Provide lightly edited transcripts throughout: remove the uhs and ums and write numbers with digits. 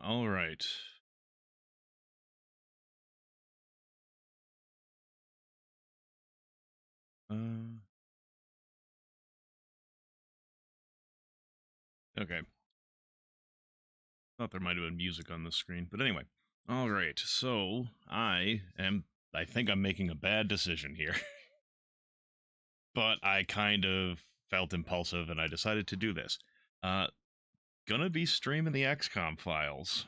All right. Uh, okay. Thought there might have been music on the screen, but anyway. All right. So I think I'm making a bad decision here, but I kind of felt impulsive and I decided to do this. Uh, Gonna be streaming the XCOM files.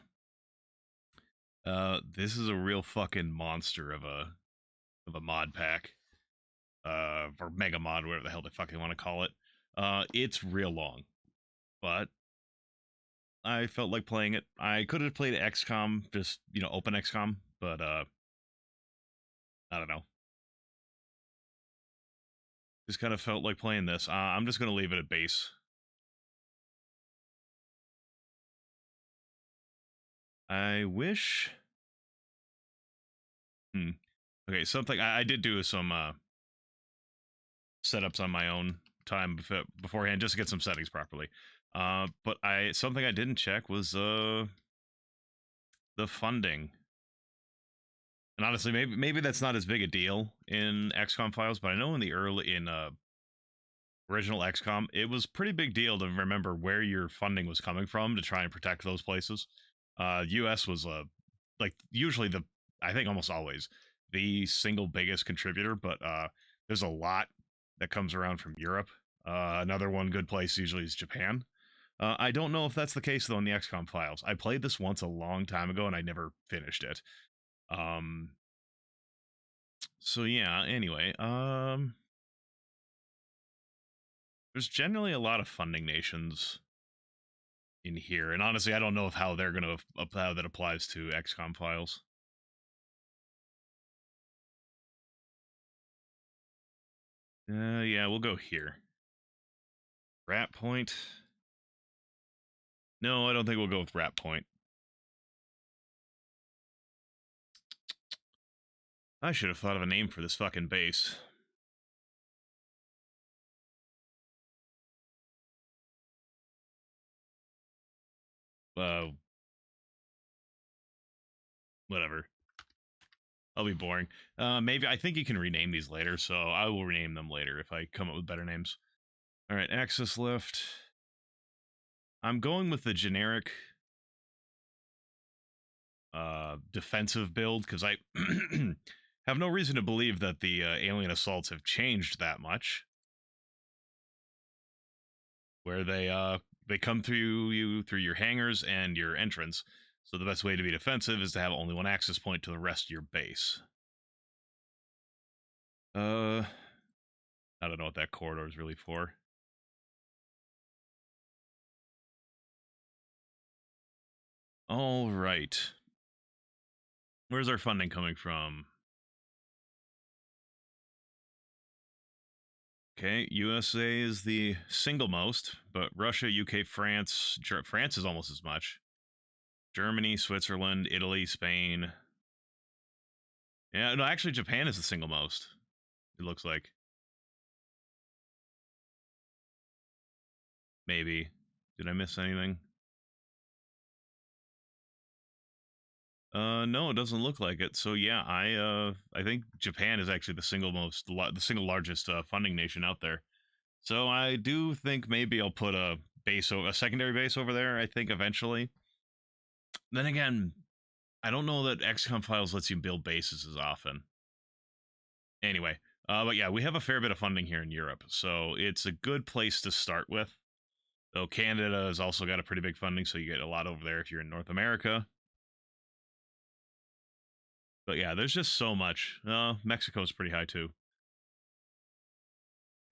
This is a real fucking monster of a mod pack. Or mega mod, whatever the hell they fucking want to call it. It's real long, but I felt like playing it. I could have played XCOM, just OpenXCOM, but I don't know. Just kind of felt like playing this. I'm just gonna leave it at base. I wish. Hmm. Okay, something I did do some setups on my own time beforehand just to get some settings properly. But something I didn't check was the funding. And honestly, maybe that's not as big a deal in XCOM files, but I know in the original XCOM, it was pretty big deal to remember where your funding was coming from to try and protect those places. US was like usually I think almost always the single biggest contributor, but there's a lot that comes around from Europe. Another one good place usually is Japan. I don't know if that's the case though in the XCOM files. I played this once a long time ago and I never finished it. Um, so yeah, anyway, there's generally a lot of funding nations in here, and honestly, I don't know if how they're gonna how that applies to XCOM files. Yeah, we'll go here. Rat Point. No, I don't think we'll go with Rat Point. I should have thought of a name for this fucking base. Uh, Whatever. I'll be boring. Maybe I think you can rename these later, so I will rename them later if I come up with better names. All right, access lift. I'm going with the generic defensive build because I have no reason to believe that the alien assaults have changed that much. Where they come through you through your hangars and your entrance. So the best way to be defensive is to have only one access point to the rest of your base. I don't know what that corridor is really for. All right. Where's our funding coming from? Okay, USA is the single most, but Russia, UK, France, France is almost as much. Germany, Switzerland, Italy, Spain. Yeah, no, actually, Japan is the single most. It looks like. Maybe. Did I miss anything? No, it doesn't look like it. So yeah, I think Japan is actually the single largest funding nation out there. So I do think maybe I'll put a secondary base over there. I think eventually. Then again, I don't know that XCOM Files lets you build bases as often. Anyway, but yeah, we have a fair bit of funding here in Europe, so it's a good place to start with. Though Canada has also got a pretty big funding, so you get a lot over there if you're in North America. But yeah, there's just so much. Mexico's pretty high too.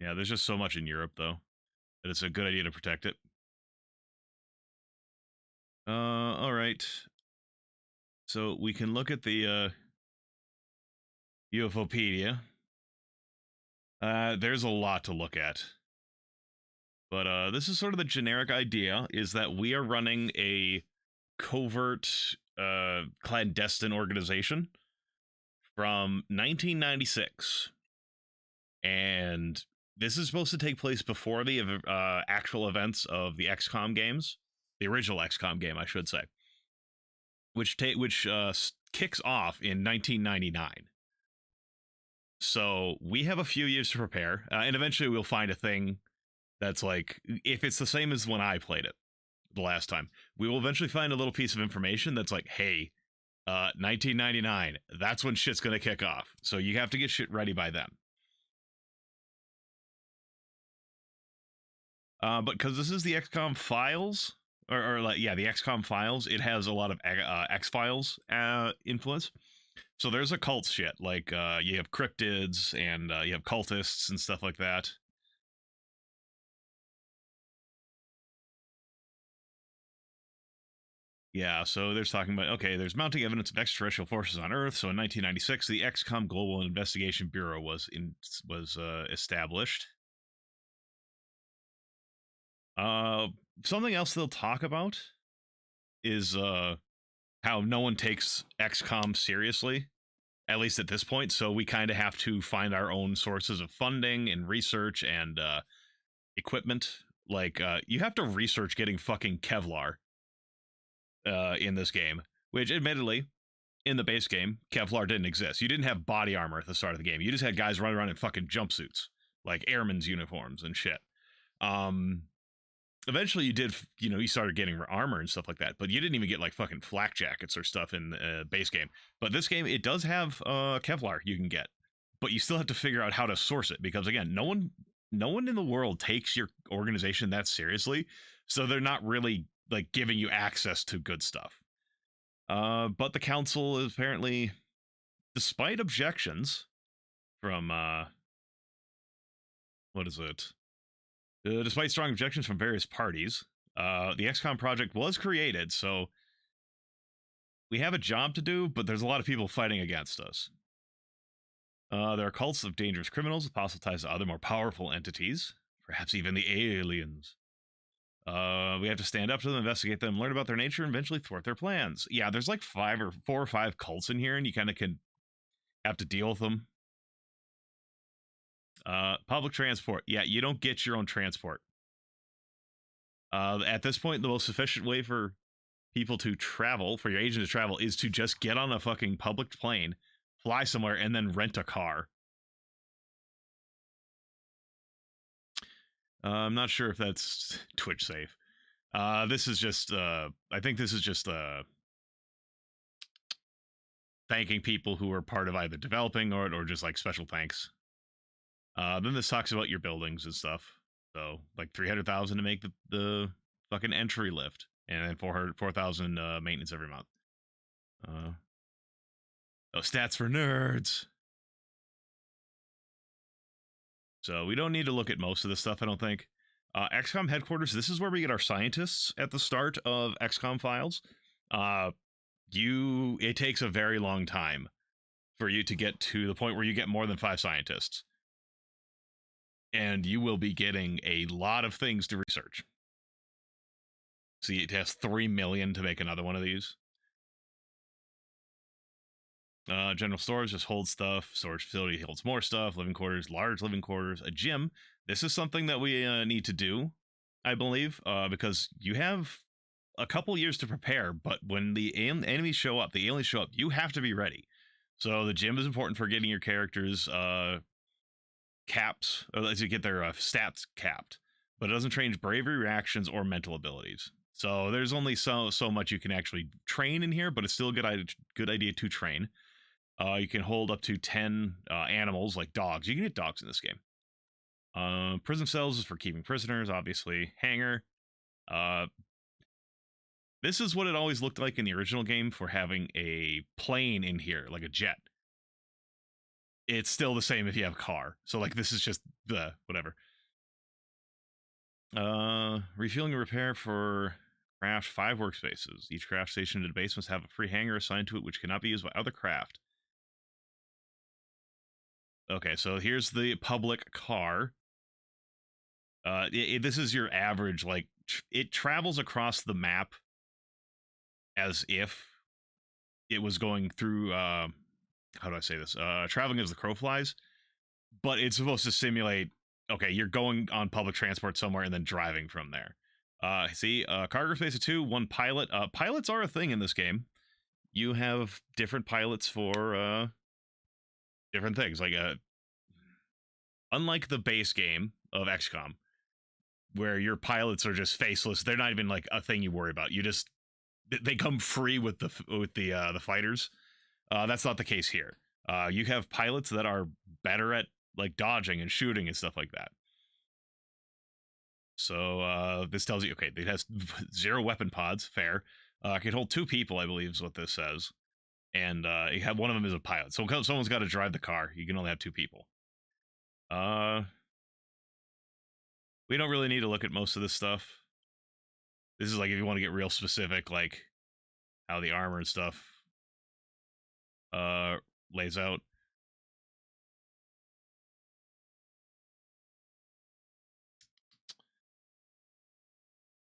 Yeah, there's just so much in Europe though that it's a good idea to protect it. All right. So we can look at the UFOpedia. There's a lot to look at. But this is sort of the generic idea is that we are running a covert clandestine organization from 1996. And this is supposed to take place before the actual events of the XCOM games, the original XCOM game, I should say. which kicks off in 1999. So we have a few years to prepare, and eventually we'll find a thing that's like, if it's the same as when I played it the last time, we will eventually find a little piece of information that's like, hey, 1999, that's when shit's gonna kick off. So you have to get shit ready by then. But because this is the XCOM files, or like, yeah, the XCOM files, it has a lot of X Files influence. So there's occult shit, like you have cryptids and you have cultists and stuff like that. Yeah, so there's talking about, okay, there's mounting evidence of extraterrestrial forces on Earth. So in 1996, the XCOM Global Investigation Bureau was established. Uh, Something else they'll talk about is how no one takes XCOM seriously, at least at this point. So we kind of have to find our own sources of funding and research and equipment. Like you have to research getting fucking Kevlar in this game, which admittedly in the base game Kevlar didn't exist. You didn't have body armor at the start of the game. You just had guys running around in fucking jumpsuits, like airmen's uniforms and shit. Eventually you did, you started getting armor and stuff like that, but you didn't even get like fucking flak jackets or stuff in the base game. But this game, it does have Kevlar you can get, but you still have to figure out how to source it, because again, no one in the world takes your organization that seriously, so they're not really like giving you access to good stuff. But the council is apparently, despite objections from what is it? Despite strong objections from various parties, the XCOM project was created, so we have a job to do, but there's a lot of people fighting against us. There are cults of dangerous criminals with possible ties to other more powerful entities, perhaps even the aliens. We have to stand up to them, investigate them, learn about their nature, and eventually thwart their plans. Yeah, there's like 4 or 5 cults in here, and you kind of can have to deal with them. Public transport. Yeah, you don't get your own transport. At this point, the most efficient way for people to travel, for your agent to travel, is to just get on a fucking public plane, fly somewhere, and then rent a car. I'm not sure if that's Twitch safe. This is just, I think this is just thanking people who are part of either developing or just like special thanks. Then this talks about your buildings and stuff. So like 300,000 to make the fucking entry lift, and then 4,000 maintenance every month. Stats for nerds. So we don't need to look at most of this stuff, I don't think. XCOM headquarters. This is where we get our scientists at the start of XCOM files. It takes a very long time for you to get to the point where you get more than 5 scientists, and you will be getting a lot of things to research. See, it has 3 million to make another one of these. General storage just holds stuff. Storage facility holds more stuff. Living quarters, large living quarters. A gym. This is something that we need to do, I believe, because you have a couple years to prepare, but when the enemies show up, the aliens show up, you have to be ready. So the gym is important for getting your characters capped, or as you get their stats capped, but it doesn't change bravery, reactions, or mental abilities. So there's only so much you can actually train in here, but it's still a good idea to train. You can hold up to 10 animals, like dogs. You can get dogs in this game. Prison cells is for keeping prisoners, obviously. Hangar. This is what it always looked like in the original game for having a plane in here, like a jet. It's still the same if you have a car. So, like, this is just the whatever. Refueling and repair for craft 5 workspaces. Each craft station in the base must have a free hangar assigned to it, which cannot be used by other craft. Okay, so here's the public car. This is your average, like, it travels across the map as if it was going through, how do I say this? Traveling as the crow flies, but it's supposed to simulate, okay, you're going on public transport somewhere and then driving from there. See, cargo space of 2, 1 pilot. Pilots are a thing in this game. you have different pilots for different things. Like unlike the base game of XCOM, where your pilots are just faceless, they're not even like a thing you worry about. You just they come free with the fighters. That's not the case here. You have pilots that are better at like dodging and shooting and stuff like that. So this tells you, okay, it has 0 weapon pods. Fair. It can hold 2 people, I believe, is what this says. And you have one of them is a pilot. So someone's got to drive the car. You can only have 2 people. We don't really need to look at most of this stuff. This is like if you want to get real specific, like how the armor and stuff lays out.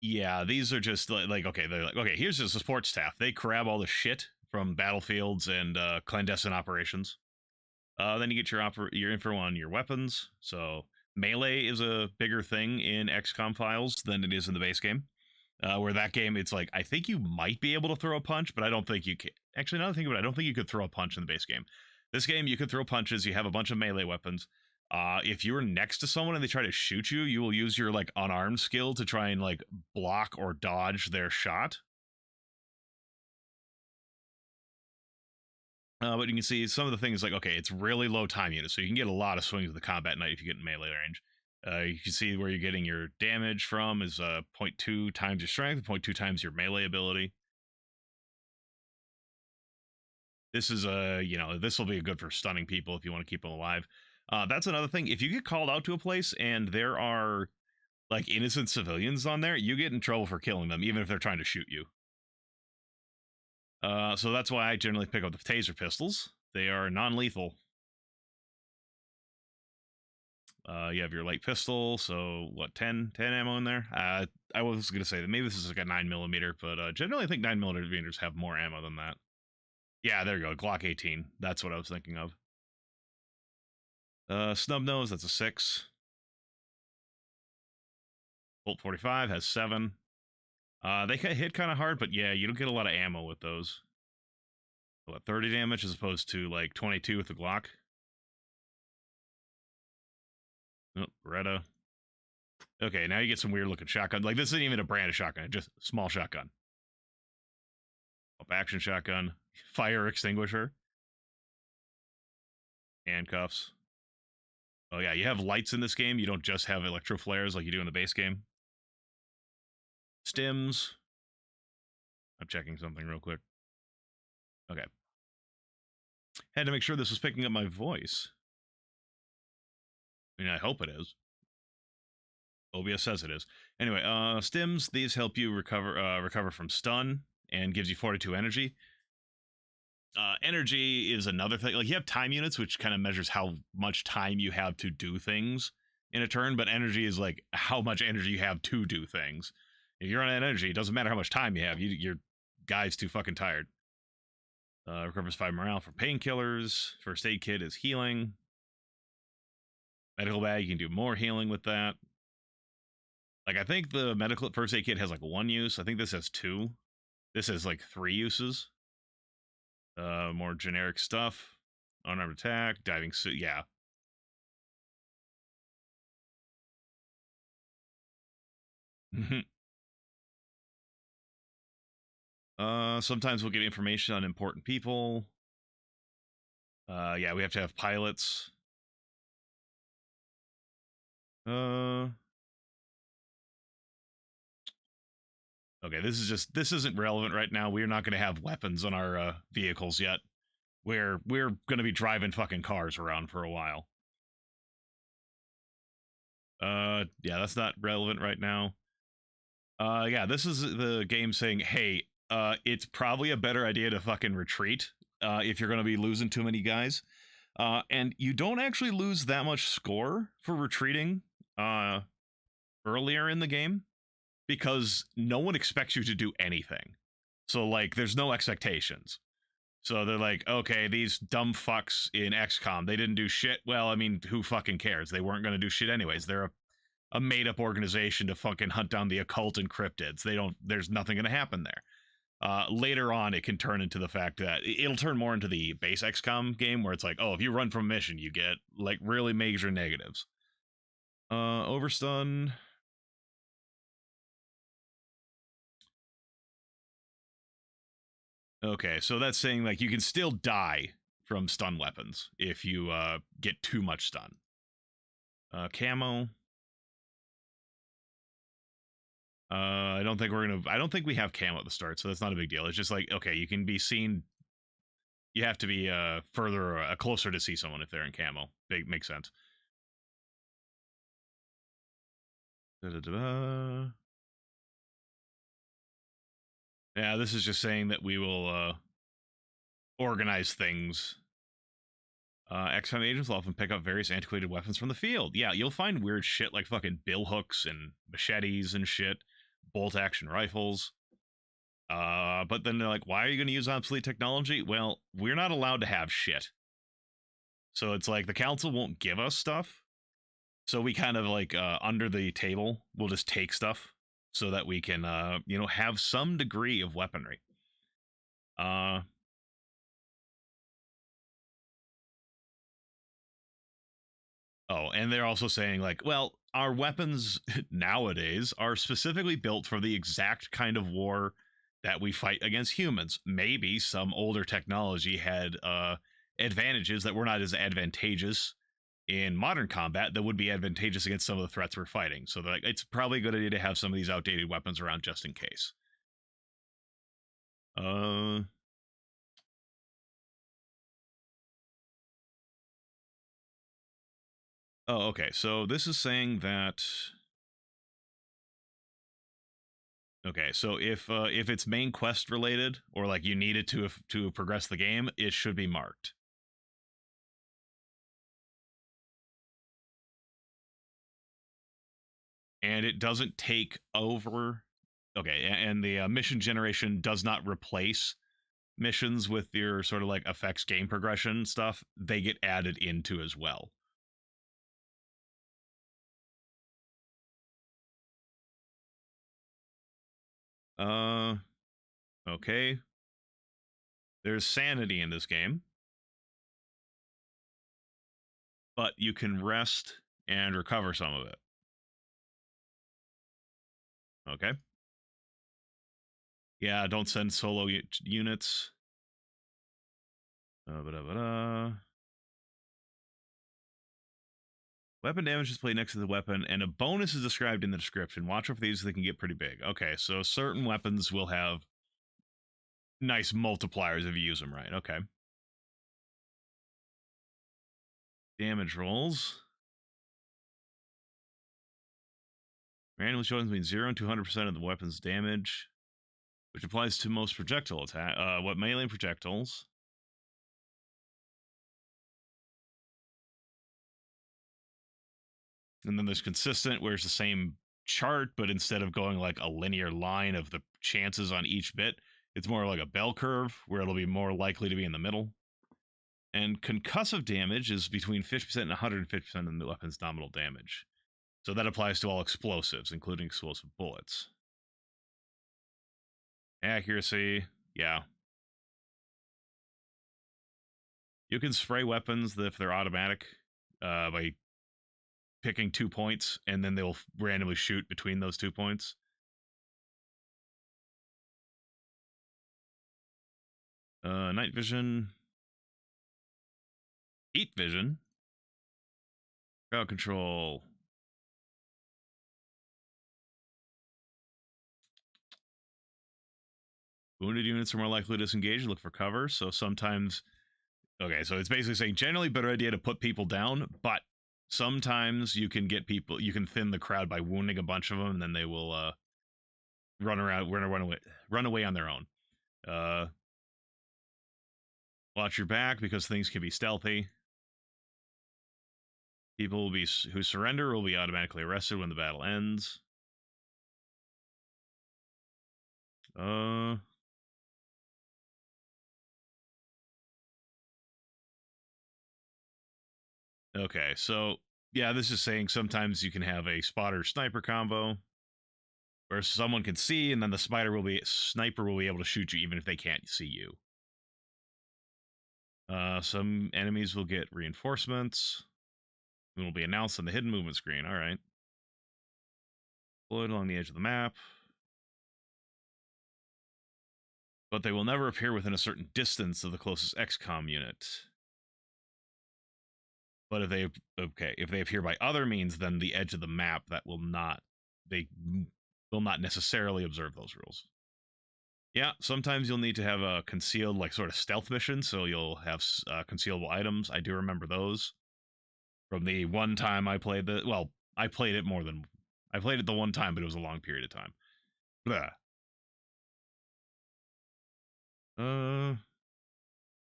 Yeah, these are just like okay, they're like okay, here's the support staff. They grab all the shit from battlefields and clandestine operations. Then you get your info on your weapons. So melee is a bigger thing in XCOM files than it is in the base game. Where that game, it's like I think you might be able to throw a punch, but I don't think you can. Actually, now that I think about it, I don't think you could throw a punch in the base game. This game, you could throw punches. You have a bunch of melee weapons. If you're next to someone and they try to shoot you, you will use your like unarmed skill to try and like block or dodge their shot. But you can see some of the things like, okay, it's really low time units, so you can get a lot of swings with the combat knight if you get in melee range. You can see where you're getting your damage from is 0.2 times your strength, 0.2 times your melee ability. This is this will be good for stunning people if you want to keep them alive. That's another thing. If you get called out to a place and there are like innocent civilians on there, you get in trouble for killing them, even if they're trying to shoot you. So that's why I generally pick up the taser pistols. They are non-lethal. You have your light pistol, so what, 10 ammo in there? I was going to say that maybe this is like a 9mm, but generally I think 9mm have more ammo than that. Yeah, there you go, Glock 18. That's what I was thinking of. Snub nose, that's a 6. Bolt 45 has 7. They hit kind of hard, but yeah, you don't get a lot of ammo with those. What, 30 damage as opposed to like 22 with the Glock? Oh, Beretta. Okay, now you get some weird looking shotgun. Like this isn't even a brand of shotgun, just small shotgun. Up action shotgun, fire extinguisher, handcuffs. Oh yeah, you have lights in this game. You don't just have electro flares like you do in the base game. Stims. I'm checking something real quick. Okay. Had to make sure this was picking up my voice. I mean, I hope it is. OBS says it is. Anyway, stims, these help you recover from stun and gives you 42 energy. Energy is another thing. Like you have time units, which kind of measures how much time you have to do things in a turn, but energy is like how much energy you have to do things. If you're on energy, it doesn't matter how much time you have. Your guy's too fucking tired. Recovers 5 morale for painkillers. First aid kit is healing. Medical bag, you can do more healing with that. Like I think the medical first aid kit has like 1 use. I think this has 2. This has like 3 uses. More generic stuff. Unarmed attack, diving suit. Yeah. Sometimes we'll get information on important people. Yeah, we have to have pilots. Okay, this isn't relevant right now. We're not going to have weapons on our vehicles yet. We're going to be driving fucking cars around for a while. Yeah, that's not relevant right now. Yeah, this is the game saying, hey, it's probably a better idea to fucking retreat if you're going to be losing too many guys. And you don't actually lose that much score for retreating earlier in the game because no one expects you to do anything. So, like, there's no expectations. So they're like, okay, these dumb fucks in XCOM, they didn't do shit. Well, I mean, who fucking cares? They weren't going to do shit anyways. They're a made-up organization to fucking hunt down the occult and cryptids. There's nothing going to happen there. Later on, it can turn into the fact that it'll turn more into the base XCOM game where it's like, oh, if you run from a mission, you get like really major negatives. Overstun. Okay, so that's saying like you can still die from stun weapons if you get too much stun. Camo. I don't think I don't think we have camo at the start, so that's not a big deal. It's just like, okay, you can be seen. You have to be further, closer to see someone if they're in camo. Big makes sense. Da-da-da-da. Yeah, this is just saying that we will organize things. XCOM agents will often pick up various antiquated weapons from the field. Yeah, you'll find weird shit like fucking bill hooks and machetes and shit, bolt action rifles. But then they're like, why are you going to use obsolete technology? Well, we're not allowed to have shit. So it's like the council won't give us stuff. So we kind of like under the table, we'll just take stuff so that we can, have some degree of weaponry. Oh, and they're also saying like, well, our weapons nowadays are specifically built for the exact kind of war that we fight against humans. Maybe some older technology had advantages that were not as advantageous in modern combat that would be advantageous against some of the threats we're fighting. So like, it's probably a good idea to have some of these outdated weapons around just in case. Uh, oh, okay. So this is saying that. Okay, so if it's main quest related or like you need it to progress the game, it should be marked. And it doesn't take over. Okay, and the mission generation does not replace missions with your sort of like affects game progression stuff. They get added into as well. Uh, okay. There's sanity in this game, but you can rest and recover some of it. Okay. Yeah, don't send solo units. Weapon damage is played next to the weapon, and a bonus is described in the description. Watch out for these; they can get pretty big. Okay, so certain weapons will have nice multipliers if you use them right. Okay. Damage rolls. Randomly chosen between 0 and 200% of the weapon's damage, which applies to most projectile attack. What melee projectiles? And then there's consistent, where it's the same chart, but instead of going like a linear line of the chances on each bit, it's more like a bell curve where it'll be more likely to be in the middle. And concussive damage is between 50% and 150% of the weapon's nominal damage. So that applies to all explosives, including explosive bullets. Accuracy, yeah. You can spray weapons if they're automatic by picking 2 points, and then they'll randomly shoot between those 2 points. Night vision. Heat vision. Crowd control. Wounded units are more likely to disengage and look for cover. So sometimes, okay, so it's basically saying generally better idea to put people down, but sometimes you can get people, you can thin the crowd by wounding a bunch of them, and then they will run around, run away on their own. Watch your back because things can be stealthy. People will be who surrender will be automatically arrested when the battle ends. Okay, so yeah, this is saying sometimes you can have a spotter sniper combo. where someone can see, and then the sniper will be able to shoot you even if they can't see you. Some enemies will get reinforcements. It will be announced on the hidden movement screen. All right. Deployed along the edge of the map. But they will never appear within a certain distance of the closest XCOM unit. But if they appear by other means than the edge of the map, they will not necessarily observe those rules. Yeah, sometimes you'll need to have a concealed, like, sort of stealth mission, so you'll have concealable items. I do remember those from the one time I played I played it I played it the one time, but it was a long period of time. Blah.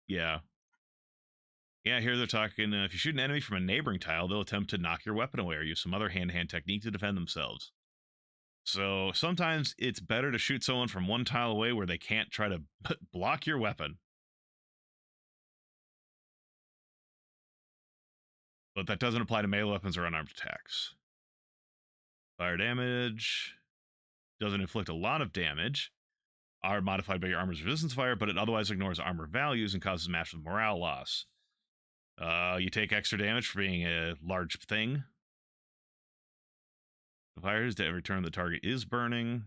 Yeah. Yeah, here they're talking, if you shoot an enemy from a neighboring tile, they'll attempt to knock your weapon away or use some other hand-to-hand technique to defend themselves. So sometimes it's better to shoot someone from one tile away where they can't try to block your weapon. But that doesn't apply to melee weapons or unarmed attacks. Fire damage doesn't inflict a lot of damage. Are modified by your armor's resistance fire, but it otherwise ignores armor values and causes massive morale loss. You take extra damage for being a large thing. The fires to every turn the target is burning.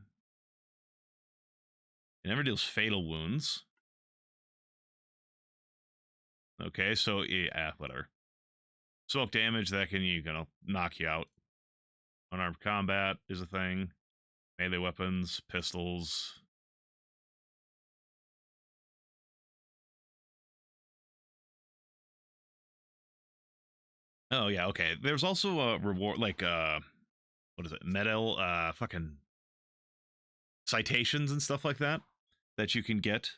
It never deals fatal wounds. Okay, so yeah, whatever. Smoke damage that can knock you out. Unarmed combat is a thing. Melee weapons, pistols. Oh yeah, okay. There's also a reward, like what is it? Medal, fucking citations and stuff like that you can get.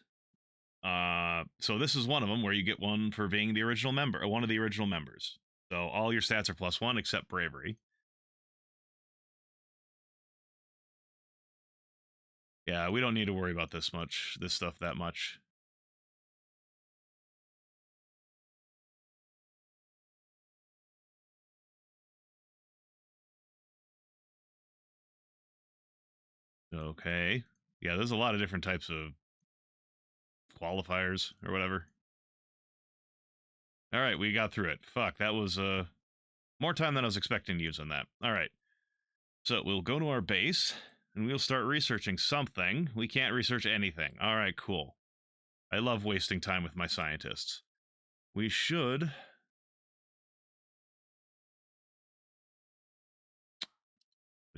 So this is one of them where you get one for being the original member, or one of the original members. So all your stats are +1 except bravery. Yeah, we don't need to worry about this stuff that much. Okay. Yeah, there's a lot of different types of qualifiers or whatever. All right, we got through it. Fuck, that was more time than I was expecting to use on that. All right. So we'll go to our base and we'll start researching something. We can't research anything. All right, cool. I love wasting time with my scientists. We should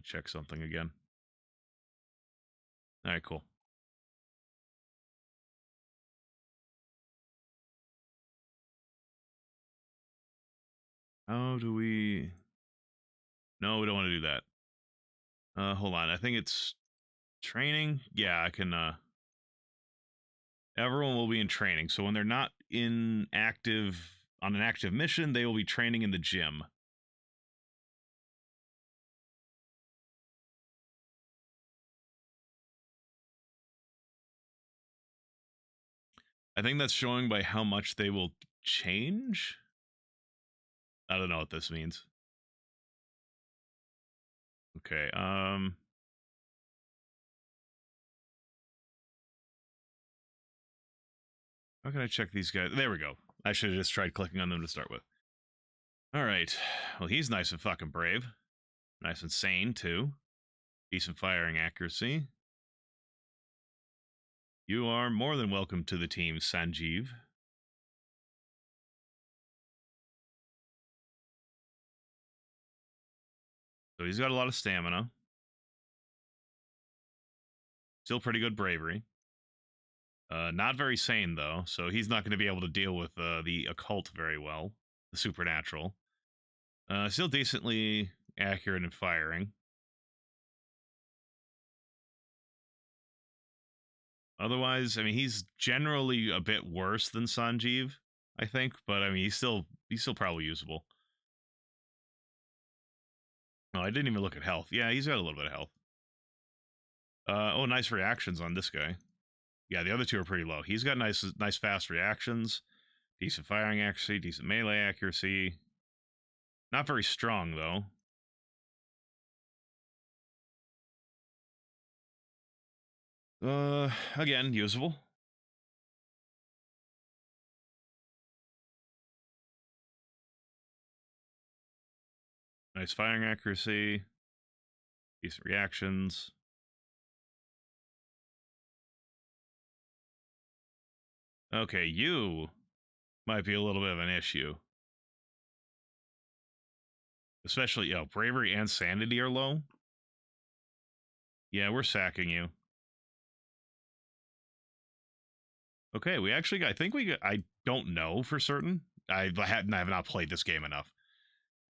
check something again. All right, cool. How do we... No, we don't want to do that. Hold on. I think it's training. Yeah, I can... Everyone will be in training. So when they're not on an active mission, they will be training in the gym. I think that's showing by how much they will change. I don't know what this means. Okay, how can I check these guys? There we go. I should have just tried clicking on them to start with. All right. Well, he's nice and fucking brave. Nice and sane, too. Decent firing accuracy. You are more than welcome to the team, Sanjeev. So he's got a lot of stamina. Still pretty good bravery. Not very sane, though, so he's not going to be able to deal with the occult very well. The supernatural. Still decently accurate in firing. Otherwise, I mean, he's generally a bit worse than Sanjeev, I think, but I mean, he's still probably usable. Oh, I didn't even look at health. Yeah, he's got a little bit of health. Oh, nice reactions on this guy. Yeah, the other two are pretty low. He's got nice fast reactions, decent firing accuracy, decent melee accuracy. Not very strong, though. Again, usable. Nice firing accuracy. Decent reactions. Okay, you might be a little bit of an issue. Especially, bravery and sanity are low. Yeah, we're sacking you. Okay, we actually, I think we got, I don't know for certain. I have not played this game enough.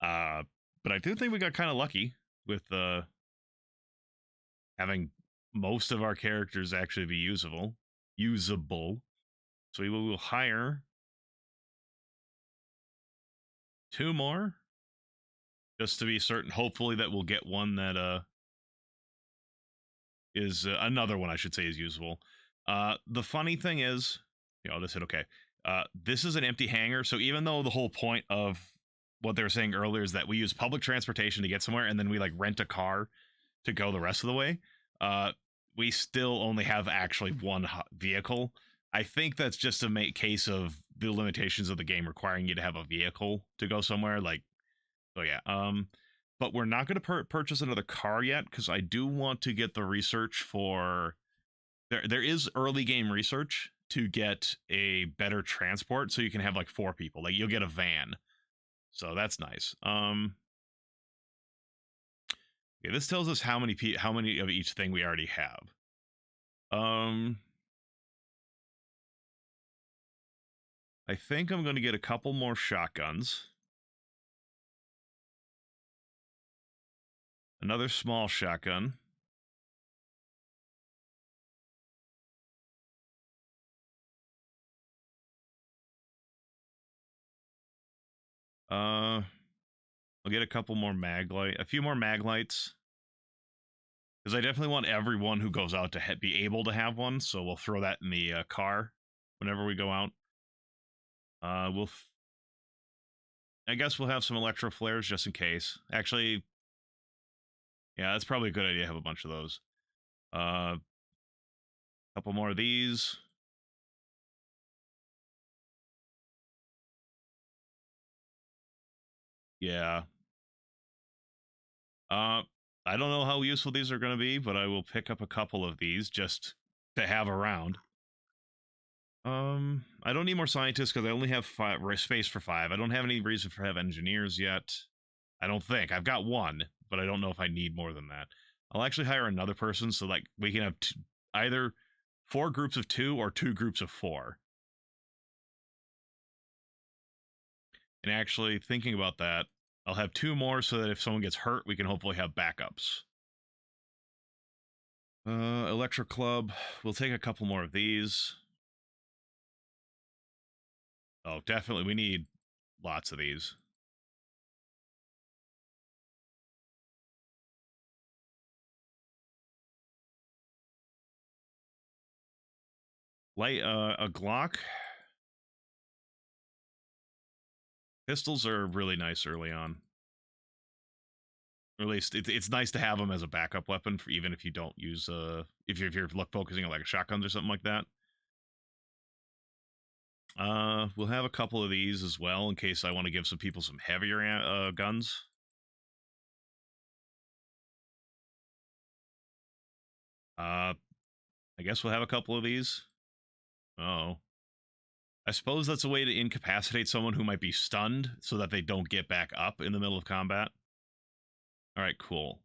But I do think we got kind of lucky with having most of our characters actually be usable. So we will hire 2 more just to be certain. Hopefully that we'll get one that is another one I should say is usable. The funny thing is, I'll just hit okay. This is an empty hangar, so even though the whole point of what they were saying earlier is that we use public transportation to get somewhere and then we like rent a car to go the rest of the way, we still only have actually one vehicle. I think that's just a case of the limitations of the game requiring you to have a vehicle to go somewhere. Like, so yeah. But we're not going to purchase another car yet because I do want to get the research for. There is early game research to get a better transport, so you can have like 4 people. Like you'll get a van, so that's nice. Okay, this tells us how many of each thing we already have. I think I'm going to get a couple more shotguns. Another small shotgun. I'll get a couple more a few more mag lights. Because I definitely want everyone who goes out to be able to have one, so we'll throw that in the car whenever we go out. I guess we'll have some electro flares just in case. Actually, yeah, that's probably a good idea to have a bunch of those. A couple more of these. Yeah. I don't know how useful these are going to be, but I will pick up a couple of these just to have around. I don't need more scientists because I only have space for 5. I don't have any reason for have engineers yet. I don't think. I've got 1, but I don't know if I need more than that. I'll actually hire another person so like we can have either 4 groups of 2 or 2 groups of 4. And actually thinking about that, I'll have 2 more so that if someone gets hurt, we can hopefully have backups. Electric Club. We'll take a couple more of these. Oh, definitely. We need lots of these. A Glock. Pistols are really nice early on. Or at least it's nice to have them as a backup weapon for even if you don't use if you're focusing on like a shotguns or something like that. We'll have a couple of these as well in case I want to give some people some heavier guns. I guess we'll have a couple of these. Oh, I suppose that's a way to incapacitate someone who might be stunned so that they don't get back up in the middle of combat. All right, cool.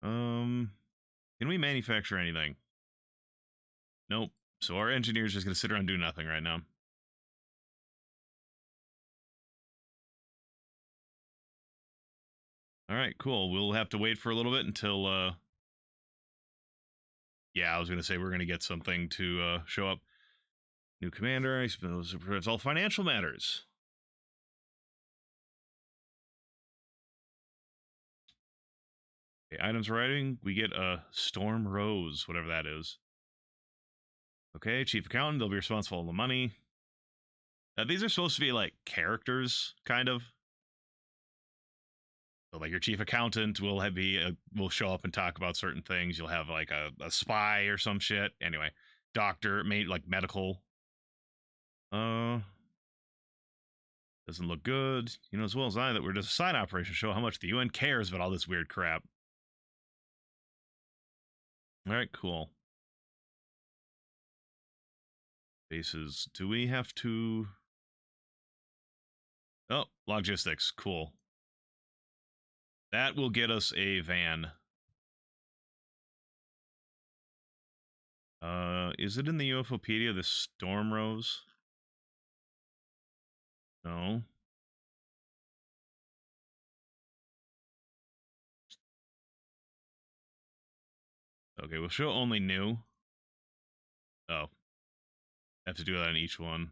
Can we manufacture anything? Nope. So our engineer's just gonna sit around and do nothing right now. All right, cool. We'll have to wait for a little bit until yeah, I was gonna say we're gonna get something to show up. New commander, I suppose it's all financial matters. Okay, items writing, we get a Storm Rose, whatever that is. Okay, chief accountant, they'll be responsible for all the money. These are supposed to be like characters, kind of. So, like your chief accountant will will show up and talk about certain things. You'll have like a spy or some shit. Anyway, doctor, like medical. Uh, doesn't look good. You know as well as I that we're just a side operation. Show how much the UN cares about all this weird crap. All right, cool. Bases. Do we have to? Oh, logistics. Cool. That will get us a van. Is it in the UFOpedia, the Storm Rose? No. Okay, we'll show only new. Oh. I have to do that in each one.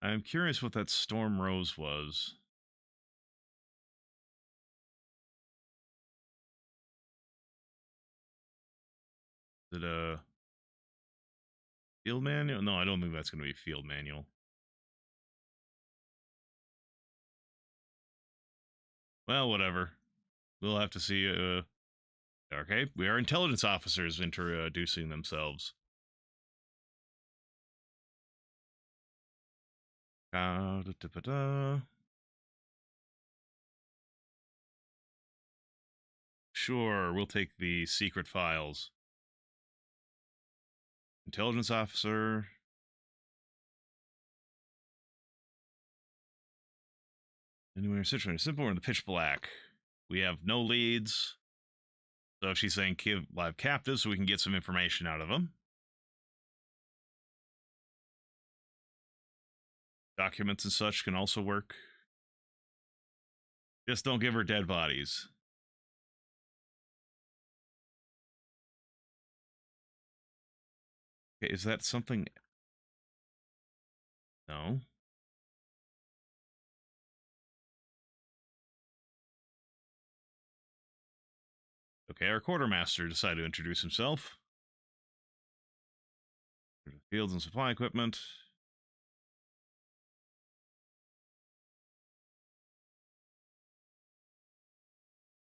I'm curious what that Storm Rose was. Is it a field manual? No, I don't think that's going to be field manual. Well, whatever. We'll have to see. Okay, we are intelligence officers introducing themselves. Sure, we'll take the secret files. Intelligence officer. Anywhere situated. Simple, we're in the pitch black. We have no leads. So she's saying give live captives so we can get some information out of them. Documents and such can also work. Just don't give her dead bodies. Okay, is that something? No. Okay, our quartermaster decided to introduce himself. Fields and supply equipment.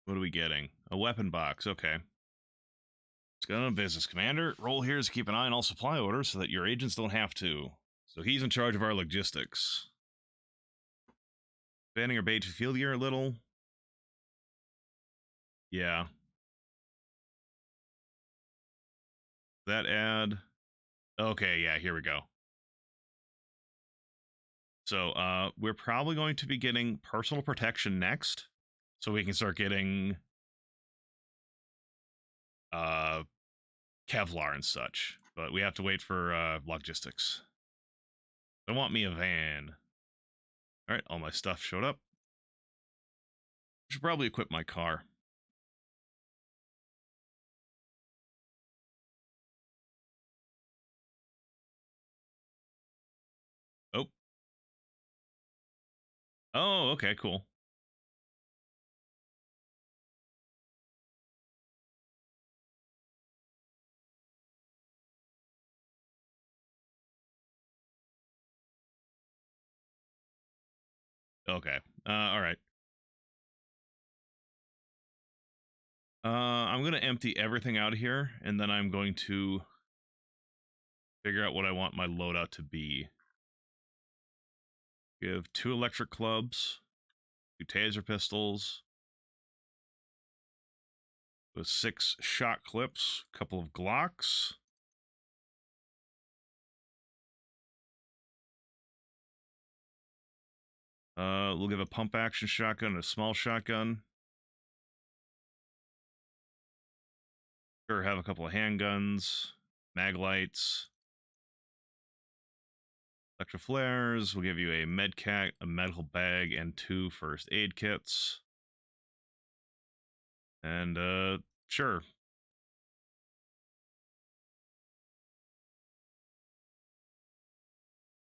What are we getting? A weapon box. Okay. Let's go on business, Commander. Role here is to keep an eye on all supply orders so that your agents don't have to. So he's in charge of our logistics. Expanding our bait to field gear a little. Yeah. That ad. Okay, yeah, here we go. So we're probably going to be getting personal protection next. So we can start getting Kevlar and such. But we have to wait for logistics. They want me a van. All right, all my stuff showed up. Should probably equip my car. Oh. Oh, okay, cool. Okay. All right. I'm going to empty everything out of here, and then I'm going to figure out what I want my loadout to be. We have 2 electric clubs, 2 taser pistols, with 6 shot clips, a couple of Glocks. We'll give a pump action shotgun and a small shotgun. Sure, have a couple of handguns, mag lights, electro flares. We'll give you a med kit, a medical bag, and 2 first aid kits. And sure.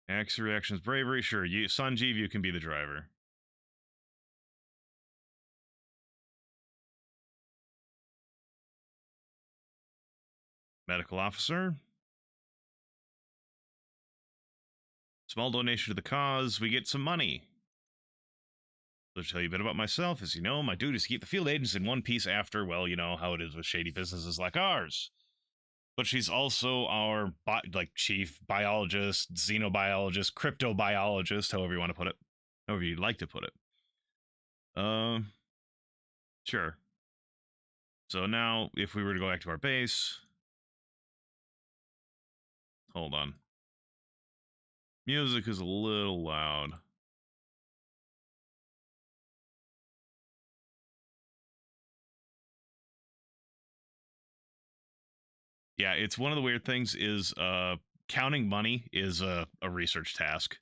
Action reactions, bravery. Sure, you Sanjeev, you can be the driver. Medical officer. Small donation to the cause. We get some money. So to tell you a bit about myself, as you know, my duty is to keep the field agents in one piece after, well, you know how it is with shady businesses like ours. But she's also our chief biologist, xenobiologist, cryptobiologist, however you want to put it, however you'd like to put it. Sure. So now, if we were to go back to our base, hold on. Music is a little loud. Yeah, it's one of the weird things is counting money is a research task.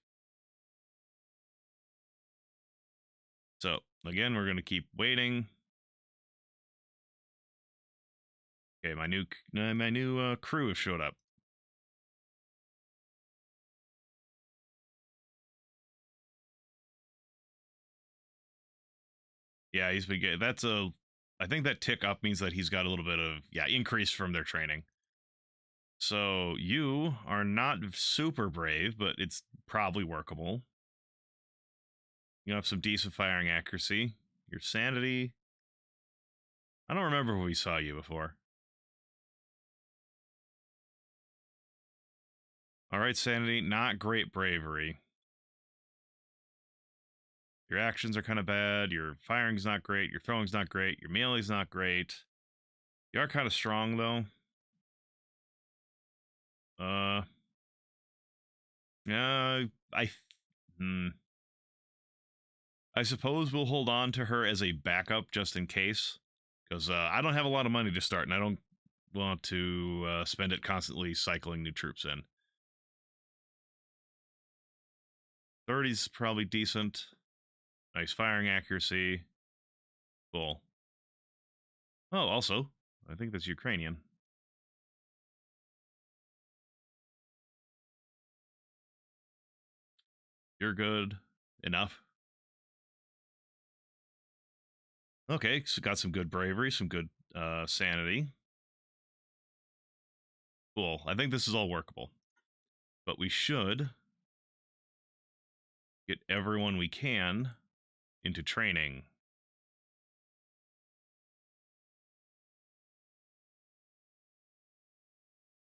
So again, we're gonna keep waiting. Okay, my new crew has showed up. Yeah, he's been getting. That's a. I think that tick up means that he's got a little bit of increase from their training. So you are not super brave, but it's probably workable. You have some decent firing accuracy. Your sanity. I don't remember when we saw you before. All right, sanity, not great bravery. Your actions are kind of bad. Your firing's not great. Your throwing's not great. Your melee's not great. You are kind of strong though. Yeah, hmm. I suppose we'll hold on to her as a backup just in case, because I don't have a lot of money to start, and I don't want to spend it constantly cycling new troops in. 30's probably decent. Nice firing accuracy. Cool. Oh, also, I think that's Ukrainian. You're good enough. Okay, so got some good bravery, some good sanity. Cool. I think this is all workable. But we should get everyone we can into training.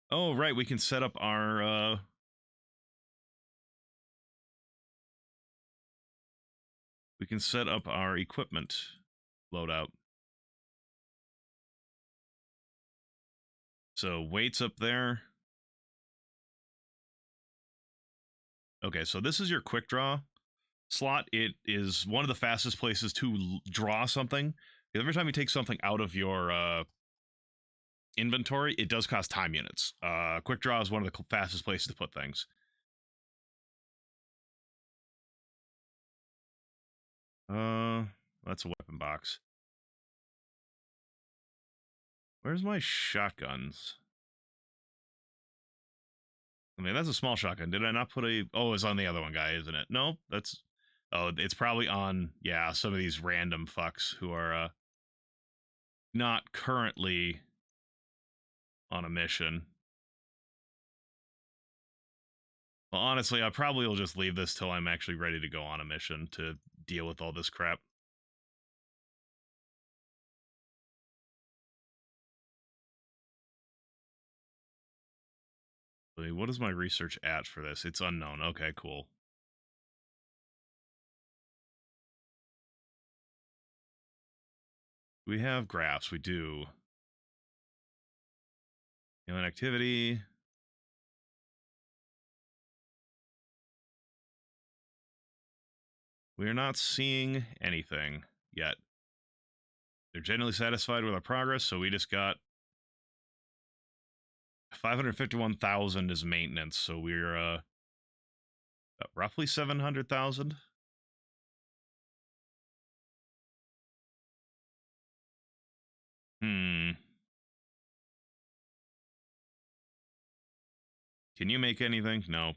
Oh, right, we can set up our equipment loadout. So weights up there. Okay, so this is your quick draw slot. It is one of the fastest places to draw something. Every time you take something out of your inventory, it does cost time units. Quick draw is one of the fastest places to put things. That's a weapon box. Where's my shotguns? I mean, that's a small shotgun. Did I not put a... Oh, it's on the other one, guy, isn't it? No, that's... Oh, it's probably on, yeah, some of these random fucks who are not currently on a mission. Well, honestly, I probably will just leave this till I'm actually ready to go on a mission to deal with all this crap. What is my research at for this? It's unknown. Okay, cool. We have graphs. We do. Alien activity. We are not seeing anything yet. They're generally satisfied with our progress, so we just got 551,000 is maintenance, so we're roughly 700,000. Hmm. Can you make anything? No. I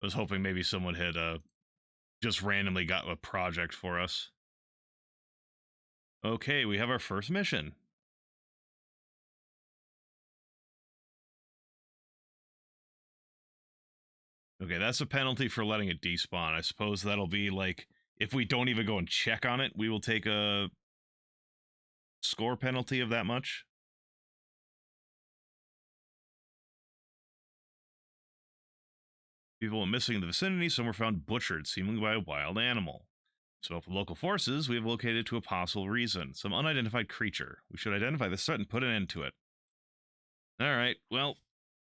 was hoping maybe someone had just randomly got a project for us. Okay, we have our first mission. Okay, that's a penalty for letting it despawn. I suppose that'll be like, if we don't even go and check on it, we will take a score penalty of that much. People went missing in the vicinity. Some were found butchered, seemingly by a wild animal. So, with local forces, we have located to a possible reason. Some unidentified creature. We should identify this threat and put an end to it. All right, well,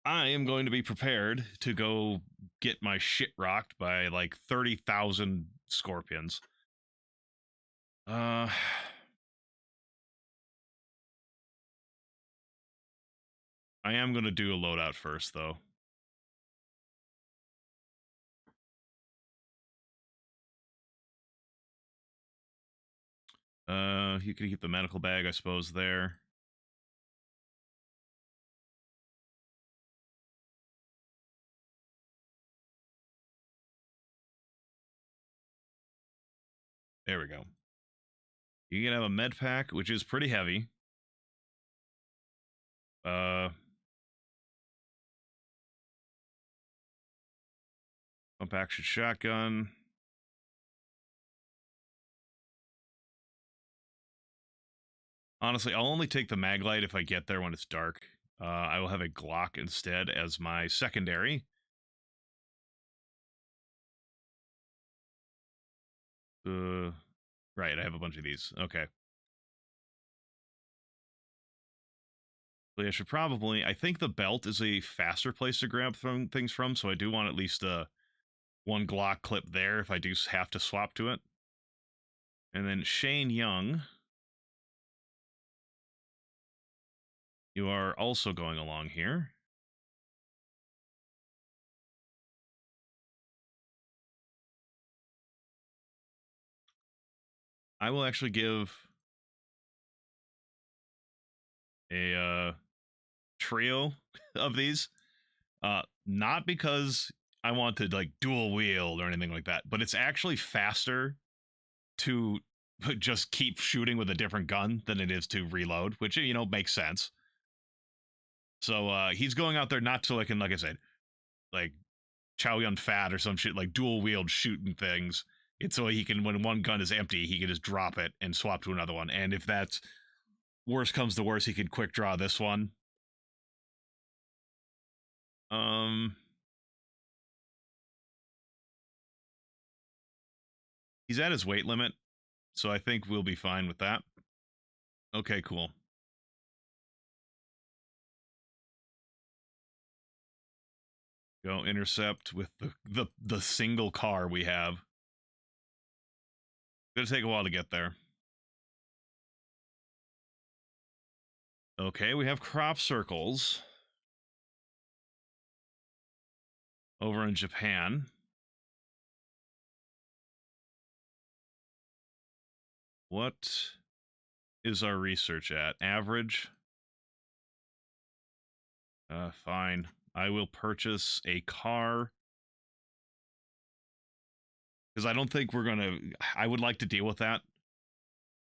I am going to be prepared to go get my shit rocked by like 30,000 scorpions. I am going to do a loadout first, though. You can keep the medical bag, I suppose, there. There we go. You can have a med pack, which is pretty heavy. Pump action shotgun. Honestly, I'll only take the maglite if I get there when it's dark. I will have a Glock instead as my secondary. Right, I have a bunch of these. Okay. I should probably. I think the belt is a faster place to grab things from, so I do want at least one Glock clip there if I do have to swap to it. And then Shane Young, you are also going along here. I will actually give a trio of these. Not because I want to like dual wield or anything like that, but it's actually faster to just keep shooting with a different gun than it is to reload, which makes sense. So he's going out there not to like I said, like Chow Yun Fat or some shit, like dual wield shooting things. It's so he can, when one gun is empty, he can just drop it and swap to another one. And if that's worse comes to worse, he can quick draw this one. He's at his weight limit, so I think we'll be fine with that. Okay, cool. Go intercept with the single car we have. Gonna take a while to get there. Okay, we have crop circles over in Japan. What is our research at? Average? Fine. I will purchase a car. Because I don't think we're gonna... I would like to deal with that.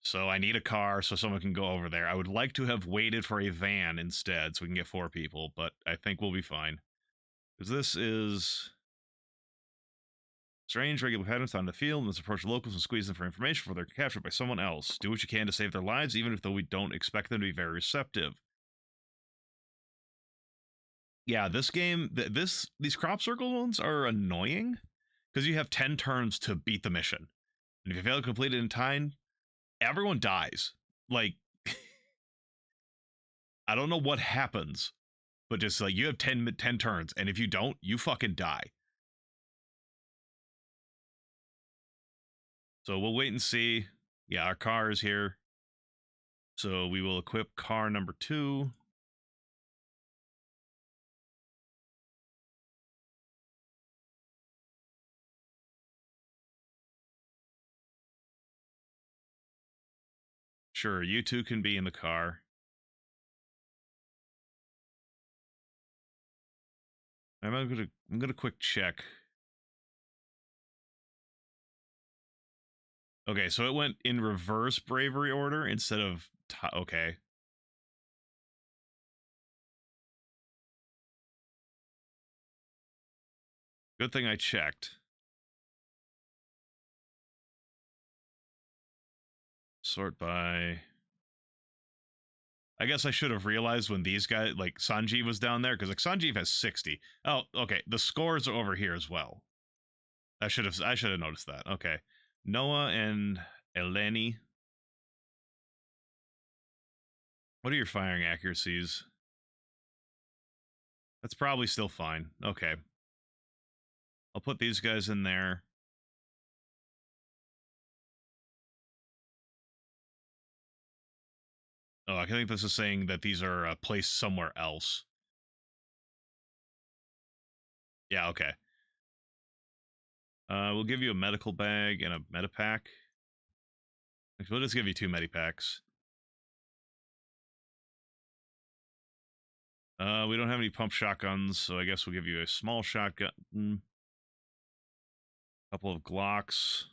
So I need a car so someone can go over there. I would like to have waited for a van instead so we can get 4 people, but I think we'll be fine. Because this is... strange, regular patterns on the field, and let's approach the locals and squeeze them for information before they're captured by someone else. Do what you can to save their lives, even if though we don't expect them to be very receptive. Yeah, this game, these crop circle ones are annoying because you have 10 turns to beat the mission. And if you fail to complete it in time, everyone dies. Like, I don't know what happens, but just like you have 10 turns, and if you don't, you fucking die. So we'll wait and see. Yeah, our car is here. So we will equip car number 2. Sure, you two can be in the car. I'm gonna quick check. Okay, so it went in reverse bravery order instead of okay. Good thing I checked. Sort by... I guess I should have realized when these guys, like Sanjeev was down there, because like Sanjeev has 60. Oh, okay. The scores are over here as well. I should have noticed that. Okay. Noah and Eleni. What are your firing accuracies? That's probably still fine. Okay. I'll put these guys in there. Oh, I think this is saying that these are placed somewhere else. Yeah, okay. We'll give you a medical bag and a medipack. We'll just give you 2 medipacks. We don't have any pump shotguns, so I guess we'll give you a small shotgun. Couple of Glocks.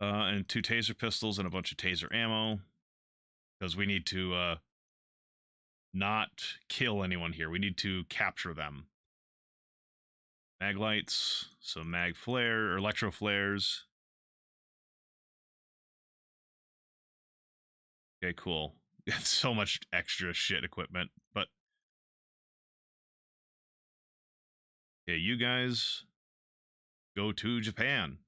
And 2 taser pistols and a bunch of taser ammo. Because we need to not kill anyone here. We need to capture them. Mag lights, some mag flare, or electro flares. Okay, cool. It's so much extra shit equipment, but okay, you guys go to Japan.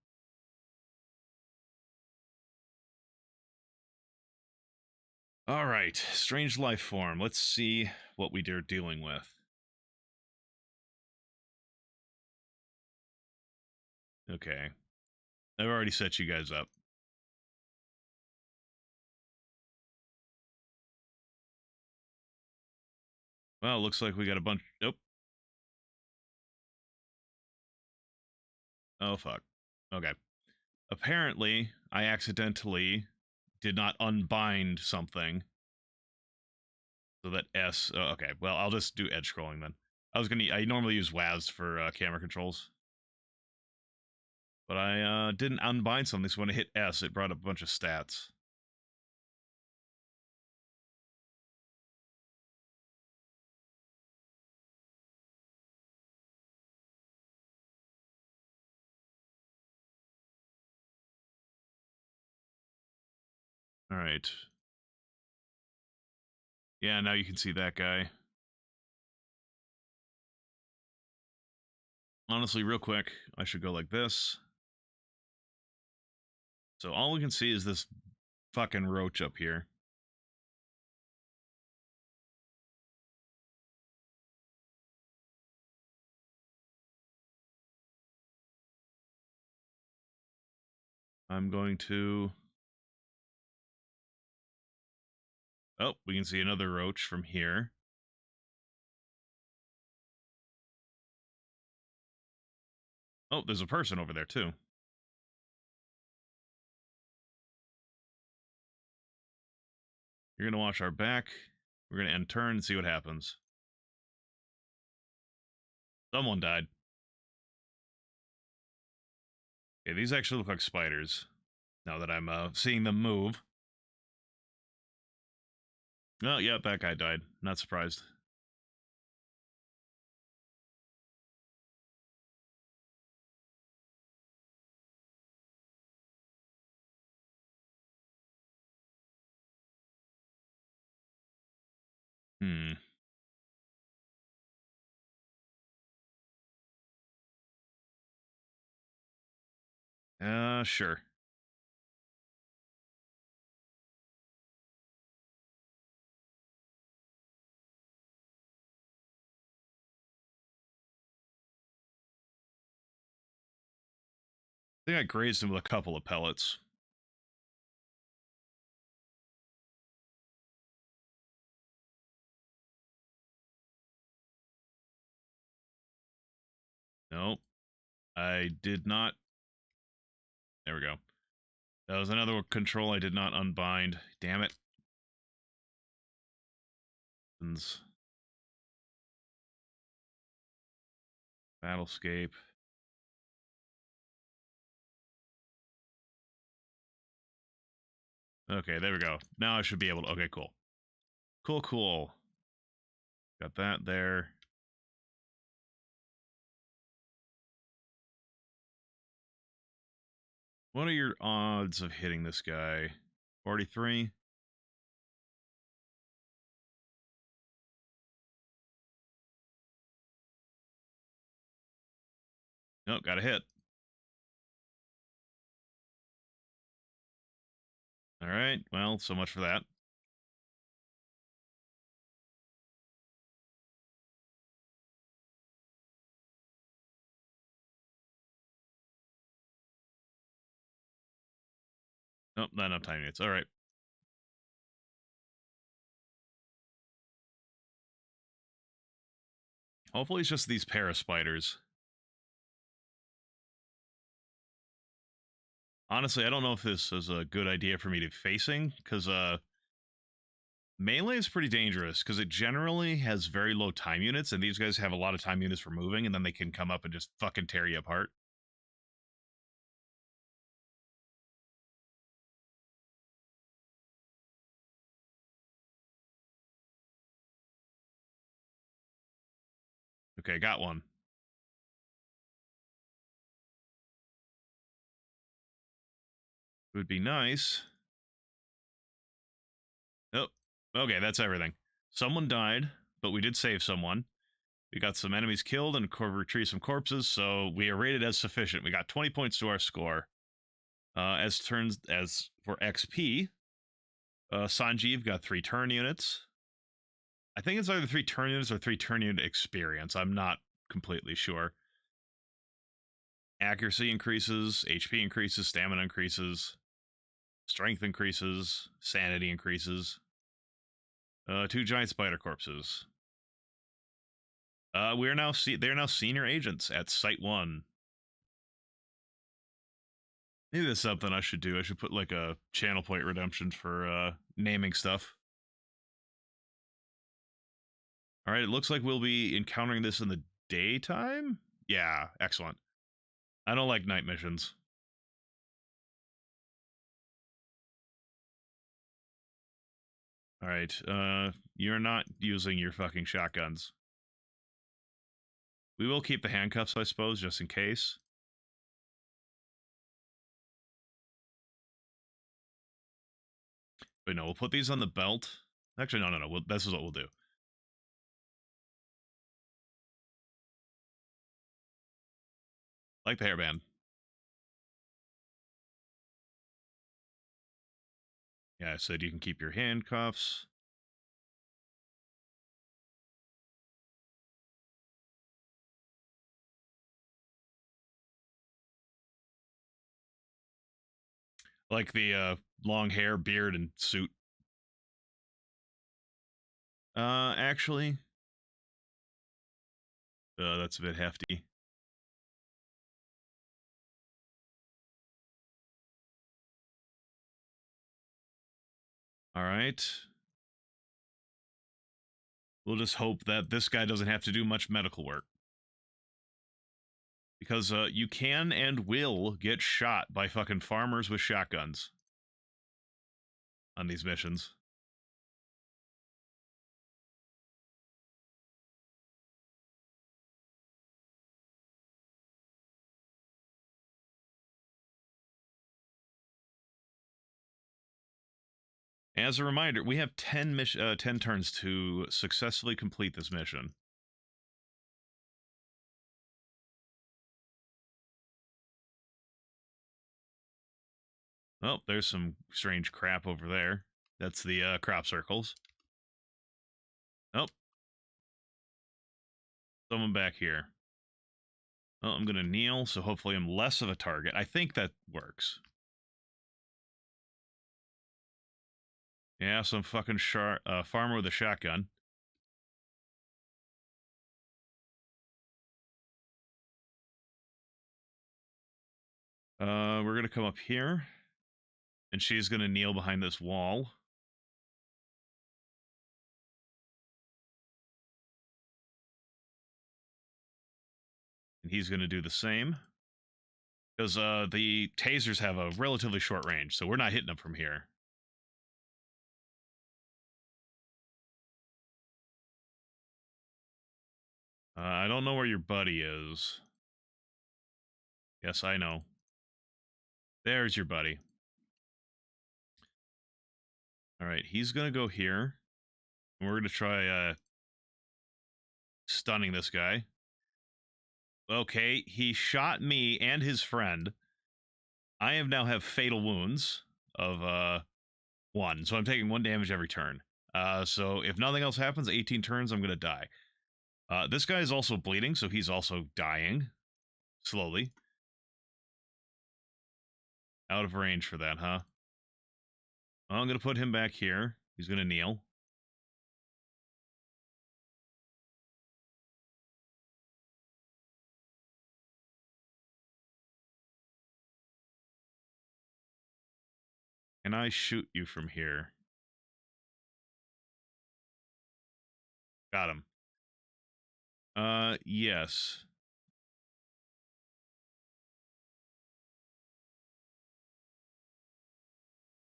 All right, strange life form. Let's see what we are dealing with. Okay, I've already set you guys up. Well, looks like we got a bunch. Nope. Oh, fuck. Okay. Apparently, I accidentally did not unbind something. So that S. Oh, okay. Well, I'll just do edge scrolling then. I normally use WAS for camera controls. But I didn't unbind something, so when I hit S, it brought up a bunch of stats. All right. Yeah, now you can see that guy. Honestly, real quick, I should go like this. So all we can see is this fucking roach up here. I'm going to... Oh, we can see another roach from here. Oh, there's a person over there, too. You're going to watch our back. We're going to end turn and see what happens. Someone died. Okay, these actually look like spiders. Now that I'm seeing them move. Oh, yeah, that guy died. Not surprised. Hmm. Sure. I think I grazed him with a couple of pellets. Nope. I did not. There we go. That was another control I did not unbind. Damn it. Battlescape. Okay, there we go. Now I should be able to... Okay, cool. Cool. Got that there. What are your odds of hitting this guy? 43? Nope, got a hit. All right, well, so much for that. Nope, not enough time units. All right. Hopefully it's just these paraspiders. Honestly, I don't know if this is a good idea for me to be facing, because melee is pretty dangerous, because it generally has very low time units, and these guys have a lot of time units for moving, and then they can come up and just fucking tear you apart. Okay, got one. It would be nice. Oh, okay, that's everything. Someone died, but we did save someone. We got some enemies killed and retrieved some corpses, so we are rated as sufficient. We got 20 points to our score. As for XP, Sanjeev got 3 turn units. I think it's either 3 turn units or 3 turn unit experience. I'm not completely sure. Accuracy increases, HP increases, stamina increases, strength increases, sanity increases. 2 giant spider corpses. They're now senior agents at Site 1. Maybe that's something I should do. I should put like a channel point redemption for naming stuff. All right, it looks like we'll be encountering this in the daytime. Yeah, excellent. I don't like night missions. All right, you're not using your fucking shotguns. We will keep the handcuffs, I suppose, just in case. But no, we'll put these on the belt. Actually, no. This is what we'll do. Like the hairband. Yeah, I said you can keep your handcuffs. Like the long hair, beard, and suit. Actually, that's a bit hefty. All right. We'll just hope that this guy doesn't have to do much medical work. Because you can and will get shot by fucking farmers with shotguns on these missions. As a reminder, we have 10 turns to successfully complete this mission. Oh, there's some strange crap over there. That's the crop circles. Oh, someone back here. Oh, I'm going to kneel, so hopefully I'm less of a target. I think that works. Yeah, some fucking farmer with a shotgun. We're going to come up here. And she's going to kneel behind this wall. And he's going to do the same. Because the tasers have a relatively short range, so we're not hitting them from here. I don't know where your buddy is. Yes, I know. There's your buddy. All right, he's gonna go here. And we're gonna try stunning this guy. Okay, he shot me and his friend. I have now have fatal wounds of 1, so I'm taking 1 damage every turn. So if nothing else happens, 18 turns, I'm gonna die. This guy is also bleeding, so he's also dying slowly. Out of range for that, huh? I'm gonna put him back here. He's gonna kneel. Can I shoot you from here? Got him. Yes.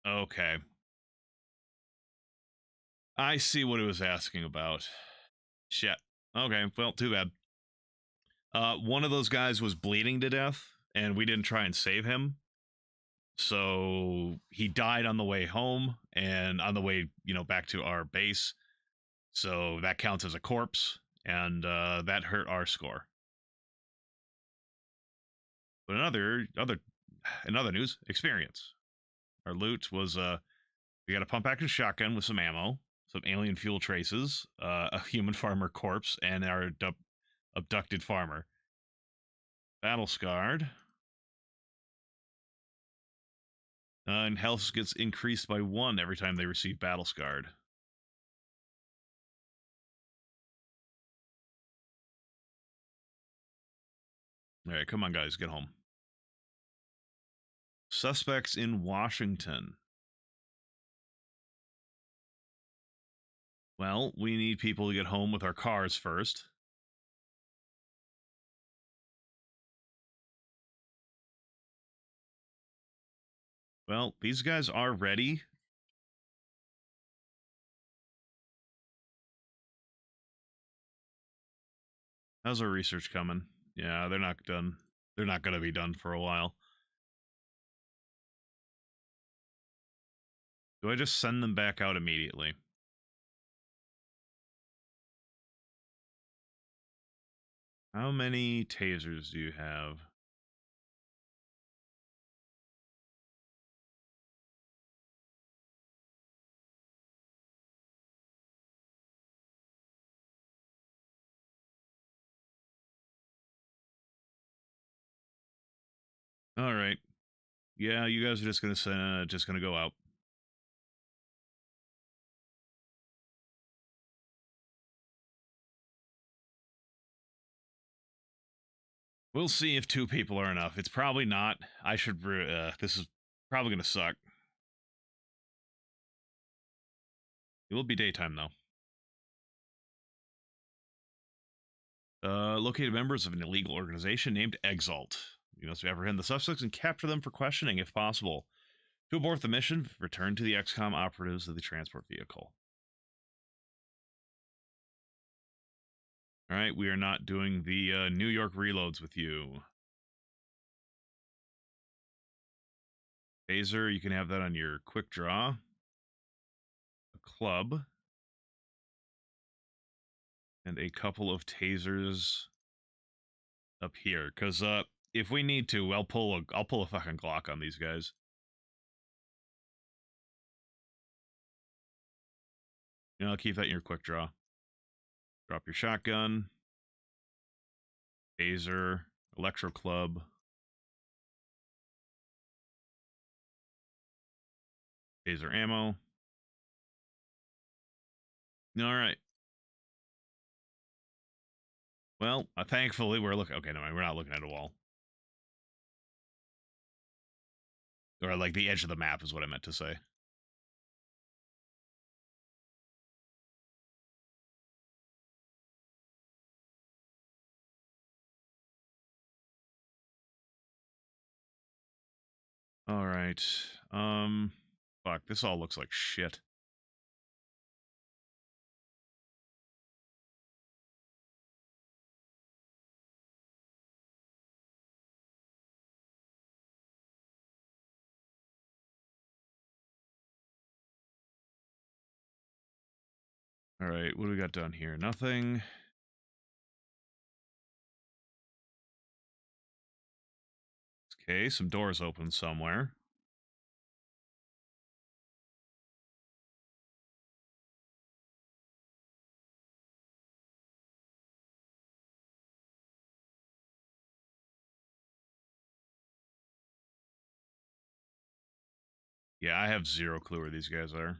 Okay. I see what it was asking about. Shit. Okay, well, too bad. One of those guys was bleeding to death, and we didn't try and save him. So he died on the way home and on the way, back to our base. So that counts as a corpse, and that hurt our score. But in other news, experience. Our loot was we got a pump action shotgun with some ammo, some alien fuel traces, a human farmer corpse, and our abducted farmer. Battle scarred. And health gets increased by 1 every time they receive battle scarred. All right, come on, guys, get home. Suspects in Washington. Well, we need people to get home with our cars first. Well, these guys are ready. How's our research coming? Yeah, they're not done. They're not going to be done for a while. Do I just send them back out immediately? How many tasers do you have? All right. Yeah, you guys are just gonna go out. We'll see if 2 people are enough. It's probably not. I should. This is probably gonna suck. It will be daytime though. Located members of an illegal organization named Exalt. You must apprehend the suspects and capture them for questioning if possible. To abort the mission, return to the XCOM operatives of the transport vehicle. All right, we are not doing the New York reloads with you. Phaser, you can have that on your quick draw. A club. And a couple of tasers up here. Because if we need to, I'll pull a fucking Glock on these guys. I'll keep that in your quick draw. Drop your shotgun. Taser. Electro club. Taser ammo. All right. Well, thankfully we're looking. Okay, no, we're not looking at a wall. Or like the edge of the map is what I meant to say. All right. Fuck. This all looks like shit. All right, what do we got down here? Nothing. Okay, some doors open somewhere. Yeah, I have zero clue where these guys are.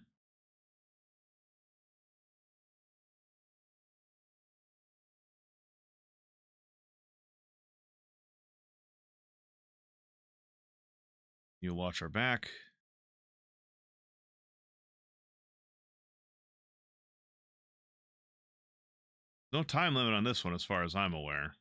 You'll watch our back. No time limit on this one as far as I'm aware.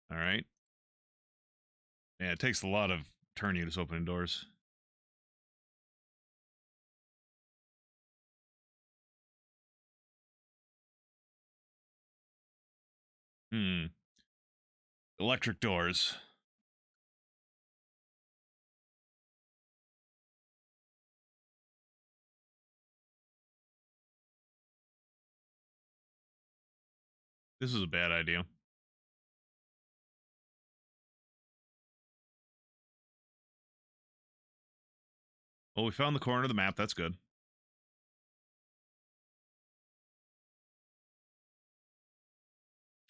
All right. Yeah, it takes a lot of turn units opening doors. Hmm. Electric doors. This is a bad idea. Well, we found the corner of the map. That's good.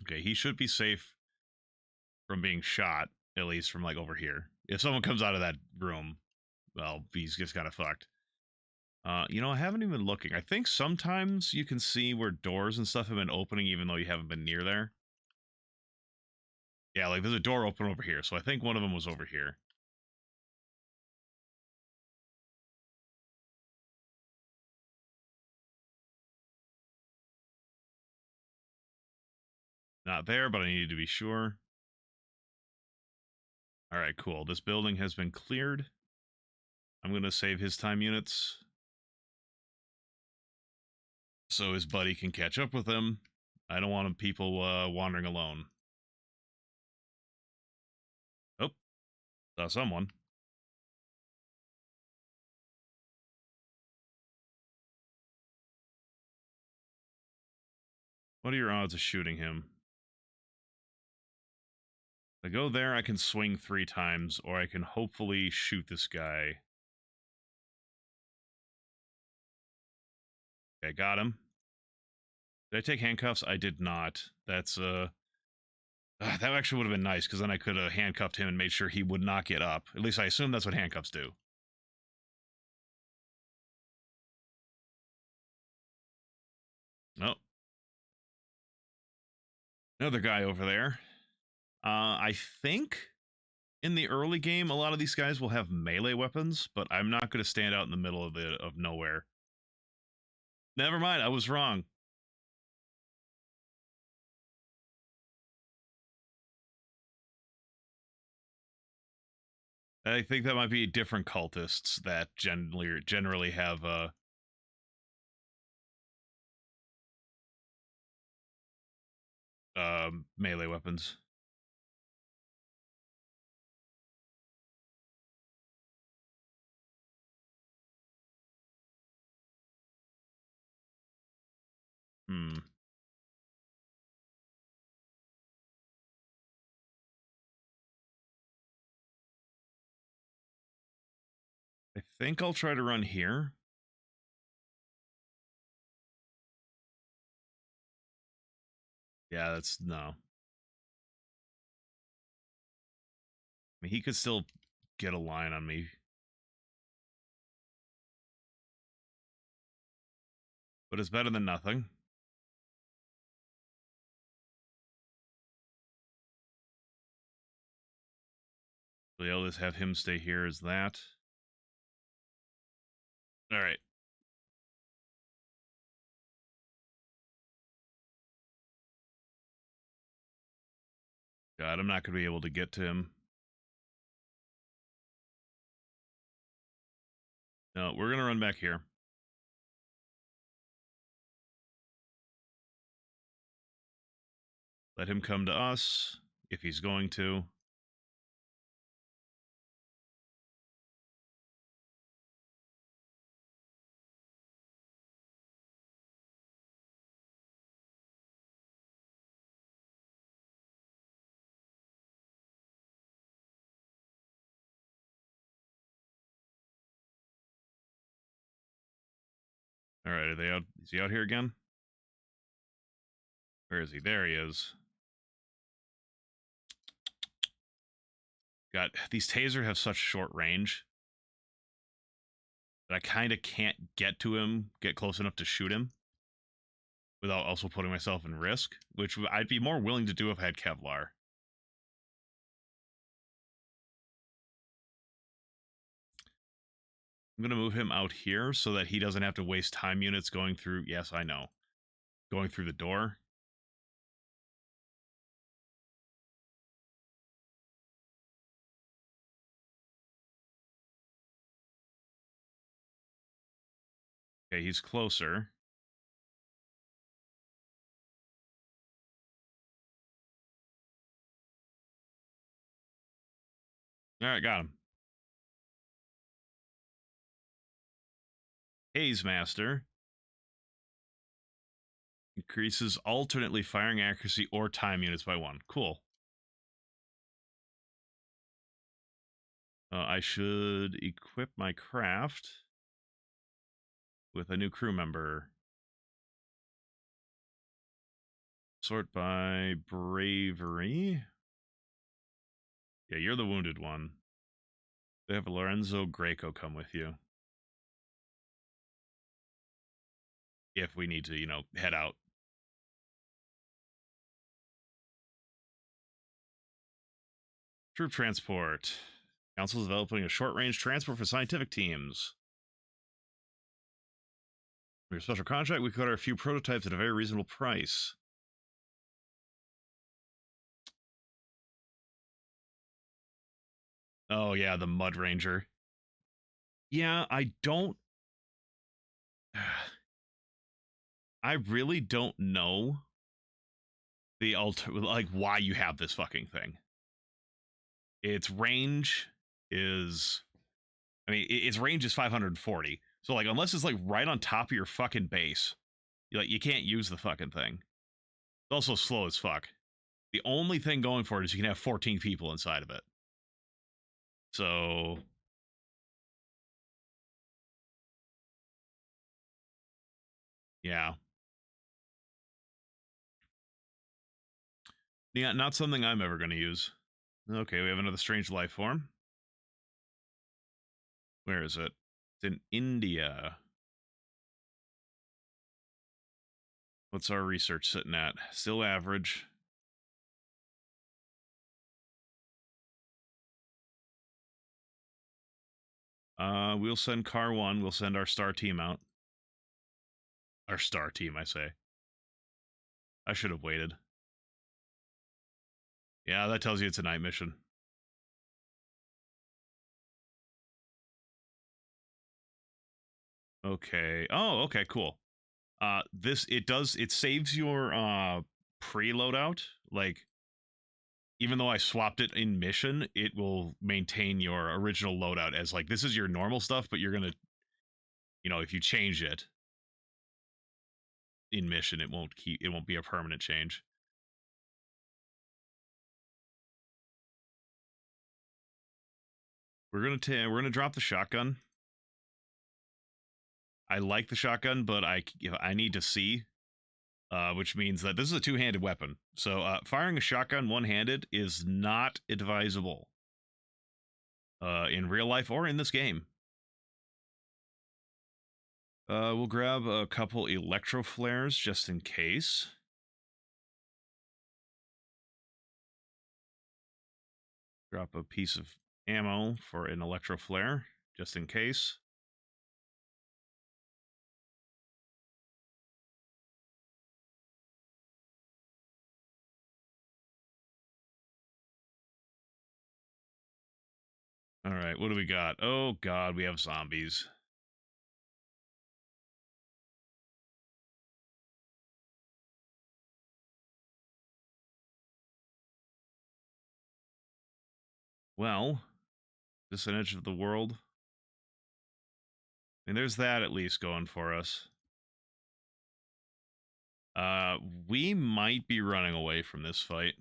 Okay, he should be safe from being shot, at least from like over here. If someone comes out of that room, well, he's just kind of fucked. You know, I haven't even been looking. I think sometimes you can see where doors and stuff have been opening even though you haven't been near there. Yeah, like there's a door open over here, so I think one of them was over here. Not there, but I needed to be sure. All right, cool. This building has been cleared. I'm going to save his time units so his buddy can catch up with him. I don't want people wandering alone. Oh, saw someone. What are your odds of shooting him? If I go there, I can swing 3 times, or I can hopefully shoot this guy. Okay, got him. Did I take handcuffs? I did not. That's that actually would have been nice because then I could have handcuffed him and made sure he would not get up. At least I assume that's what handcuffs do. Oh, another guy over there. I think in the early game, a lot of these guys will have melee weapons, but I'm not going to stand out in the middle of nowhere. Never mind, I was wrong. I think that might be different cultists that generally have melee weapons. Hmm. I think I'll try to run here. Yeah, that's no. I mean, he could still get a line on me, but it's better than nothing. So yeah, I'll just have him stay here as that. All right. God, I'm not going to be able to get to him. No, we're gonna run back here. Let him come to us if he's going to. All right, are they out? Is he out here again? Where is he? There he is. God, these taser have such short range that I kind of can't get to him, get close enough to shoot him without also putting myself in risk, which I'd be more willing to do if I had Kevlar. I'm going to move him out here so that he doesn't have to waste time units going through. Yes, I know. Going through the door. Okay, he's closer. All right, got him. Haze Master. Increases alternately firing accuracy or time units by 1. Cool. I should equip my craft with a new crew member. Sort by bravery. Yeah, you're the wounded one. They have Lorenzo Greco come with you. If we need to, head out. Troop transport. Council is developing a short-range transport for scientific teams. For your special contract, we could order a few prototypes at a very reasonable price. Oh, yeah, the Mud Ranger. Yeah, I don't... I really don't know why you have this fucking thing. Its range is... its range is 540. So, unless it's, right on top of your fucking base, you can't use the fucking thing. It's also slow as fuck. The only thing going for it is you can have 14 people inside of it. So... yeah. Yeah, not something I'm ever going to use. Okay, we have another strange life form. Where is it? It's in India. What's our research sitting at? Still average. We'll send Car 1. We'll send our star team out. Our star team, I say. I should have waited. Yeah, that tells you it's a night mission. Okay. Oh, okay, cool. It saves your pre-loadout. Even though I swapped it in mission, it will maintain your original loadout as this is your normal stuff, but you're gonna, if you change it in mission, it won't be a permanent change. We're gonna drop the shotgun. I like the shotgun, but I need to see, which means that this is a two-handed weapon. So firing a shotgun one-handed is not advisable in real life or in this game. We'll grab a couple electro flares just in case. Drop a piece of ammo for an electro flare just in case. All right, what do we got? Oh god, we have zombies. Well, is this an edge of the world? I mean, there's that at least going for us. Uh, we might be running away from this fight.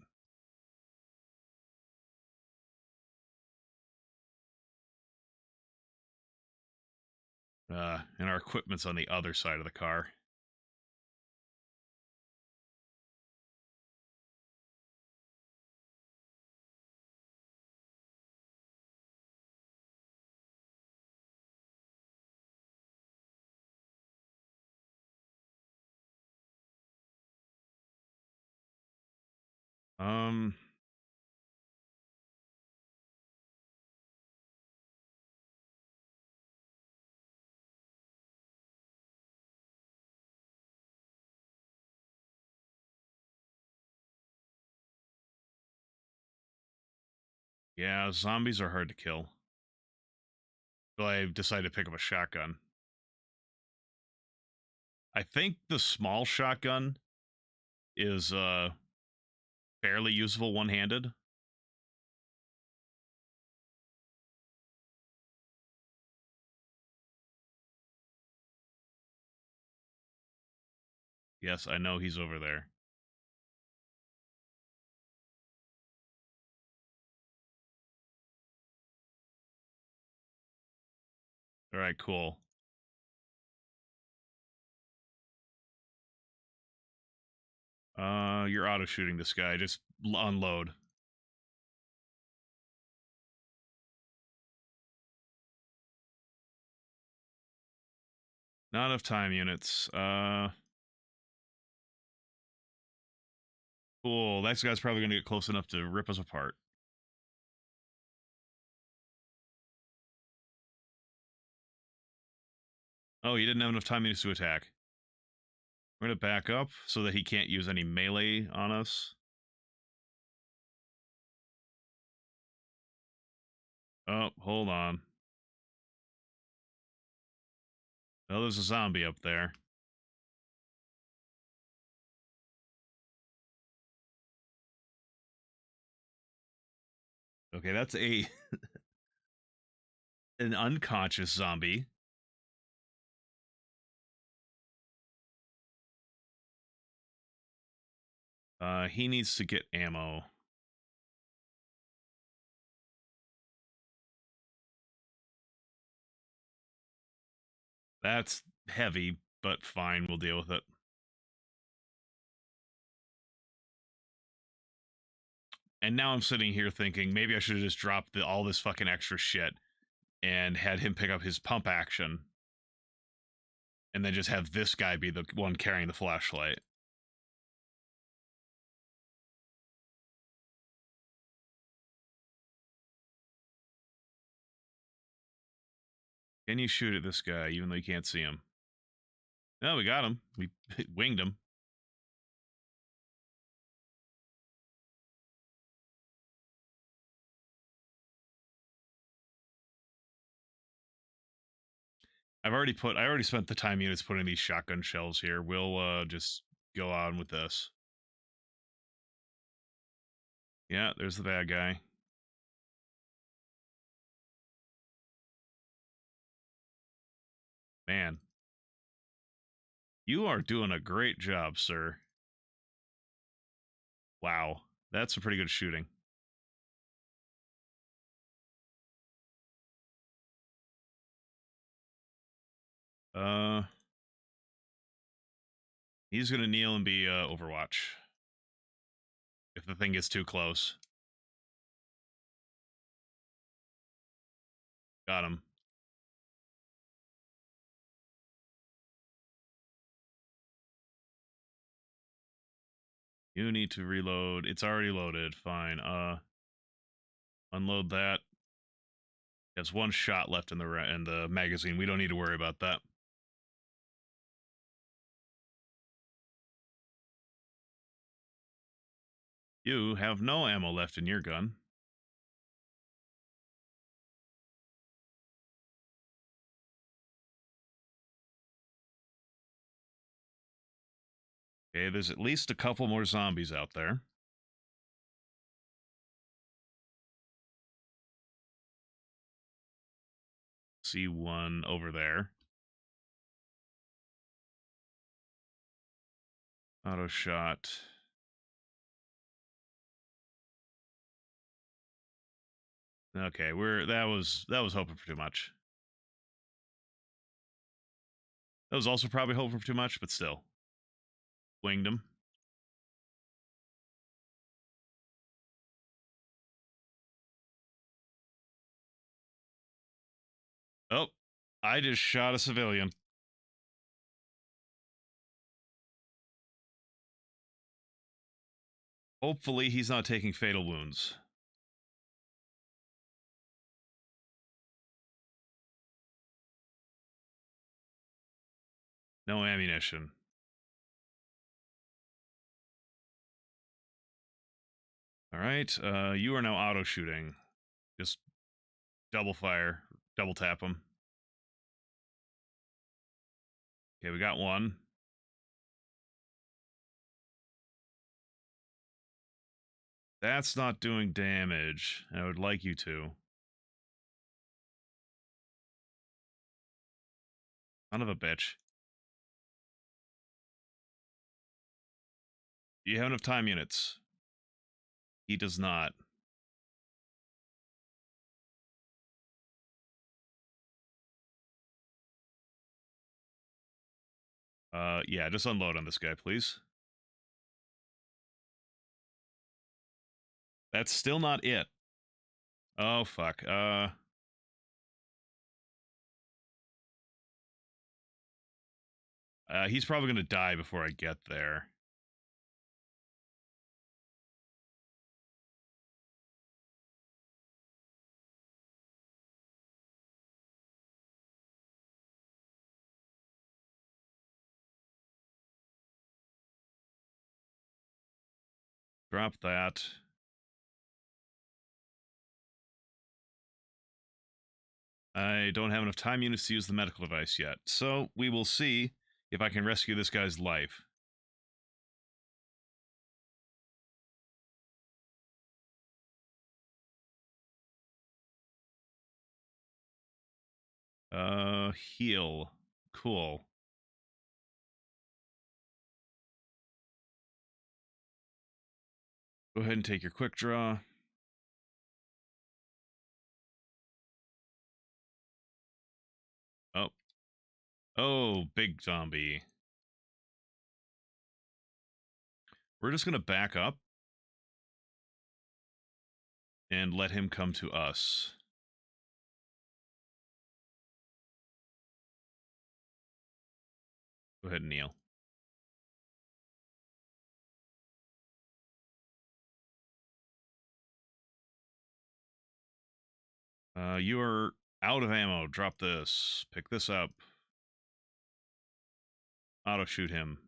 And our equipment's on the other side of the car. Um, yeah, zombies are hard to kill. So I decided to pick up a shotgun. I think the small shotgun is fairly usable one-handed. Yes, I know he's over there. All right, cool. You're auto shooting this guy. Just unload. Not enough time units. Cool. That guy's probably gonna get close enough to rip us apart. Oh, he didn't have enough time units to attack. We're gonna back up so that he can't use any melee on us. Oh, hold on. Oh, there's a zombie up there. Okay, that's a an unconscious zombie. He needs to get ammo. That's heavy, but fine, we'll deal with it. And now I'm sitting here thinking maybe I should have just dropped all this fucking extra shit and had him pick up his pump action and then just have this guy be the one carrying the flashlight. Can you shoot at this guy even though you can't see him? No, we got him. We winged him. I already spent the time units putting these shotgun shells here. We'll just go on with this. Yeah, there's the bad guy. Man, you are doing a great job, sir. Wow, that's some pretty good shooting. Uh, he's gonna kneel and be Overwatch if the thing gets too close. Got him. You need to reload. It's already loaded. Fine. Unload that. There's one shot left in the magazine. We don't need to worry about that. You have no ammo left in your gun. Okay, there's at least a couple more zombies out there. See one over there. Auto shot. Okay, that was hoping for too much. That was also probably hoping for too much, but still. Winged him. Oh, I just shot a civilian. Hopefully he's not taking fatal wounds. No ammunition. All right, you are now auto shooting. Just double fire, double tap him. Okay, we got one. That's not doing damage. I would like you to. Son of a bitch. Do you have enough time units? He does not. Yeah, just unload on this guy, please. That's still not it. Oh, fuck. He's probably gonna die before I get there. Drop that. I don't have enough time units to use the medical device yet, so we will see if I can rescue this guy's life. Heal. Cool. Go ahead and take your quick draw. Oh. Oh, big zombie. We're just gonna back up and let him come to us. Go ahead and kneel. You are out of ammo. Drop this. Pick this up. Auto shoot him.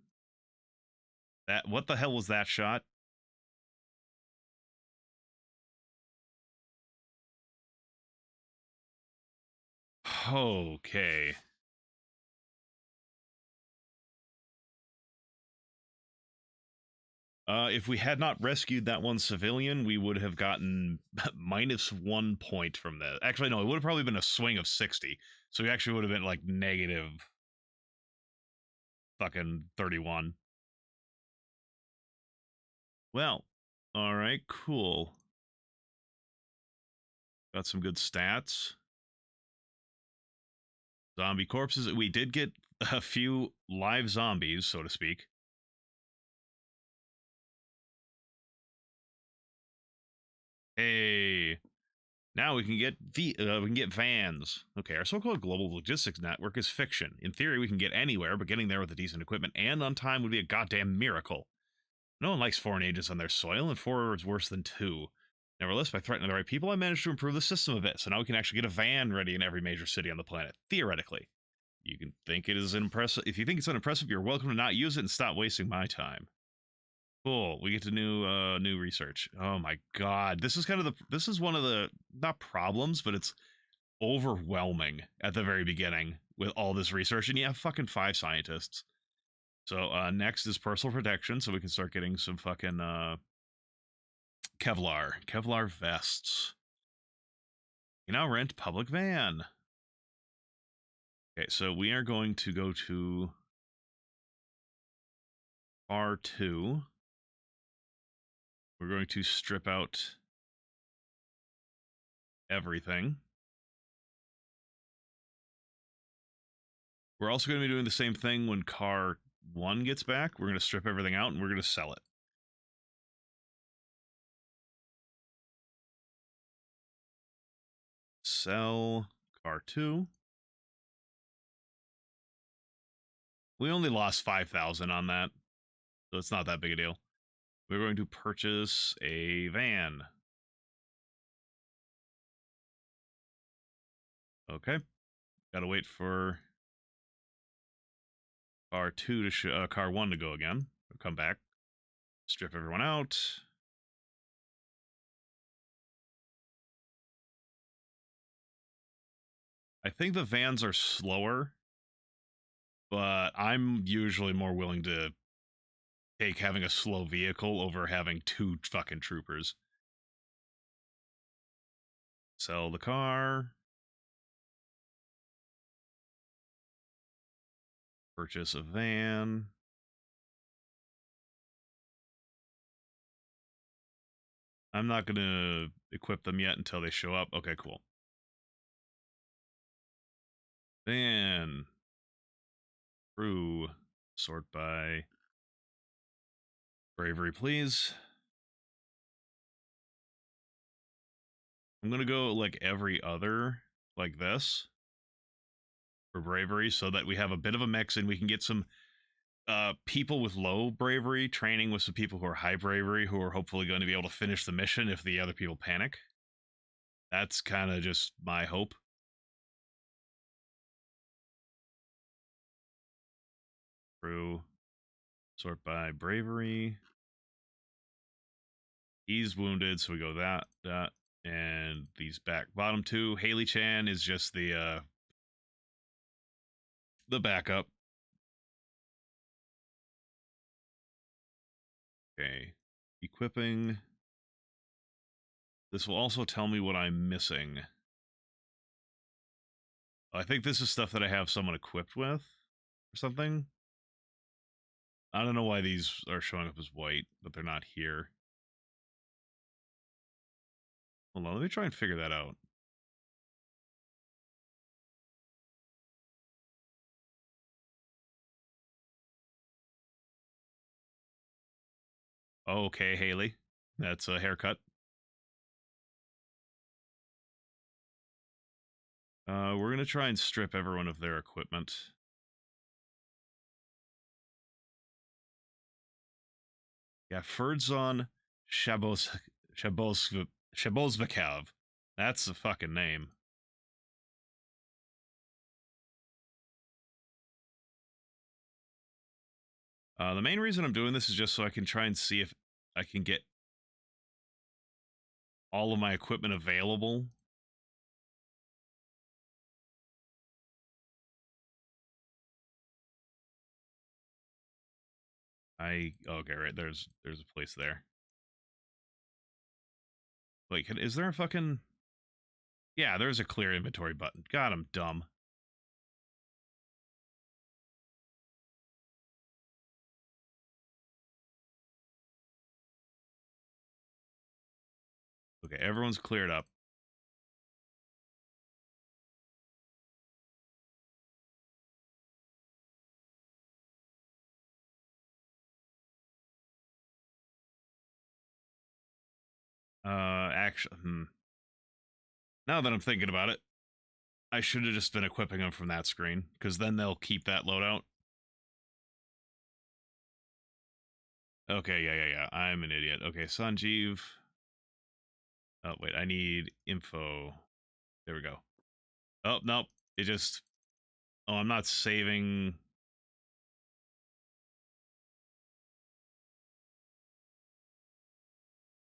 What the hell was that shot? Okay. If we had not rescued that one civilian, we would have gotten -1 point from that. Actually, no, it would have probably been a swing of 60. So we actually would have been like negative fucking 31. Well, all right, cool. Got some good stats. Zombie corpses. We did get a few live zombies, so to speak. Hey, now we can get vans. Okay, our so-called global logistics network is fiction. In theory, we can get anywhere, but getting there with a decent equipment and on time would be a goddamn miracle. No one likes foreign agents on their soil, and 4 is worse than 2. Nevertheless, by threatening the right people, I managed to improve the system a bit, so now we can actually get a van ready in every major city on the planet, theoretically. You can think it is impressive. If you think it's unimpressive, you're welcome to not use it and stop wasting my time. Cool. We get to new research. Oh my god. This is one of the not problems, but it's overwhelming at the very beginning with all this research, and you have fucking 5 scientists. So next is personal protection, so we can start getting some fucking Kevlar vests. You now rent public van. Okay, so we are going to go to R2. We're going to strip out everything. We're also going to be doing the same thing when car 1 gets back. We're going to strip everything out and we're going to sell it. Sell car 2. We only lost 5,000 on that, so it's not that big a deal. We're going to purchase a van. Okay. Gotta wait for car 2 to car 1 to go again. We'll come back. Strip everyone out. I think the vans are slower, but I'm usually more willing to take having a slow vehicle over having 2 fucking troopers. Sell the car. Purchase a van. I'm not going to equip them yet until they show up. Okay, cool. Van. Crew. Sort by bravery, please. I'm going to go like every other, like this, for bravery, so that we have a bit of a mix and we can get some people with low bravery training with some people who are high bravery who are hopefully going to be able to finish the mission if the other people panic. That's kind of just my hope. Crew. Sort by bravery. He's wounded, so we go that. And these bottom 2. Haley Chan is just the backup. Okay. Equipping. This will also tell me what I'm missing. I think this is stuff that I have someone equipped with or something. I don't know why these are showing up as white, but they're not here. Hold on, let me try and figure that out. Okay, Haley. That's a haircut. We're going to try and strip everyone of their equipment. Yeah, Ferdzon Shabozvakov. That's a fucking name. The main reason I'm doing this is just so I can try and see if I can get all of my equipment available. Okay, right, there's a place there. Wait, is there a fucking... Yeah, there's a clear inventory button. God, I'm dumb. Okay, everyone's cleared up. Actually, now that I'm thinking about it, I should have just been equipping them from that screen, because then they'll keep that loadout. Okay, yeah. I'm an idiot. Okay, Sanjeev. Oh, wait, I need info. There we go. Oh, nope. It just... Oh, I'm not saving...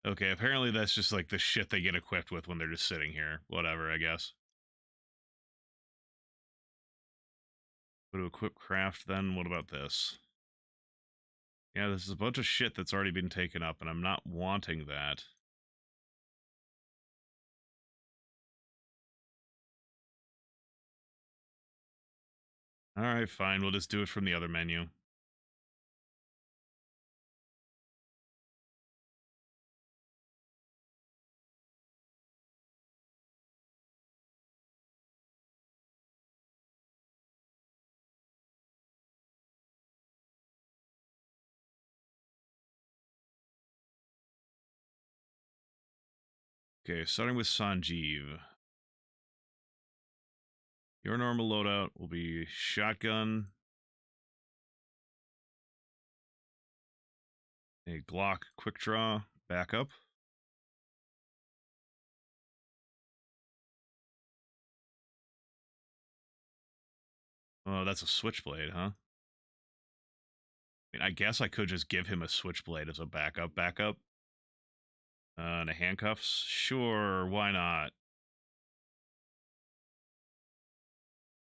Okay, apparently that's just like the shit they get equipped with when they're just sitting here. Whatever, I guess. Go to equip craft, then what about this? Yeah, this is a bunch of shit that's already been taken up, and I'm not wanting that. All right, fine. We'll just do it from the other menu. Okay, starting with Sanjeev. Your normal loadout will be shotgun, a Glock quick draw backup. Oh, that's a switchblade, huh? I mean, I guess I could just give him a switchblade as a backup. And a handcuffs? Sure, why not?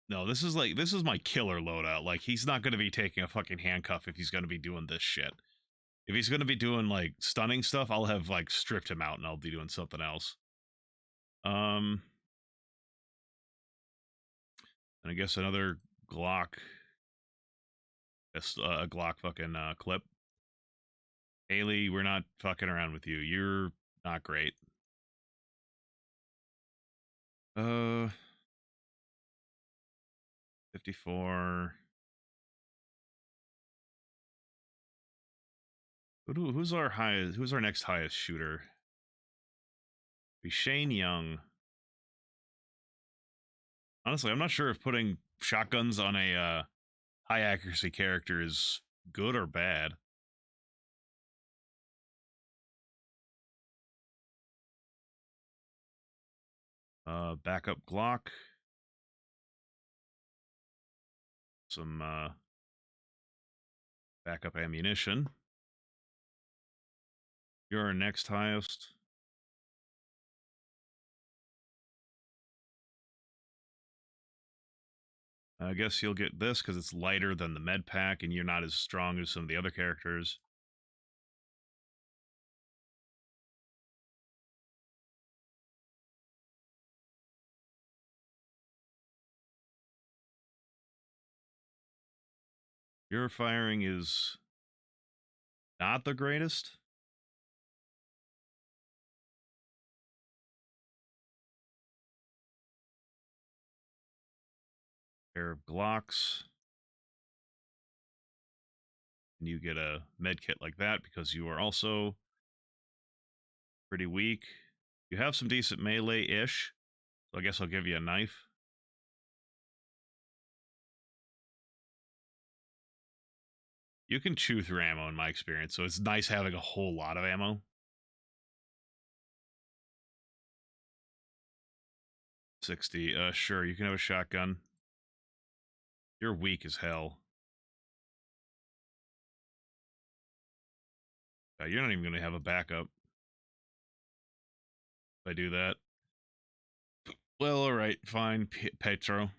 No, this is my killer loadout. Like, he's not gonna be taking a fucking handcuff if he's gonna be doing this shit. If he's gonna be doing like stunning stuff, I'll have like stripped him out and I'll be doing something else. And I guess another Glock, a Glock fucking clip. Haley, we're not fucking around with you. You're not great. 54. Who's our highest? Who's our next highest shooter? Be Shane Young. Honestly, I'm not sure if putting shotguns on a high accuracy character is good or bad. Backup Glock. Some backup ammunition. You're our next highest. I guess you'll get this because it's lighter than the med pack and you're not as strong as some of the other characters. Your firing is not the greatest. Pair of Glocks. And you get a med kit like that because you are also pretty weak. You have some decent melee-ish, so I guess I'll give you a knife. You can chew through ammo in my experience, so it's nice having a whole lot of ammo. 60. Sure, you can have a shotgun. You're weak as hell. You're not even going to have a backup if I do that. Well, all right, fine, Petro.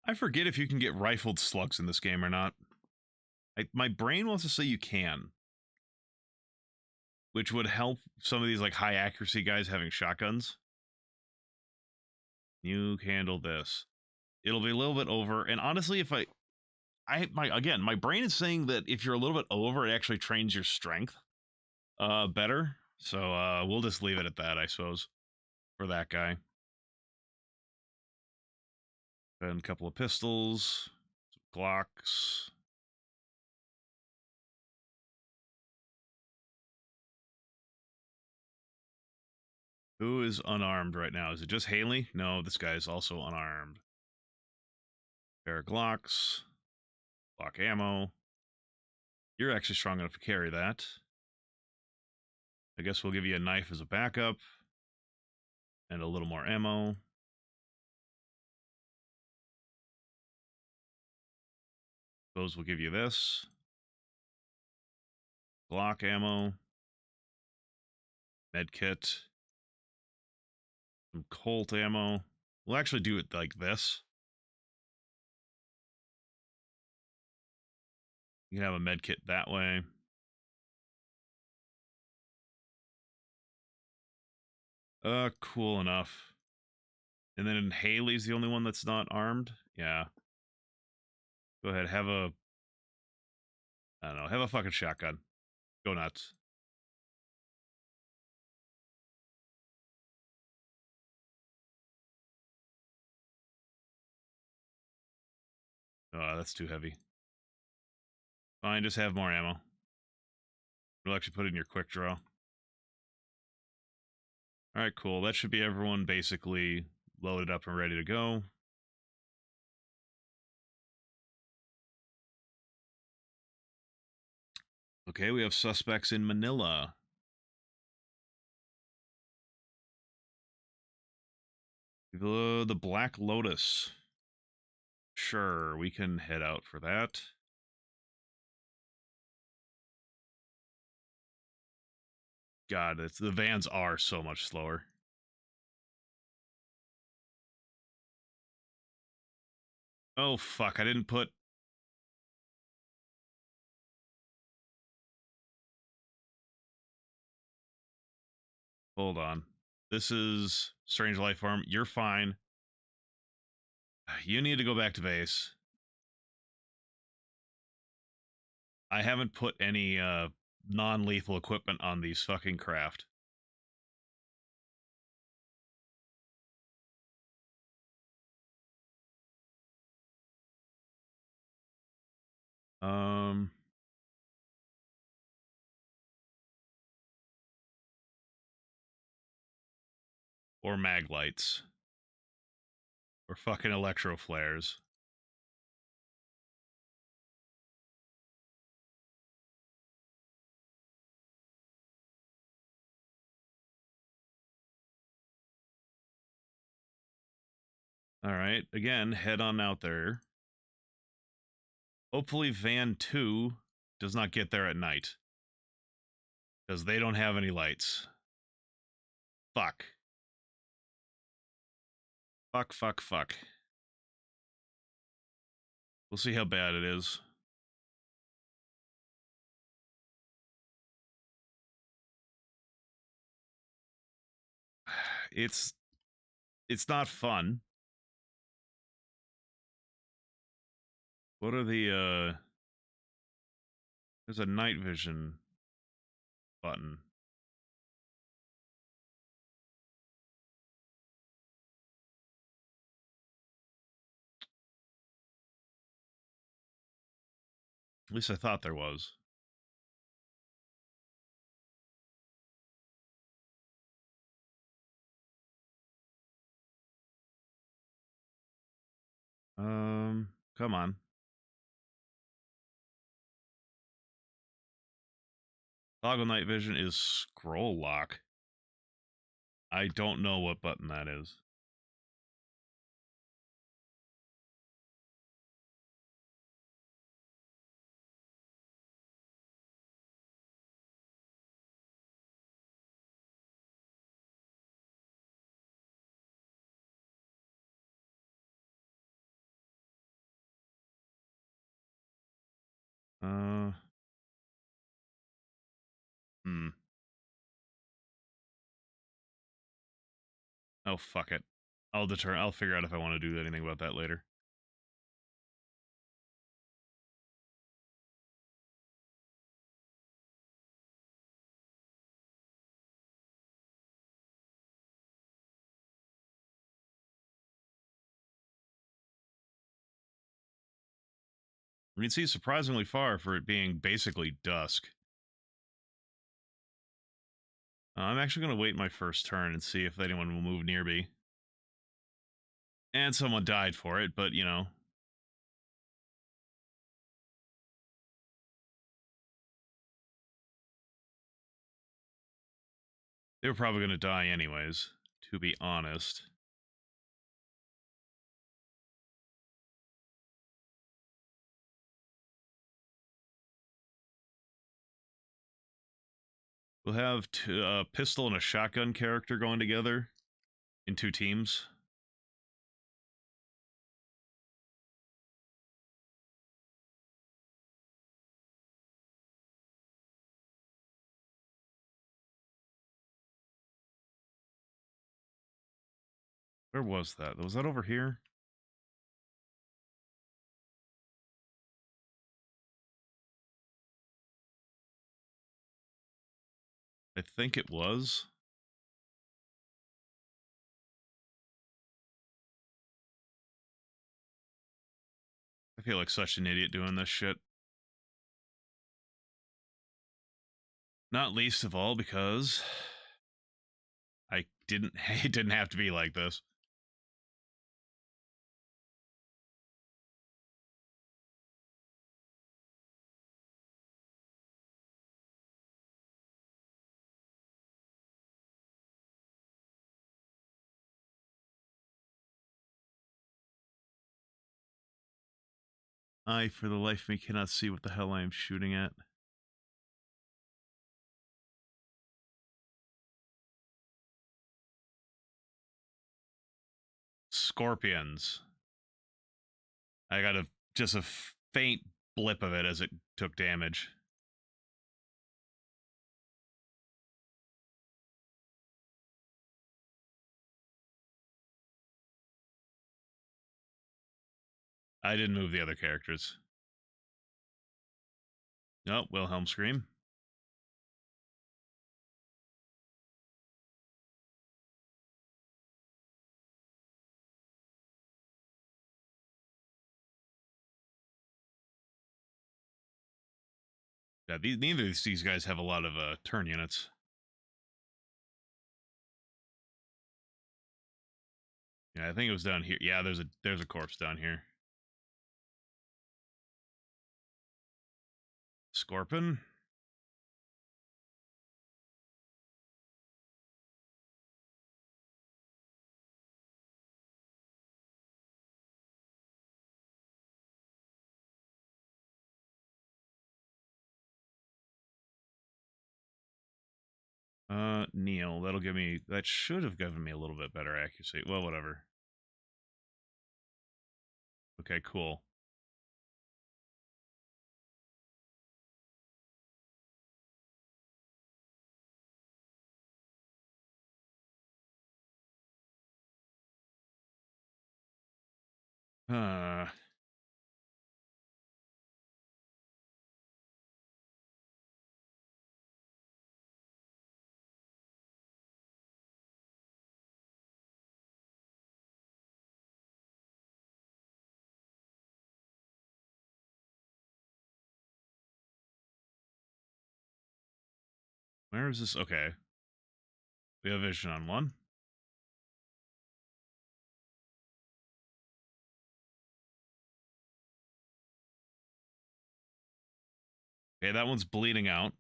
I forget if you can get rifled slugs in this game or not. My brain wants to say you can, which would help some of these like high accuracy guys having shotguns. You handle this. It'll be a little bit over, and honestly, if my brain is saying that if you're a little bit over, it actually trains your strength better. So we'll just leave it at that, I suppose, for that guy. And a couple of pistols, some Glocks. Who is unarmed right now? Is it just Haley? No, this guy is also unarmed. Pair of Glocks, Glock ammo. You're actually strong enough to carry that. I guess we'll give you a knife as a backup and a little more ammo. Suppose we'll give you this. Glock ammo. Med kit. Some Colt ammo. We'll actually do it like this. You can have a med kit that way. Cool enough. And then Haley's the only one that's not armed. Yeah. Go ahead, have a, I don't know, have a fucking shotgun. Go nuts. Oh, that's too heavy. Fine, just have more ammo. We'll actually put it in your quick draw. Alright, cool. That should be everyone basically loaded up and ready to go. Okay, we have suspects in Manila. The Black Lotus. Sure, we can head out for that. God, the vans are so much slower. Oh, fuck, I didn't put... Hold on. This is Strange Life Form. You're fine. You need to go back to base. I haven't put any non-lethal equipment on these fucking craft. Or mag lights. Or fucking electro flares. Alright, again, head on out there. Hopefully Van 2 does not get there at night. Because they don't have any lights. Fuck. Fuck, fuck, fuck. We'll see how bad it is. It's not fun. What are the there's a night vision button. At least I thought there was. Come on. Toggle night vision is scroll lock. I don't know what button that is. Uh, hmm. Oh, fuck it. I'll figure out if I want to do anything about that later. You can see surprisingly far for it being basically dusk. I'm actually going to wait my first turn and see if anyone will move near me. And someone died for it, but, you know. They were probably going to die anyways, to be honest. We'll have a pistol and a shotgun character going together in 2 teams. Where was that? Was that over here? I think it was. I feel like such an idiot doing this shit. Not least of all because I didn't it didn't have to be like this. I, for the life of me, cannot see what the hell I am shooting at. Scorpions. I got just a faint blip of it as it took damage. I didn't move the other characters. No, Wilhelm scream. Yeah, neither of these guys have a lot of turn units. Yeah, I think it was down here. Yeah, there's a corpse down here. Scorpion. Neil. That'll give me. That should have given me a little bit better accuracy. Well, whatever. Okay, cool. Uh, where is this? Okay, we have vision on one. Okay, that one's bleeding out.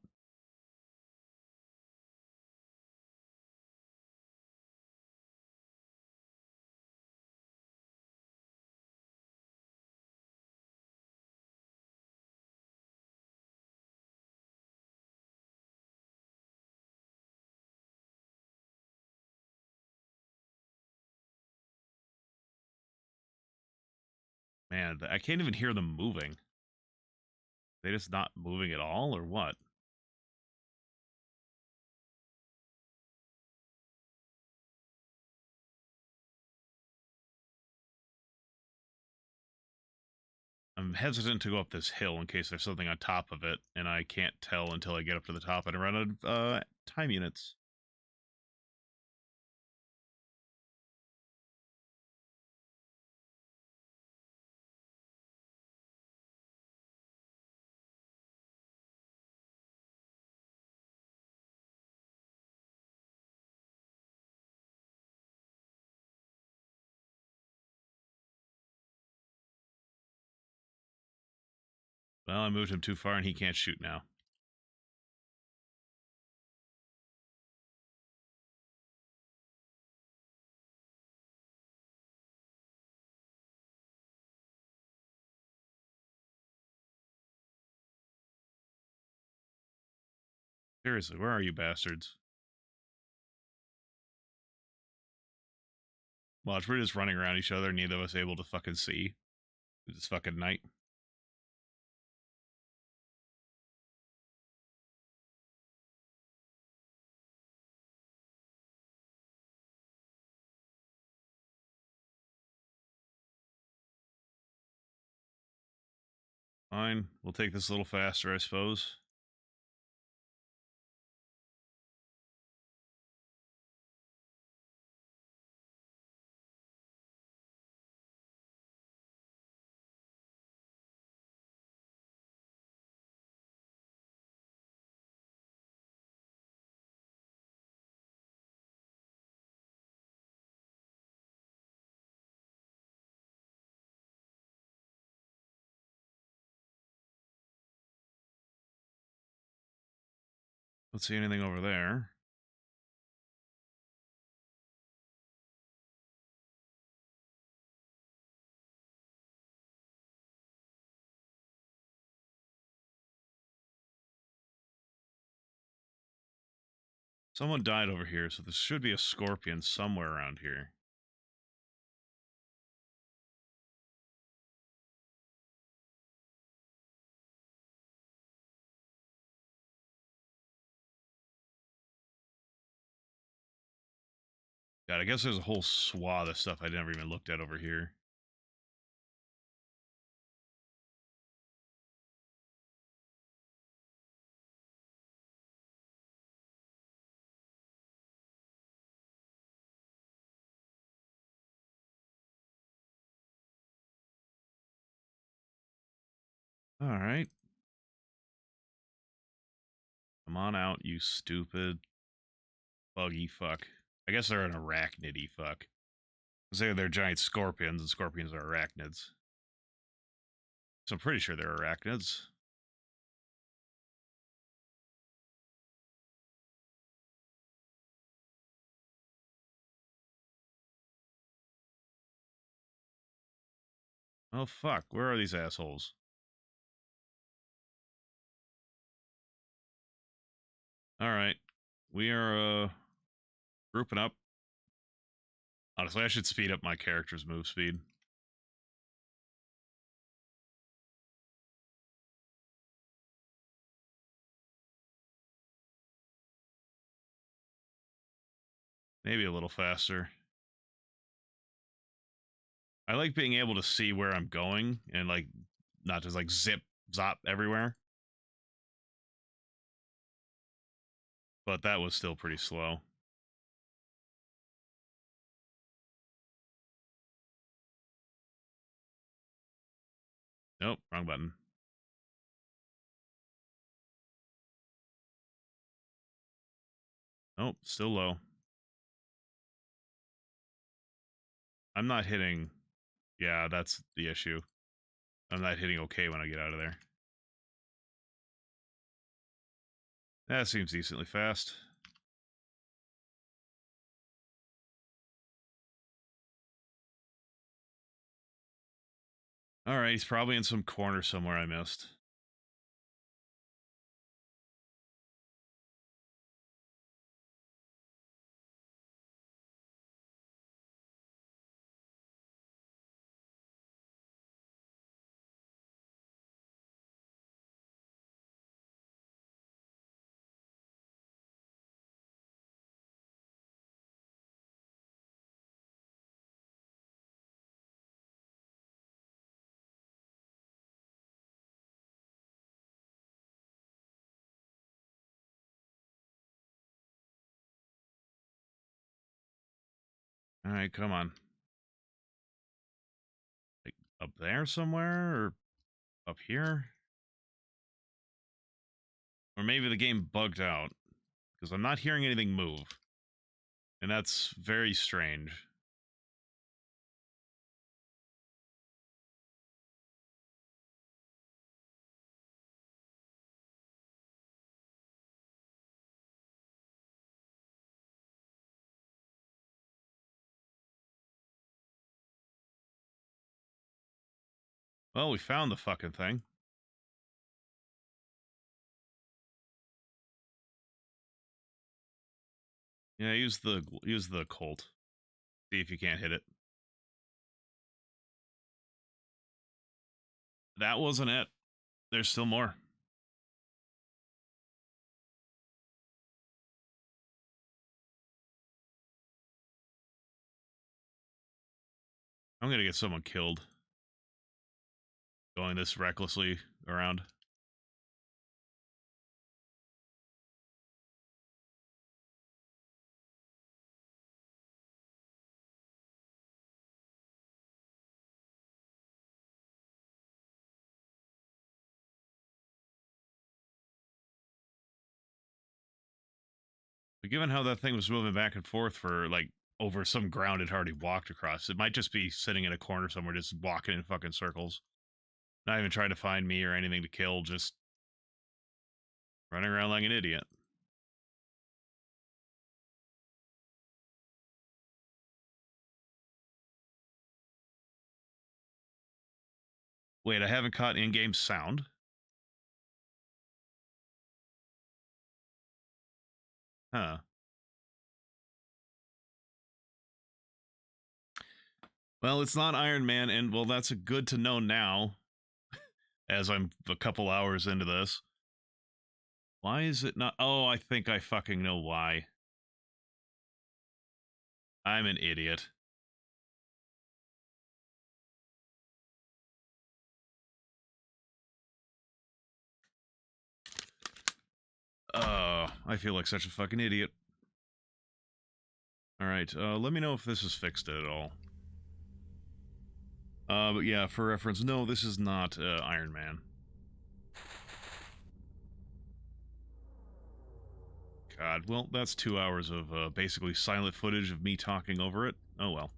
Man, I can't even hear them moving. They just not moving at all, or what? I'm hesitant to go up this hill in case there's something on top of it, and I can't tell until I get up to the top and run out of time units. Well, I moved him too far and he can't shoot now. Seriously, where are you bastards? Watch, we're just running around each other, neither of us able to fucking see. It's fucking night. Fine. We'll take this a little faster, I suppose. Let's see anything over there. Someone died over here, so there should be a scorpion somewhere around here. God, I guess there's a whole swath of stuff I never even looked at over here. All right. Come on out, you stupid buggy fuck. I guess they're an arachnidy fuck. Say they're giant scorpions, and scorpions are arachnids. So I'm pretty sure they're arachnids. Oh fuck, where are these assholes? Alright. We are grouping up. Honestly, I should speed up my character's move speed. Maybe a little faster. I like being able to see where I'm going and like not just like zip zop everywhere. But that was still pretty slow. Nope, wrong button. Nope, still low. I'm not hitting. Yeah, that's the issue. I'm not hitting okay when I get out of there. That seems decently fast. Alright, he's probably in some corner somewhere I missed. Alright, come on. Like, up there somewhere? Or up here? Or maybe the game bugged out. Because I'm not hearing anything move. And that's very strange. Well, we found the fucking thing. Yeah, use the Colt. See if you can't hit it. That wasn't it. There's still more. I'm gonna get someone killed. Going this recklessly. around? But given how that thing was moving back and forth for, like, over some ground it already walked across, it might just be sitting in a corner somewhere just walking in fucking circles. Not even trying to find me or anything to kill, just running around like an idiot. Wait, I haven't caught in-game sound? Huh. Well, it's not Iron Man, and, well, that's a good to know now, as I'm a couple hours into this. Why is it not? Oh, I think I fucking know why. I'm an idiot. I feel like such a fucking idiot. Alright, let me know if this is fixed at all. But yeah, for reference, no, this is not Iron Man. God, well, that's 2 hours of basically silent footage of me talking over it. Oh well.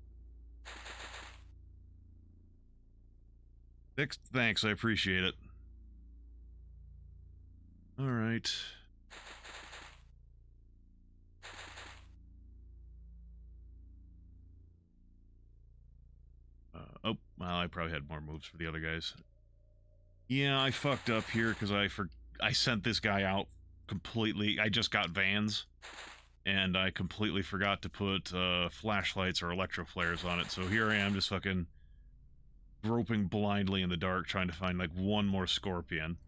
Fixed? Thanks, I appreciate it. Alright. Oh, well, I probably had more moves for the other guys. Yeah, I fucked up here because I sent this guy out completely. I just got Vans, and I completely forgot to put flashlights or electro flares on it. So here I am, just fucking groping blindly in the dark, trying to find like one more scorpion.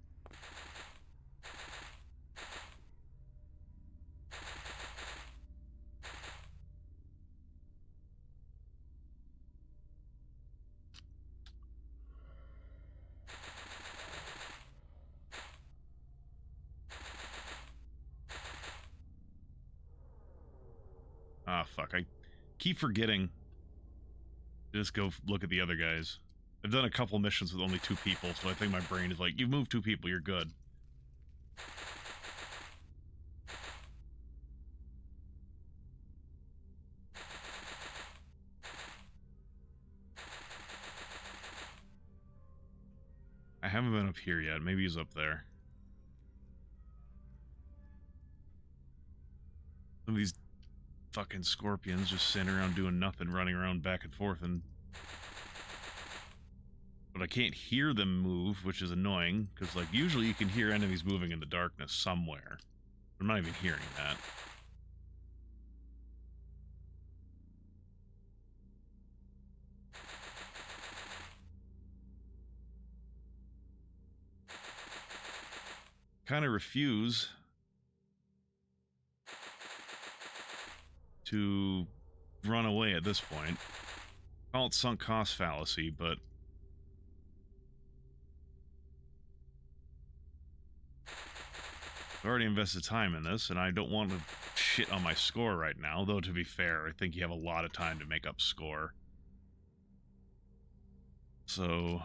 Ah, fuck! I keep forgetting. Just go look at the other guys. I've done a couple missions with only 2 people, so I think my brain is like, you moved 2 people, you're good. I haven't been up here yet. Maybe he's up there. Some of these fucking scorpions just sitting around doing nothing, running around back and forth, and but I can't hear them move, which is annoying, because, like, usually you can hear enemies moving in the darkness somewhere. I'm not even hearing that. Kind of refuse to run away at this point. Call it sunk cost fallacy, but I've already invested time in this, and I don't want to shit on my score right now, though to be fair, I think you have a lot of time to make up score. So...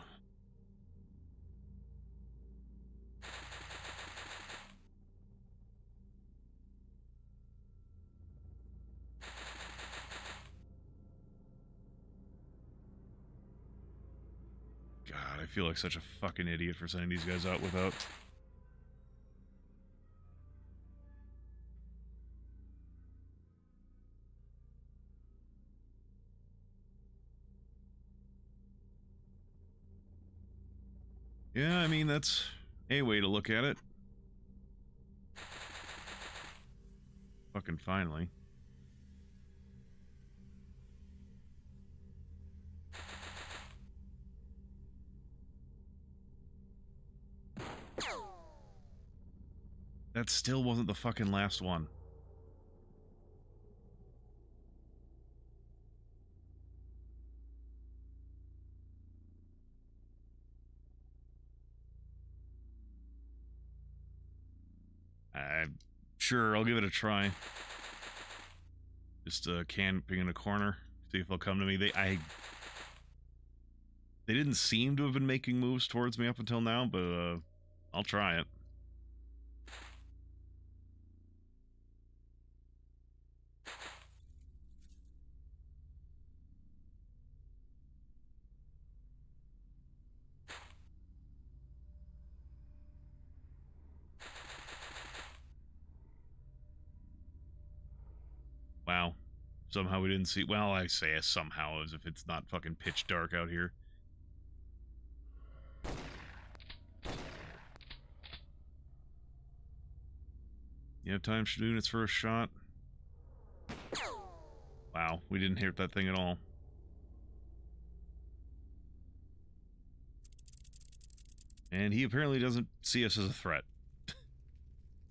God, I feel like such a fucking idiot for sending these guys out without... Yeah, I mean, that's a way to look at it. Fucking finally. That still wasn't the fucking last one. I'm sure I'll give it a try. Just camping in a corner, see if they'll come to me. They didn't seem to have been making moves towards me up until now, but I'll try it. Wow. Somehow we didn't see... Well, I say somehow as if it's not fucking pitch dark out here. You have time to do its first shot? Wow, we didn't hit that thing at all. And he apparently doesn't see us as a threat.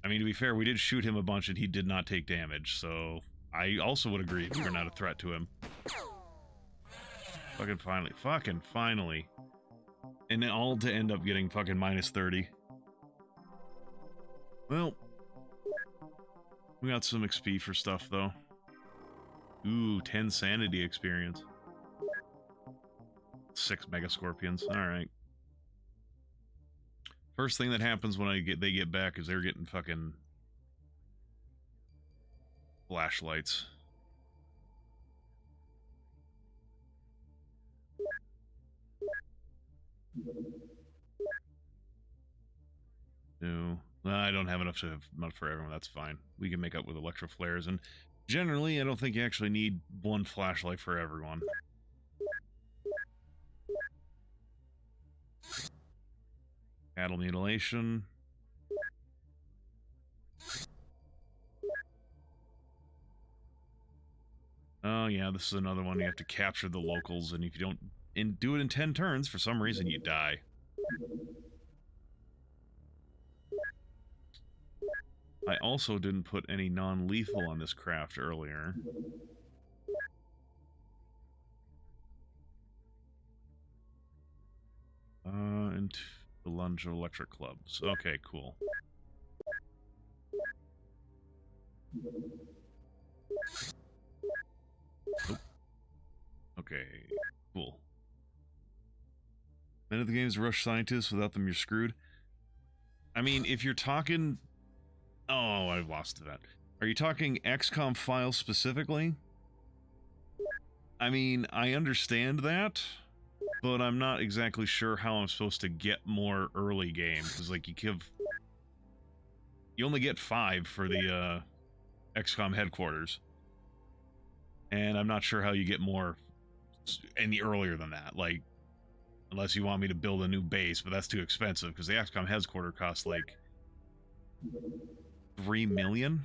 I mean, to be fair, we did shoot him a bunch and he did not take damage, so... I also would agree we're not a threat to him. Fucking finally. Fucking finally. And then all to end up getting fucking minus 30. Well. We got some XP for stuff, though. Ooh, 10 sanity experience. 6 mega scorpions. Alright. First thing that happens when they get back is they're getting fucking... flashlights. No, I don't have enough for everyone. That's fine. We can make up with electro flares, and generally, I don't think you actually need one flashlight for everyone. Cattle mutilation. Oh yeah, this is another one. You have to capture the locals, and if you don't do it in 10 turns, for some reason you die. I also didn't put any non-lethal on this craft earlier. Into the lunge of electric clubs. Okay, cool. Oh. Okay, cool. Many of the games rush scientists. Without them, you're screwed. I mean, if you're talking... Oh, I lost that. Are you talking XCOM files specifically? I mean, I understand that, but I'm not exactly sure how I'm supposed to get more early game, because, like, you only get 5 for the, XCOM headquarters. And I'm not sure how you get more any earlier than that, like, unless you want me to build a new base, but that's too expensive, because the XCOM headquarters costs, like, 3 million,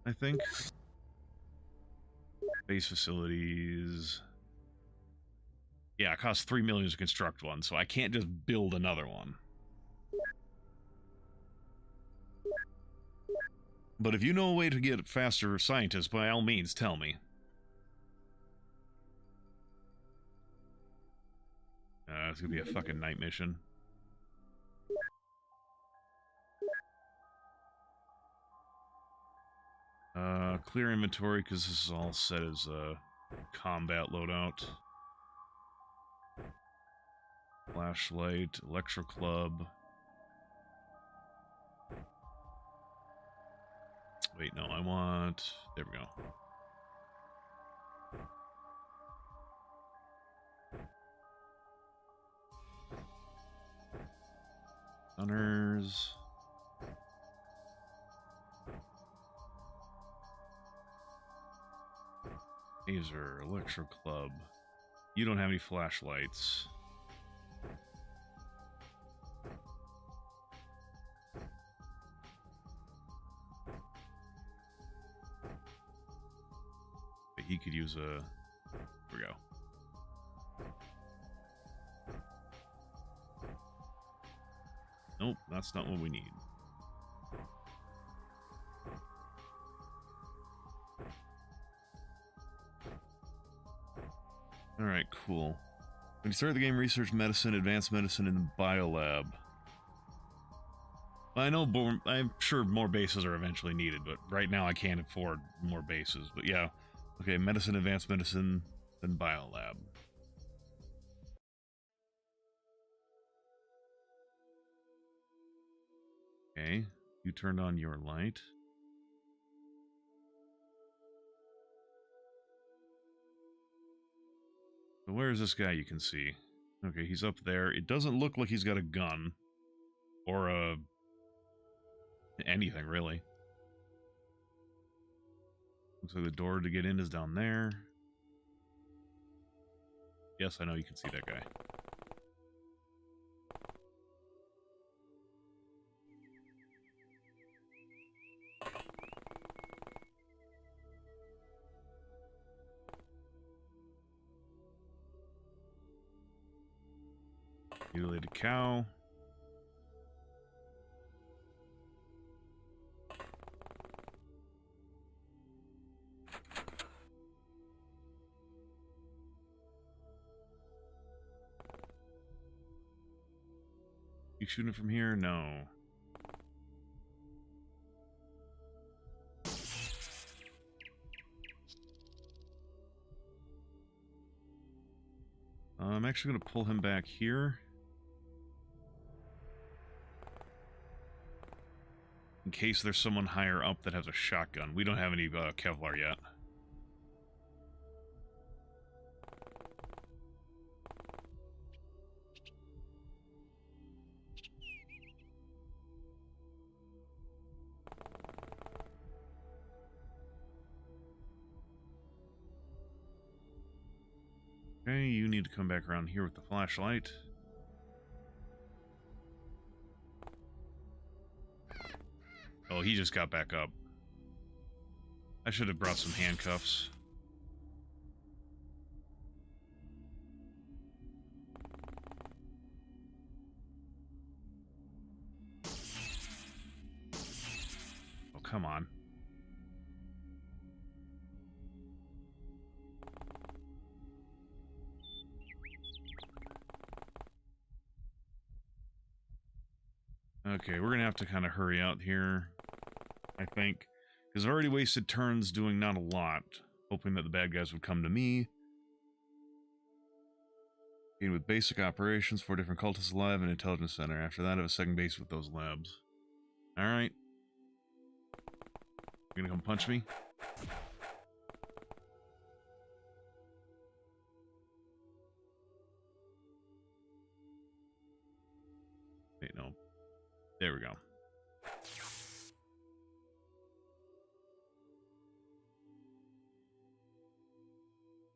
I think. Base facilities. Yeah, it costs 3 million to construct one, so I can't just build another one. But if you know a way to get faster scientists, by all means, tell me. It's gonna be a fucking night mission. Clear inventory, because this is all set as a combat loadout. Flashlight, electro club. Wait, no, I want... There we go. Gunners. Taser, electro club. You don't have any flashlights. But he could use a... Here we go. Nope, that's not what we need. Alright, cool. When you start the game, research medicine, advanced medicine in the biolab. I know I'm sure more bases are eventually needed, but right now I can't afford more bases. But yeah, okay, medicine, advanced medicine, then biolab. Okay, you turned on your light. So where is this guy you can see? Okay, he's up there. It doesn't look like he's got a gun. Or anything, really. Looks like the door to get in is down there. Yes, I know you can see that guy. Mutilated cow. You shooting from here? No. I'm actually going to pull him back here. In case there's someone higher up that has a shotgun. We don't have any Kevlar yet. Okay, you need to come back around here with the flashlight. Oh, he just got back up. I should have brought some handcuffs. Oh, come on. Okay, we're going to have to kind of hurry out here, I think. Because I've already wasted turns doing not a lot, hoping that the bad guys would come to me. Being with basic operations, 4 different cultists alive, and intelligence center. After that, I have a second base with those labs. Alright. You gonna come punch me? Wait, no. There we go.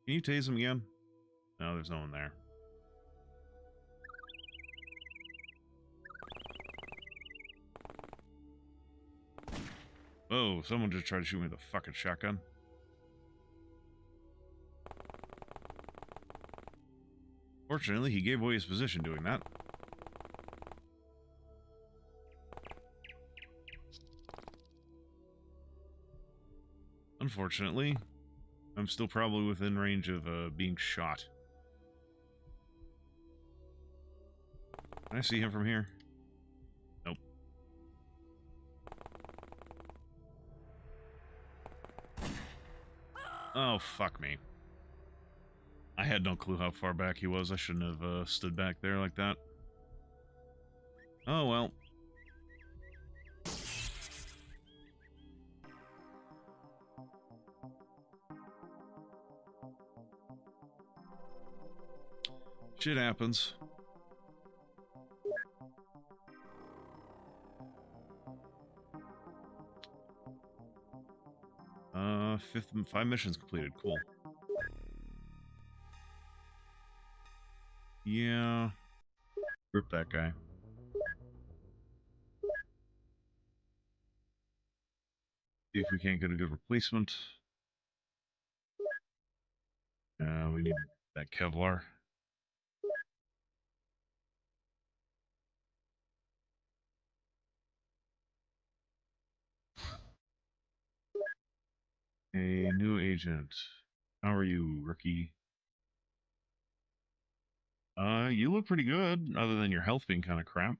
Can you tase him again? No, there's no one there. Whoa, someone just tried to shoot me with a fucking shotgun. Fortunately, he gave away his position doing that. Unfortunately, I'm still probably within range of being shot. Can I see him from here? Nope. Oh, fuck me. I had no clue how far back he was. I shouldn't have stood back there like that. Oh, well. Shit happens. Five missions completed. Cool. Yeah. Group that guy. See if we can't get a good replacement. We need that Kevlar. A new agent. How are you, rookie? You look pretty good, other than your health being kind of crap.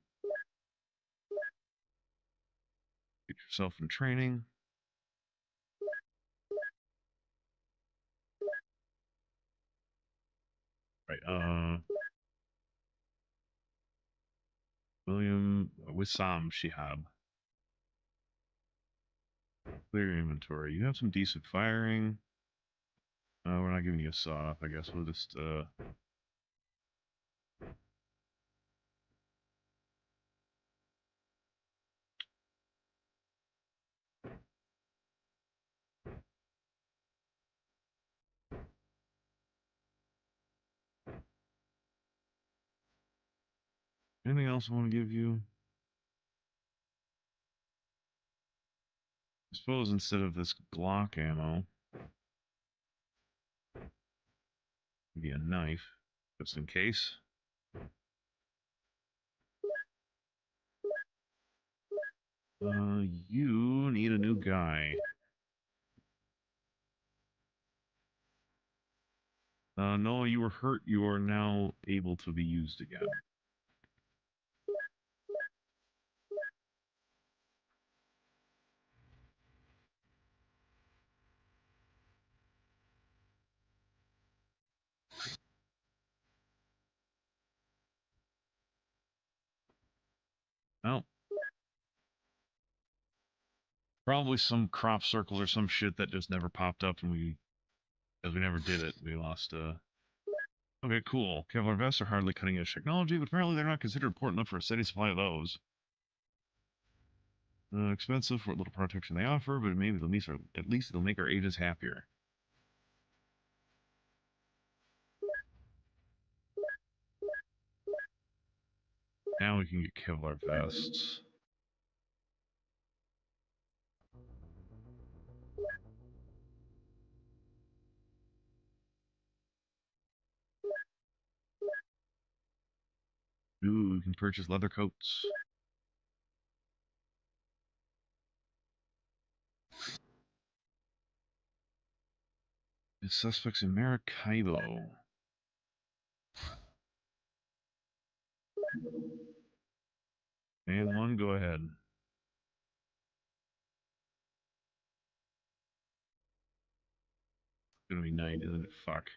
Get yourself in training. Right, William Wissam Shihab. Clear your inventory. You have some decent firing. We're not giving you a saw off, I guess. We'll just, anything else I want to give you? I suppose instead of this Glock ammo, maybe a knife, just in case. You need a new guy. No, you were hurt. You are now able to be used again. Well, probably some crop circle or some shit that just never popped up, and as we never did it, we lost, Okay, cool. Kevlar vests are hardly cutting-edge technology, but apparently they're not considered important enough for a steady supply of those. Expensive for what little protection they offer, but maybe at least it'll make our agents happier. Now we can get Kevlar vests. Ooh, we can purchase leather coats. The suspects in Maracaibo. And one, go ahead. It's gonna be night, isn't it? Fuck.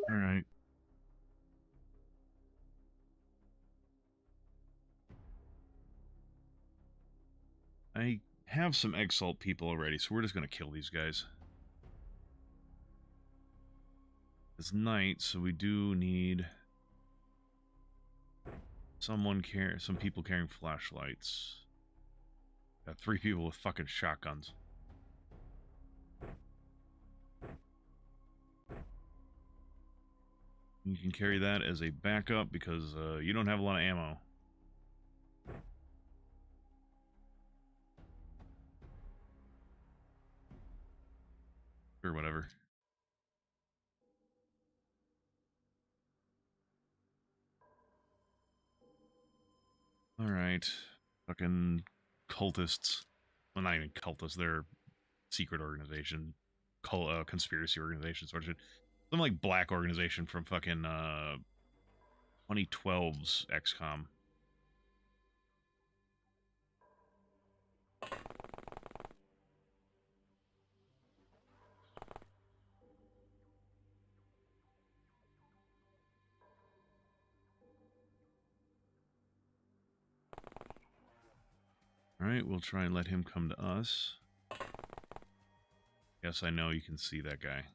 Alright. I have some Exalt people already, so we're just gonna kill these guys. It's night, so we do need some people carrying flashlights. Got 3 people with fucking shotguns. You can carry that as a backup because you don't have a lot of ammo. Or whatever. Alright. Fucking cultists. Well, not even cultists, they're secret organization. Conspiracy organization sort of shit. Some like black organization from fucking 2012's XCOM. Alright, we'll try and let him come to us. Yes, I know you can see that guy.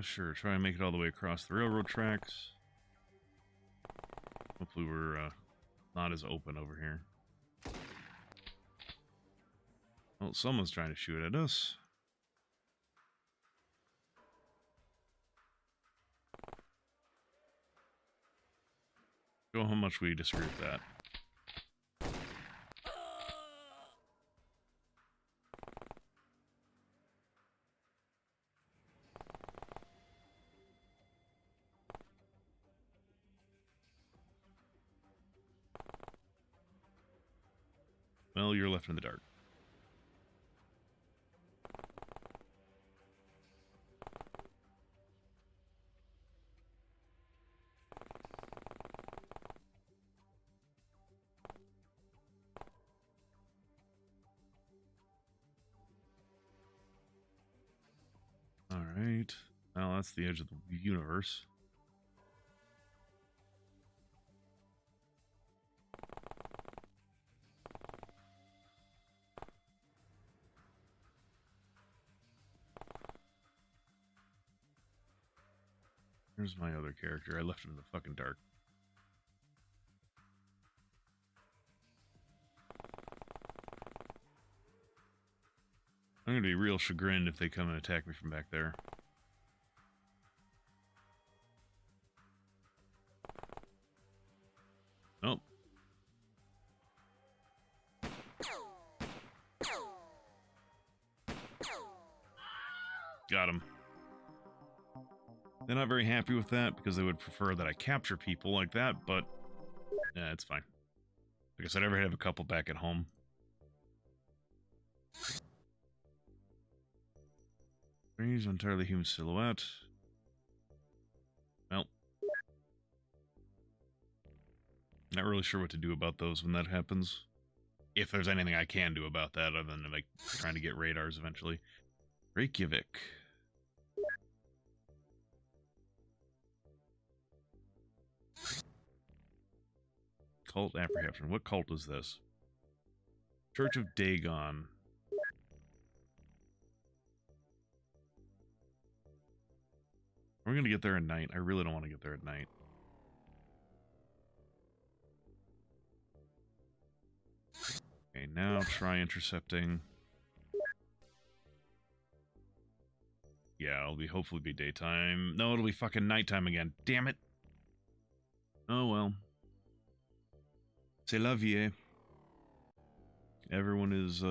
Sure, try and make it all the way across the railroad tracks. Hopefully we're not as open over here. Well, someone's trying to shoot at us. Show how much we disagree with that. Well, you're left in the dark. Alright. Well, that's the edge of the universe. Where's my other character? I left him in the fucking dark. I'm gonna be real chagrined if they come and attack me from back there. Oh. Got him. They're not very happy with that because they would prefer that I capture people like that, but yeah, it's fine. Like I said, I ever have a couple back at home. Range entirely human silhouette. Well, not really sure what to do about those when that happens. If there's anything I can do about that other than like trying to get radars eventually. Reykjavik. Cult apprehension. What cult is this? Church of Dagon. We're gonna get there at night. I really don't want to get there at night. Okay, now try intercepting. Yeah, it'll be hopefully be daytime. No, it'll be fucking nighttime again. Damn it. Oh well. C'est la vie. Everyone is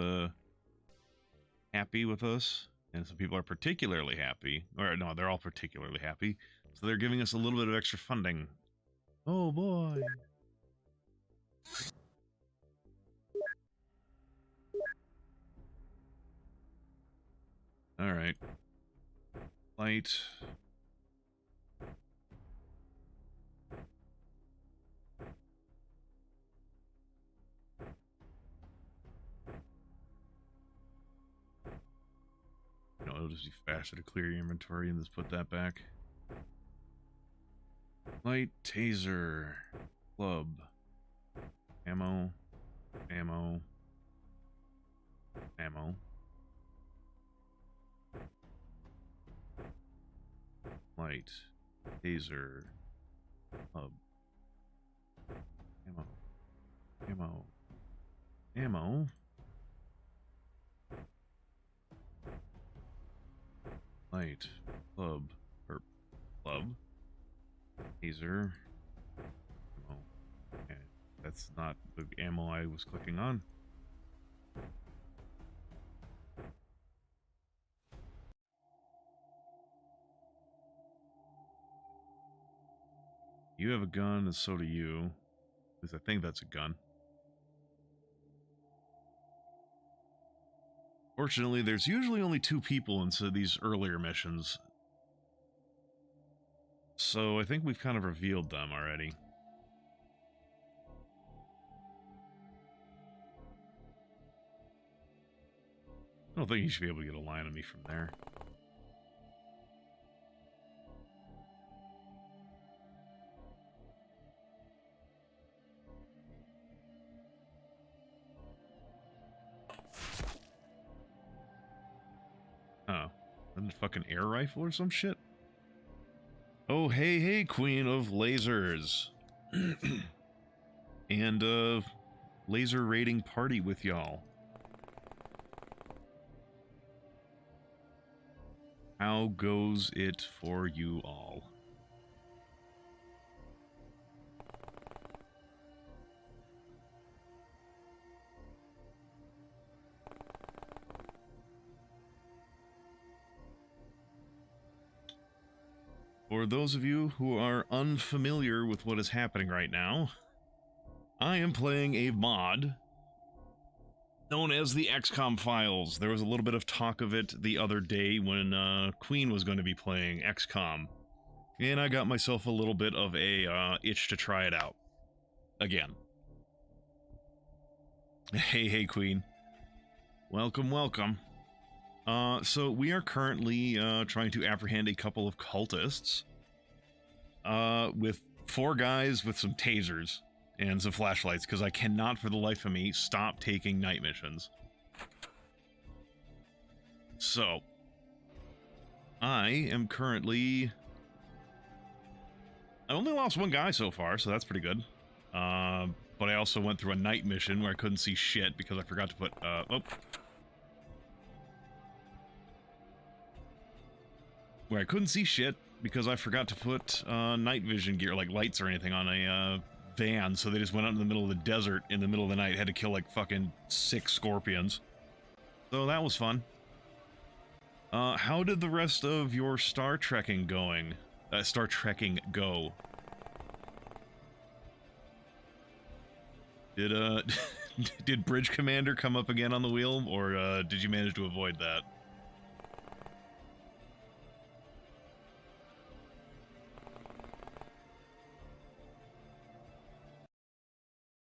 happy with us, and some people are particularly happy. Or no, they're all particularly happy. So they're giving us a little bit of extra funding. Oh boy. All right. Light. No, it'll just be faster to clear your inventory and just put that back. Light, taser, club, ammo, ammo, ammo. Light, taser, club, ammo, ammo, ammo. Light, club, or club, taser, ammo. Okay, that's not the ammo I was clicking on. You have a gun, and so do you. Because I think that's a gun. Fortunately, there's usually only 2 people in these earlier missions. So I think we've kind of revealed them already. I don't think you should be able to get a line on me from there. Oh, and a fucking air rifle or some shit? Oh, hey, queen of lasers. And, laser raiding party with y'all. How goes it for you all? For those of you who are unfamiliar with what is happening right now, I am playing a mod known as the XCOM files. There was a little bit of talk of it the other day when Queen was going to be playing XCOM. And I got myself a little bit of a itch to try it out. Again. Hey, Queen. Welcome, welcome. So we are currently trying to apprehend a couple of cultists. With 4 guys with some tasers and some flashlights, because I cannot for the life of me stop taking night missions. So, I am currently... I only lost 1 guy so far, so that's pretty good. But I also went through a night mission where I couldn't see shit because I forgot to put, where I couldn't see shit because I forgot to put night vision gear, like lights or anything, on a van, so they just went out in the middle of the desert in the middle of the night, had to kill like fucking 6 scorpions. So that was fun. How did the rest of your Star Trekking going? Star Trekking go? Did did Bridge Commander come up again on the wheel, or did you manage to avoid that?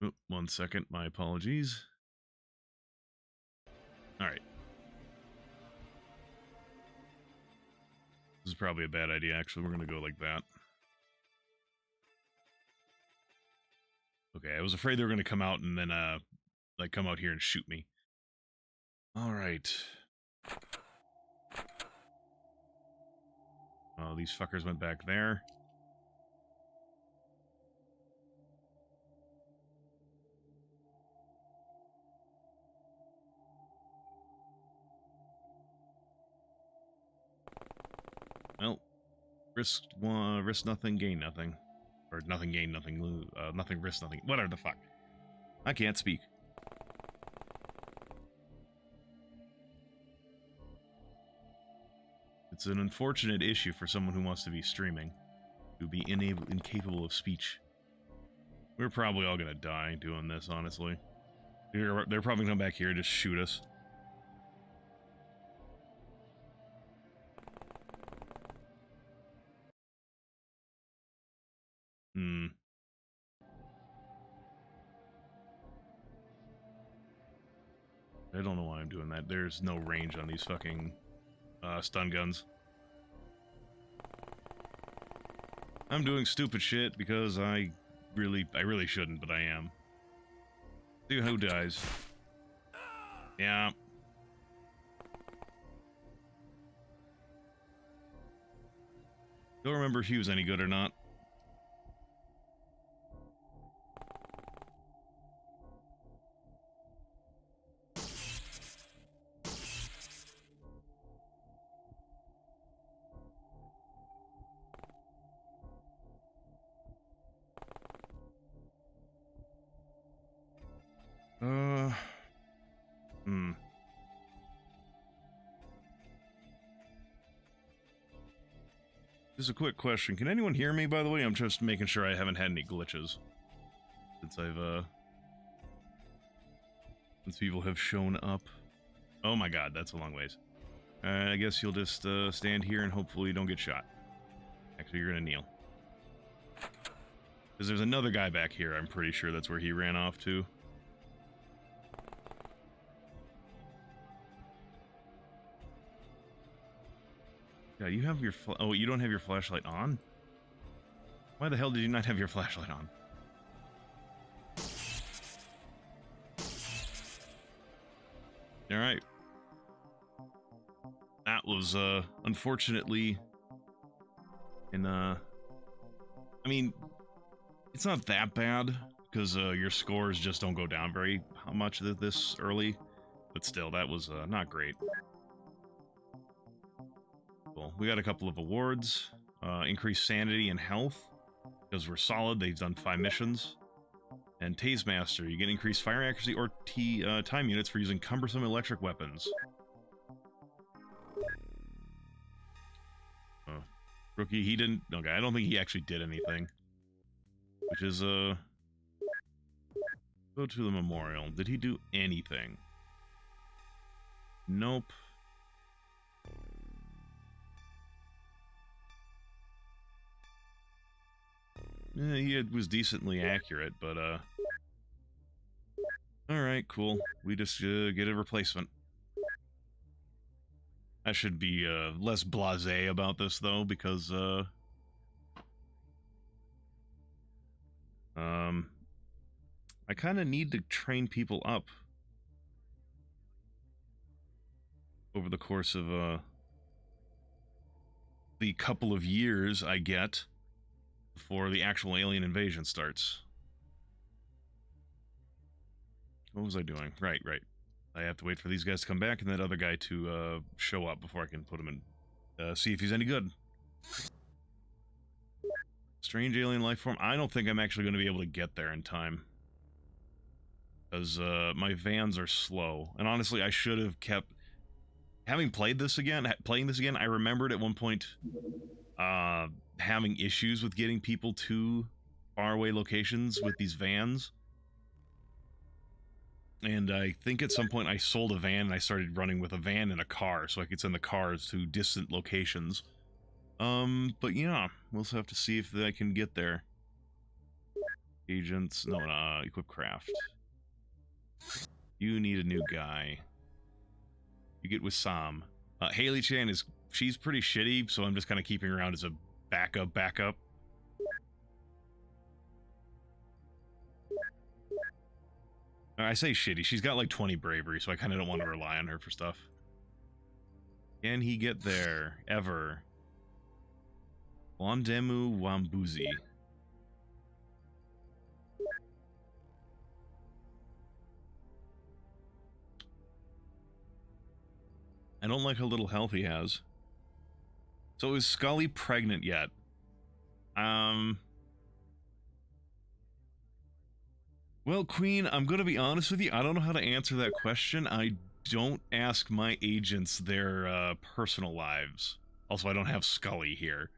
Oh, 1 second, my apologies. Alright. This is probably a bad idea, actually. We're gonna go like that. Okay, I was afraid they were gonna come out and then, like, come out here and shoot me. Alright. Oh, these fuckers went back there. Well, risk nothing, gain nothing. Or nothing, gain nothing, lose, nothing, risk nothing. Whatever the fuck. I can't speak. It's an unfortunate issue for someone who wants to be streaming. To be incapable of speech. We're probably all gonna die doing this, honestly. They're probably gonna come back here and just shoot us. I don't know why I'm doing that. There's no range on these fucking stun guns. I'm doing stupid shit because I really shouldn't, but I am. See who dies. Yeah. Don't remember if he was any good or not. Just a quick question. Can anyone hear me, by the way? I'm just making sure I haven't had any glitches. Since people have shown up. Oh my god, that's a long ways. I guess you'll just stand here and hopefully don't get shot. Actually, you're gonna kneel. Because there's another guy back here. I'm pretty sure that's where he ran off to. Yeah, you have your oh, you don't have your flashlight on? Why the hell did you not have your flashlight on? Alright. That was, unfortunately... I mean, it's not that bad, because, your scores just don't go down very much this early. But still, that was, not great. Well, we got a couple of awards. Increased sanity and health. Because we're solid, they've done 5 missions. And Tase Master, you get increased fire accuracy or time units for using cumbersome electric weapons. Rookie, he didn't... Okay, I don't think he actually did anything. Which is, go to the memorial. Did he do anything? Nope. He was decently accurate, but, alright, cool. We just, get a replacement. I should be, less blasé about this, though, because, I kind of need to train people up over the course of, the couple of years I get before the actual alien invasion starts. What was I doing? Right. I have to wait for these guys to come back and that other guy to show up before I can put him in, see if he's any good. Strange alien life form. I don't think I'm actually going to be able to get there in time. Because my vans are slow. And honestly, I should have kept... Having playing this again, I remembered at one point having issues with getting people to faraway locations with these vans. And I think at some point I sold a van and I started running with a van and a car so I could send the cars to distant locations. But yeah, we'll also have to see if I can get there. Agents, no, equip craft. You need a new guy. You get with Sam. Haley Chan she's pretty shitty, so I'm just kind of keeping her around as a backup. I say shitty, she's got like 20 bravery, so I kind of don't want to rely on her for stuff. Can he get there? Ever? Wandemu Wambuzi. I don't like how little health he has. So is Scully pregnant yet? Well, Queen, I'm going to be honest with you. I don't know how to answer that question. I don't ask my agents their personal lives. Also, I don't have Scully here.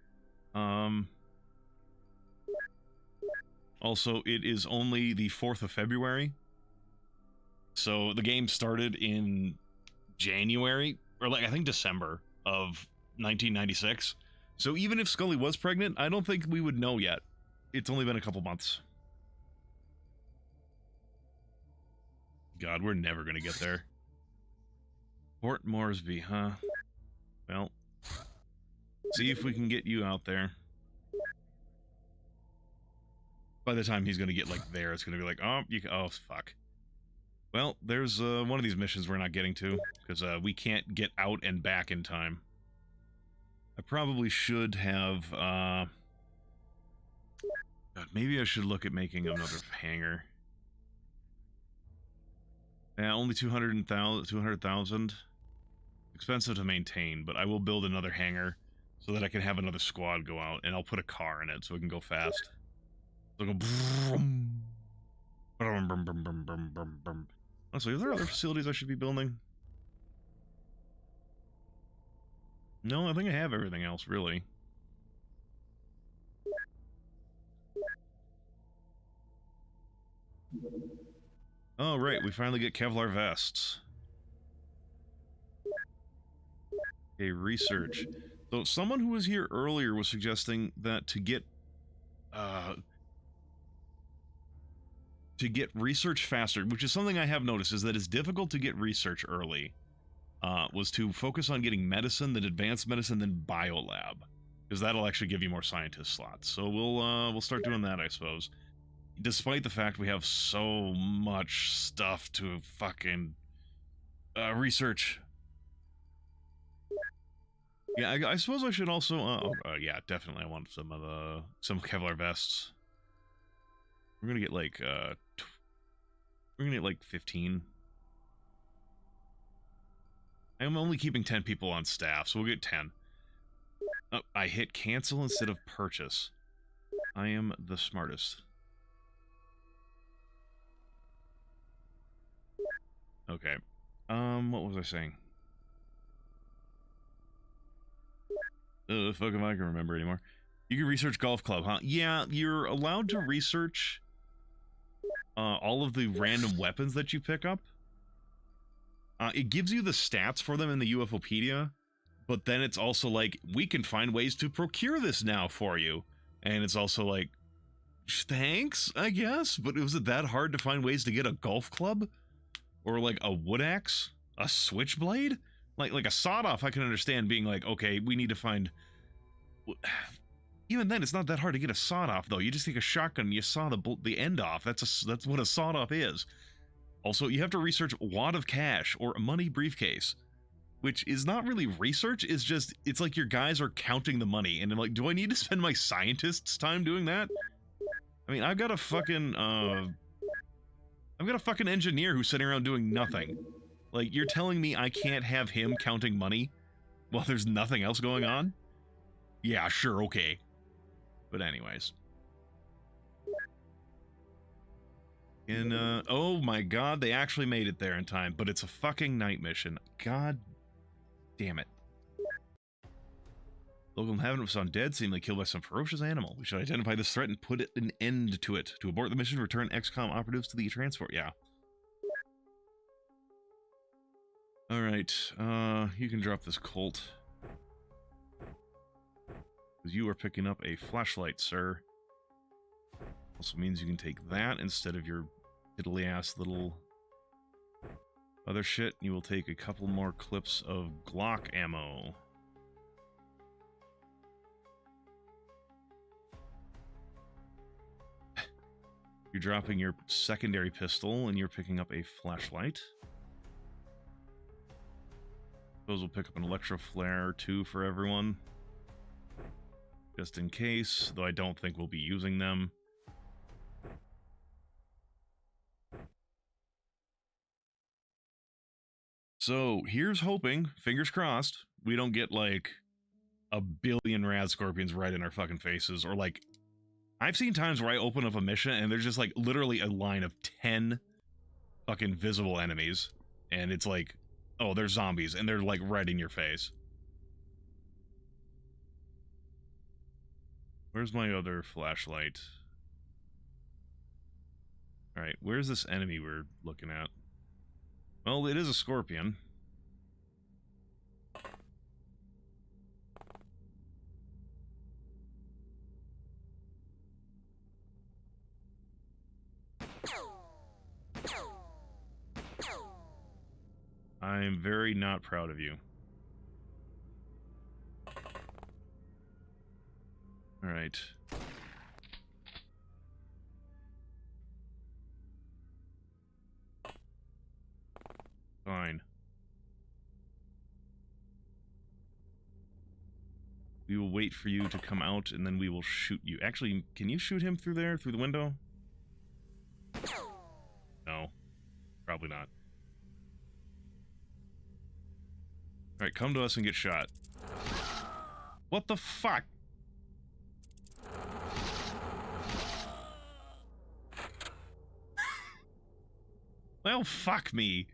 Also, it is only the 4th of February. So the game started in January, or like I think December of 1996. So even if Scully was pregnant, I don't think we would know yet. It's only been a couple months. God, we're never gonna get there. Port Moresby, huh? Well, see if we can get you out there. By the time he's gonna get like there, it's gonna be like, oh, oh fuck. Well, there's one of these missions we're not getting to because we can't get out and back in time. I probably should have. God, maybe I should look at making another hangar. Yeah, only 200,000. Expensive to maintain, but I will build another hangar so that I can have another squad go out, and I'll put a car in it so it can go fast. So it'll go. Honestly, are there other facilities I should be building? No, I think I have everything else, really. Oh, right, we finally get Kevlar vests. Okay, research. So, someone who was here earlier was suggesting that to get research faster, which is something I have noticed, is that it's difficult to get research early, was to focus on getting medicine, then advanced medicine, then biolab, because that'll actually give you more scientist slots. So we'll start doing that, I suppose. Despite the fact we have so much stuff to fucking research. Yeah, I suppose I should also. Yeah, definitely. I want some Kevlar vests. We're gonna get like 15. I'm only keeping 10 people on staff, so we'll get 10. Oh, I hit cancel instead of purchase. I am the smartest. Okay. What was I saying? Fuck if I can remember anymore. You can research golf club, huh? Yeah, you're allowed to research all of the random weapons that you pick up. It gives you the stats for them in the UFOpedia, but then it's also like, we can find ways to procure this now for you. And it's also like, thanks, I guess, but was it that hard to find ways to get a golf club? Or like a wood axe? A switchblade? Like a sawed-off I can understand being like, okay, we need to find... Even then, it's not that hard to get a sawed-off, though. You just take a shotgun and you saw the end off. That's what a sawed-off is. Also, you have to research wad of cash or a money briefcase, which is not really research. It's just, it's like your guys are counting the money, and I'm like, do I need to spend my scientist's time doing that? I mean, I've got a fucking engineer who's sitting around doing nothing. Like, you're telling me I can't have him counting money while there's nothing else going on? Yeah, sure, okay. But anyways. Oh my god, they actually made it there in time, but it's a fucking night mission. God damn it. Local inhabitant was found dead, seemingly killed by some ferocious animal. We should identify this threat and put an end to it. To abort the mission, return XCOM operatives to the transport. Yeah. Alright, you can drop this Colt. Because you are picking up a flashlight, sir. Also means you can take that instead of your diddly-ass little other shit. You will take a couple more clips of Glock ammo. You're dropping your secondary pistol, and you're picking up a flashlight. Suppose we'll pick up an electro flare, too, for everyone. Just in case, though I don't think we'll be using them. So, here's hoping, fingers crossed, we don't get, like, a billion rad scorpions right in our fucking faces, or, like, I've seen times where I open up a mission and there's just, like, literally a line of 10 fucking visible enemies, and it's like, oh, they're zombies, and they're, like, right in your face. Where's my other flashlight? Alright, where's this enemy we're looking at? Well, it is a scorpion. I'm very not proud of you. Alright. Fine. We will wait for you to come out, and then we will shoot you. Actually, can you shoot him through there, through the window? No. Probably not. Alright, come to us and get shot. What the fuck? Well, fuck me.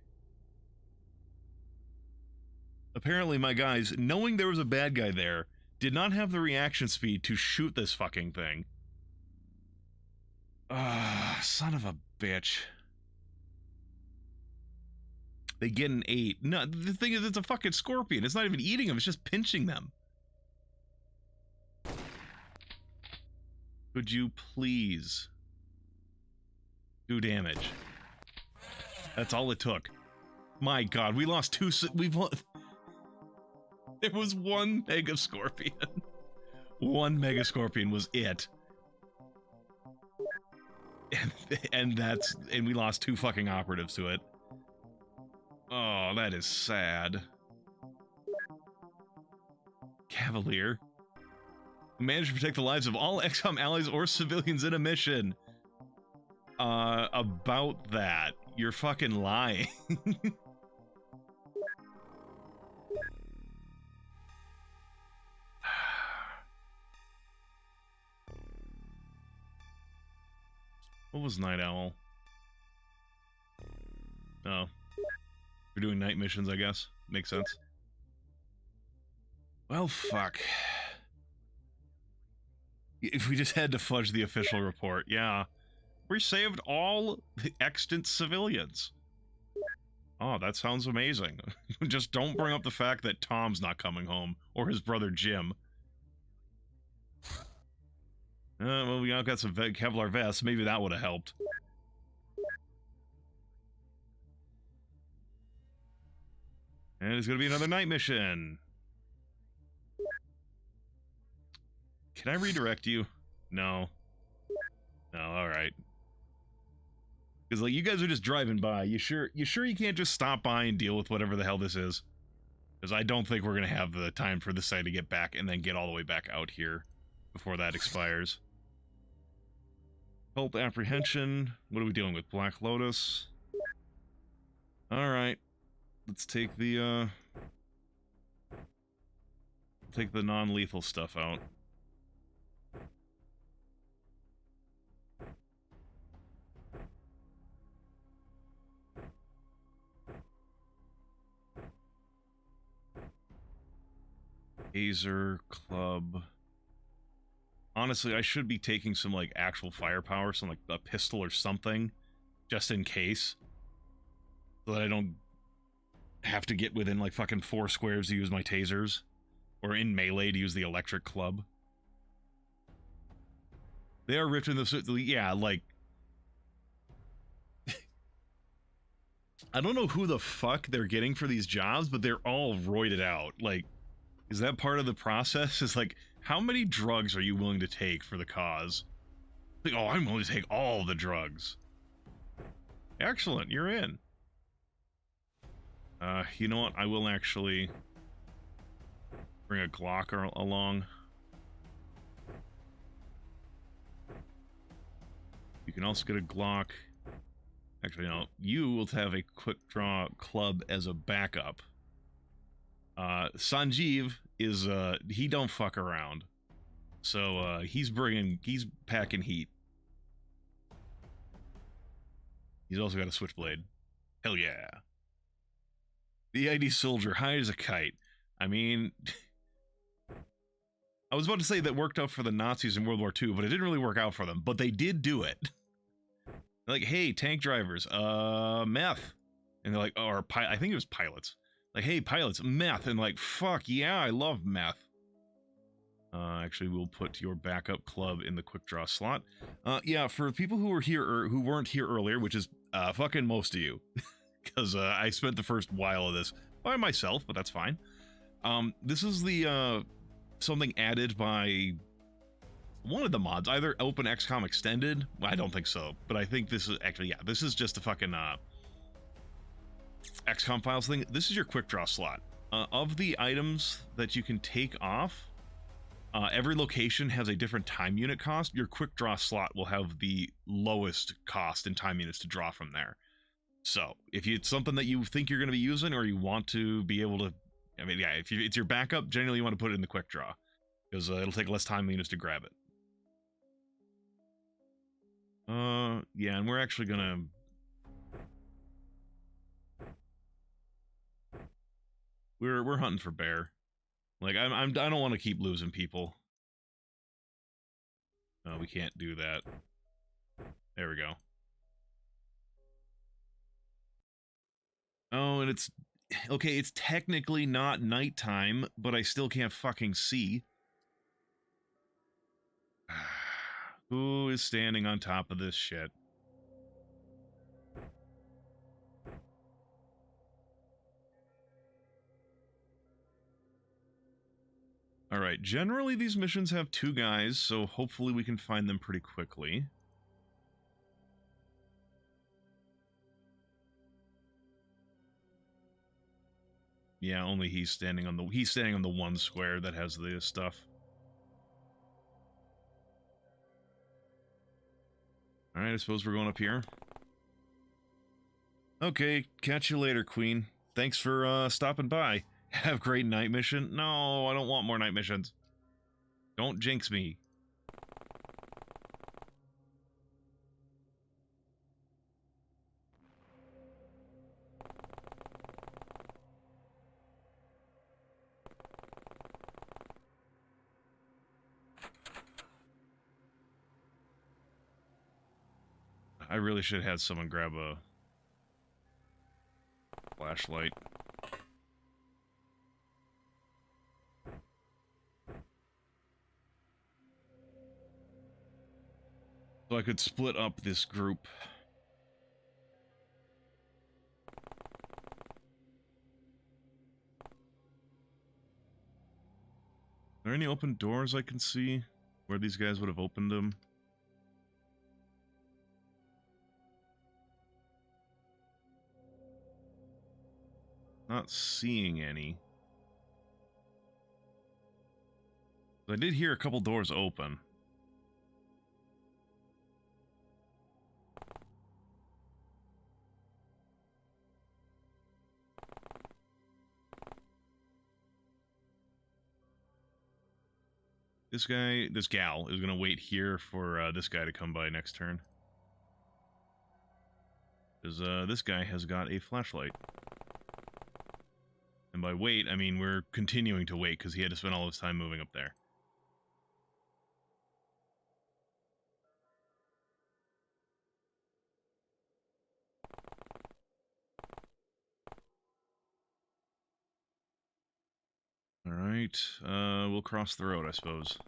Apparently my guys, knowing there was a bad guy there, did not have the reaction speed to shoot this fucking thing. Son of a bitch. They get an 8. No, the thing is, it's a fucking scorpion. It's not even eating them, it's just pinching them. Could you please do damage? That's all it took. My god, we lost two... We've lost... There was one Mega Scorpion. One Mega Scorpion was it. And that's... And we lost 2 fucking operatives to it. Oh, that is sad. Cavalier. Managed to protect the lives of all XCOM allies or civilians in a mission. About that. You're fucking lying. What was Night Owl? Oh. We're doing night missions, I guess. Makes sense. Well, fuck. If we just had to fudge the official report, yeah. We saved all the extant civilians. Oh, that sounds amazing. Just don't bring up the fact that Tom's not coming home, or his brother Jim. Well, we all got some Kevlar vests. Maybe that would have helped. And it's going to be another night mission. Can I redirect you? No. No, alright. Because, like, you guys are just driving by. You sure you can't just stop by and deal with whatever the hell this is? Because I don't think we're going to have the time for this side to get back and then get all the way back out here before that expires. Cult apprehension. What are we dealing with? Black Lotus. Alright. Let's take the, take the non-lethal stuff out. Taser, club. Honestly, I should be taking some, like, actual firepower, some, like, a pistol or something, just in case. So that I don't have to get within, like, fucking 4 squares to use my tasers. Or in melee to use the electric club. They are ripped in the... Yeah, like... I don't know who the fuck they're getting for these jobs, but they're all roided out. Like, is that part of the process? Is like, how many drugs are you willing to take for the cause? Like, oh, I'm willing to take all the drugs. Excellent, you're in. You know what? I will actually bring a Glock along. You can also get a Glock. Actually, no. You will have a quick draw club as a backup. Sanjeev is, he don't fuck around. So, he's packing heat. He's also got a switchblade. Hell yeah. The ID soldier, high as a kite. I mean... I was about to say that worked out for the Nazis in World War II, but it didn't really work out for them. But they did do it. Like, hey, tank drivers, meth. And they're like, or I think it was pilots. Like, hey, pilots, meth. And like, fuck, yeah, I love meth. Actually, we'll put your backup club in the quick draw slot. Yeah, for people who were here, or who weren't here earlier, which is, fucking most of you. Because, I spent the first while of this by myself, but that's fine. This is the, something added by one of the mods, either OpenXCOM Extended. Well, I don't think so, but I think this is actually, yeah, this is just a fucking XCOM files thing. This is your quick draw slot. Of the items that you can take off, every location has a different time unit cost. Your quick draw slot will have the lowest cost in time units to draw from there. So if it's something that you think you're going to be using, or you want to be able to, I mean, yeah, if it's your backup, generally you want to put it in the quick draw, because it'll take less time units to grab it. Yeah, and we're actually gonna... We're hunting for bear. Like, I don't want to keep losing people. No, we can't do that. There we go. Oh, and it's... Okay, it's technically not nighttime, but I still can't fucking see. Who is standing on top of this shit? Alright, generally these missions have 2 guys, so hopefully we can find them pretty quickly. Yeah, only he's standing on the 1 square that has the stuff. Alright, I suppose we're going up here. Okay, catch you later, Queen. Thanks for, stopping by. Have great night mission? No, I don't want more night missions. Don't jinx me. I really should have had someone grab a... Flashlight. So I could split up this group. Are there any open doors I can see where these guys would have opened them? Not seeing any. I did hear a couple doors open. This gal is gonna wait here for this guy to come by next turn. Because this guy has got a flashlight. And by wait, I mean we're continuing to wait because he had to spend all his time moving up there. Alright, we'll cross the road, I suppose.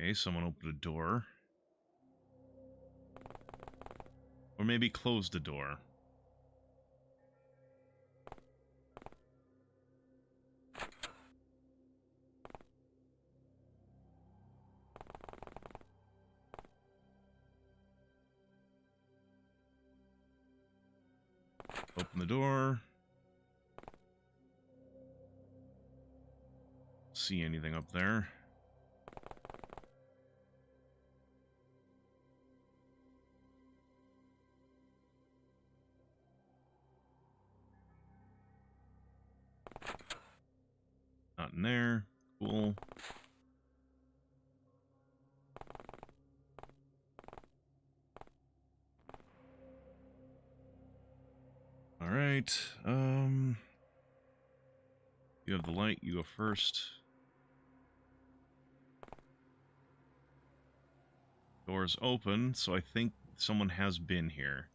Okay, someone opened a door. Or maybe closed a door. Open the door. See anything up there? Not in there. Cool. Alright, you have the light, you go first. Doors open, so I think someone has been here.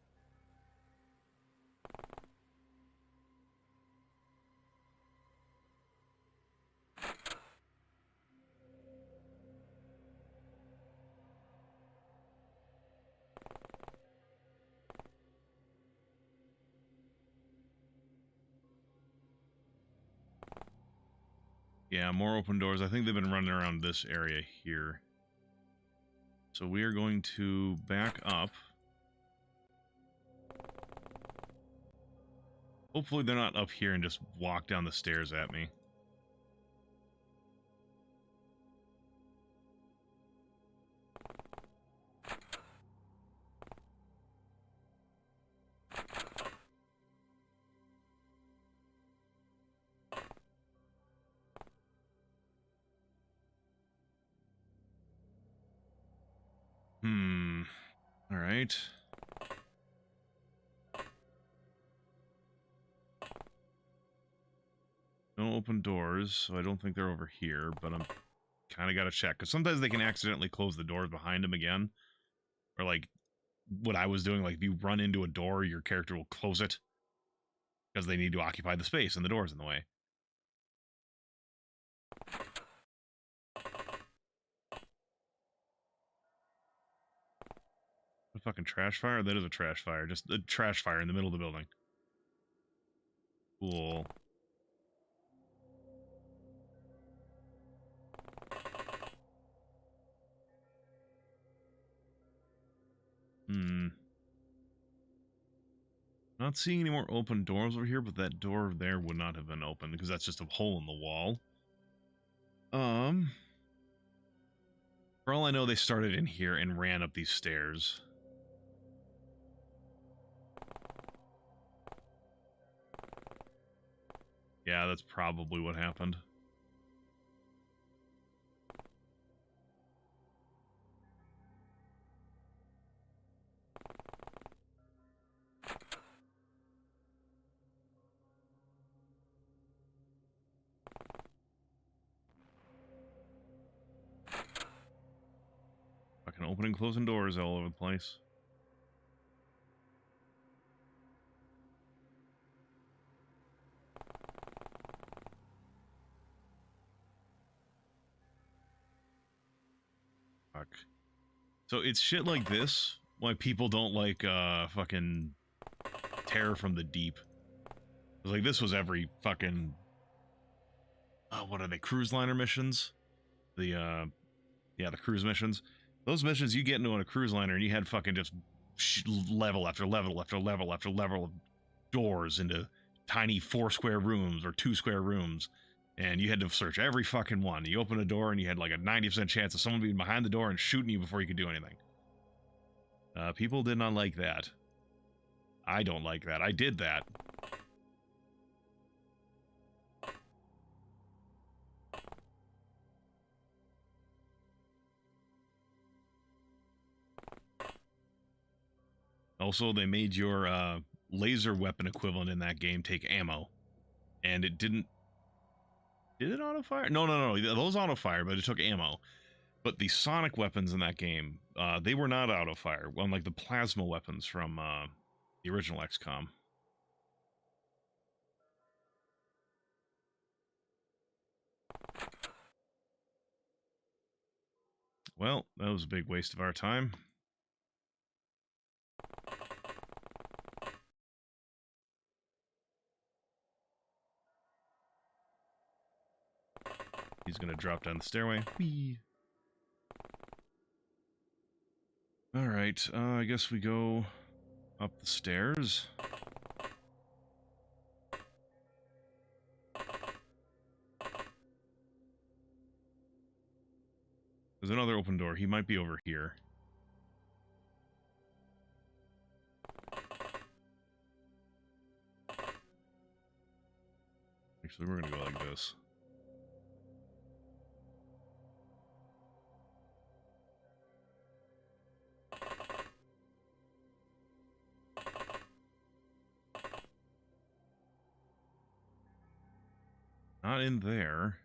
Yeah, more open doors. I think they've been running around this area here. So we are going to back up. Hopefully they're not up here and just walk down the stairs at me. Alright. No open doors, so I don't think they're over here, but I'm kind of got to check. Because sometimes they can accidentally close the doors behind them again. Or like what I was doing, like if you run into a door, your character will close it. Because they need to occupy the space and the door's in the way. A fucking trash fire? That is a trash fire. Just a trash fire in the middle of the building. Cool. Not seeing any more open doors over here, but that door there would not have been open because that's just a hole in the wall. For all I know, they started in here and ran up these stairs. Yeah, that's probably what happened. opening, closing doors all over the place. Fuck. So it's shit like this why people don't like fucking Terror from the Deep. Like this was every fucking what are they, cruise liner missions? The yeah, the cruise missions. Those missions you get into on a cruise liner and you had fucking just level after level after level after level of doors into tiny 4 square rooms or 2 square rooms, and you had to search every fucking one. You open a door and you had like a 90% chance of someone being behind the door and shooting you before you could do anything. People did not like that. I don't like that. I did that. Also, they made your laser weapon equivalent in that game take ammo. And it didn't... Did it auto-fire? No. Those auto-fire, but it took ammo. But the sonic weapons in that game, they were not auto-fire, unlike the plasma weapons from the original XCOM. Well, that was a big waste of our time. He's gonna drop down the stairway. Whee! Alright, I guess we go up the stairs. There's another open door. He might be over here. Actually, we're gonna go like this. Not in there.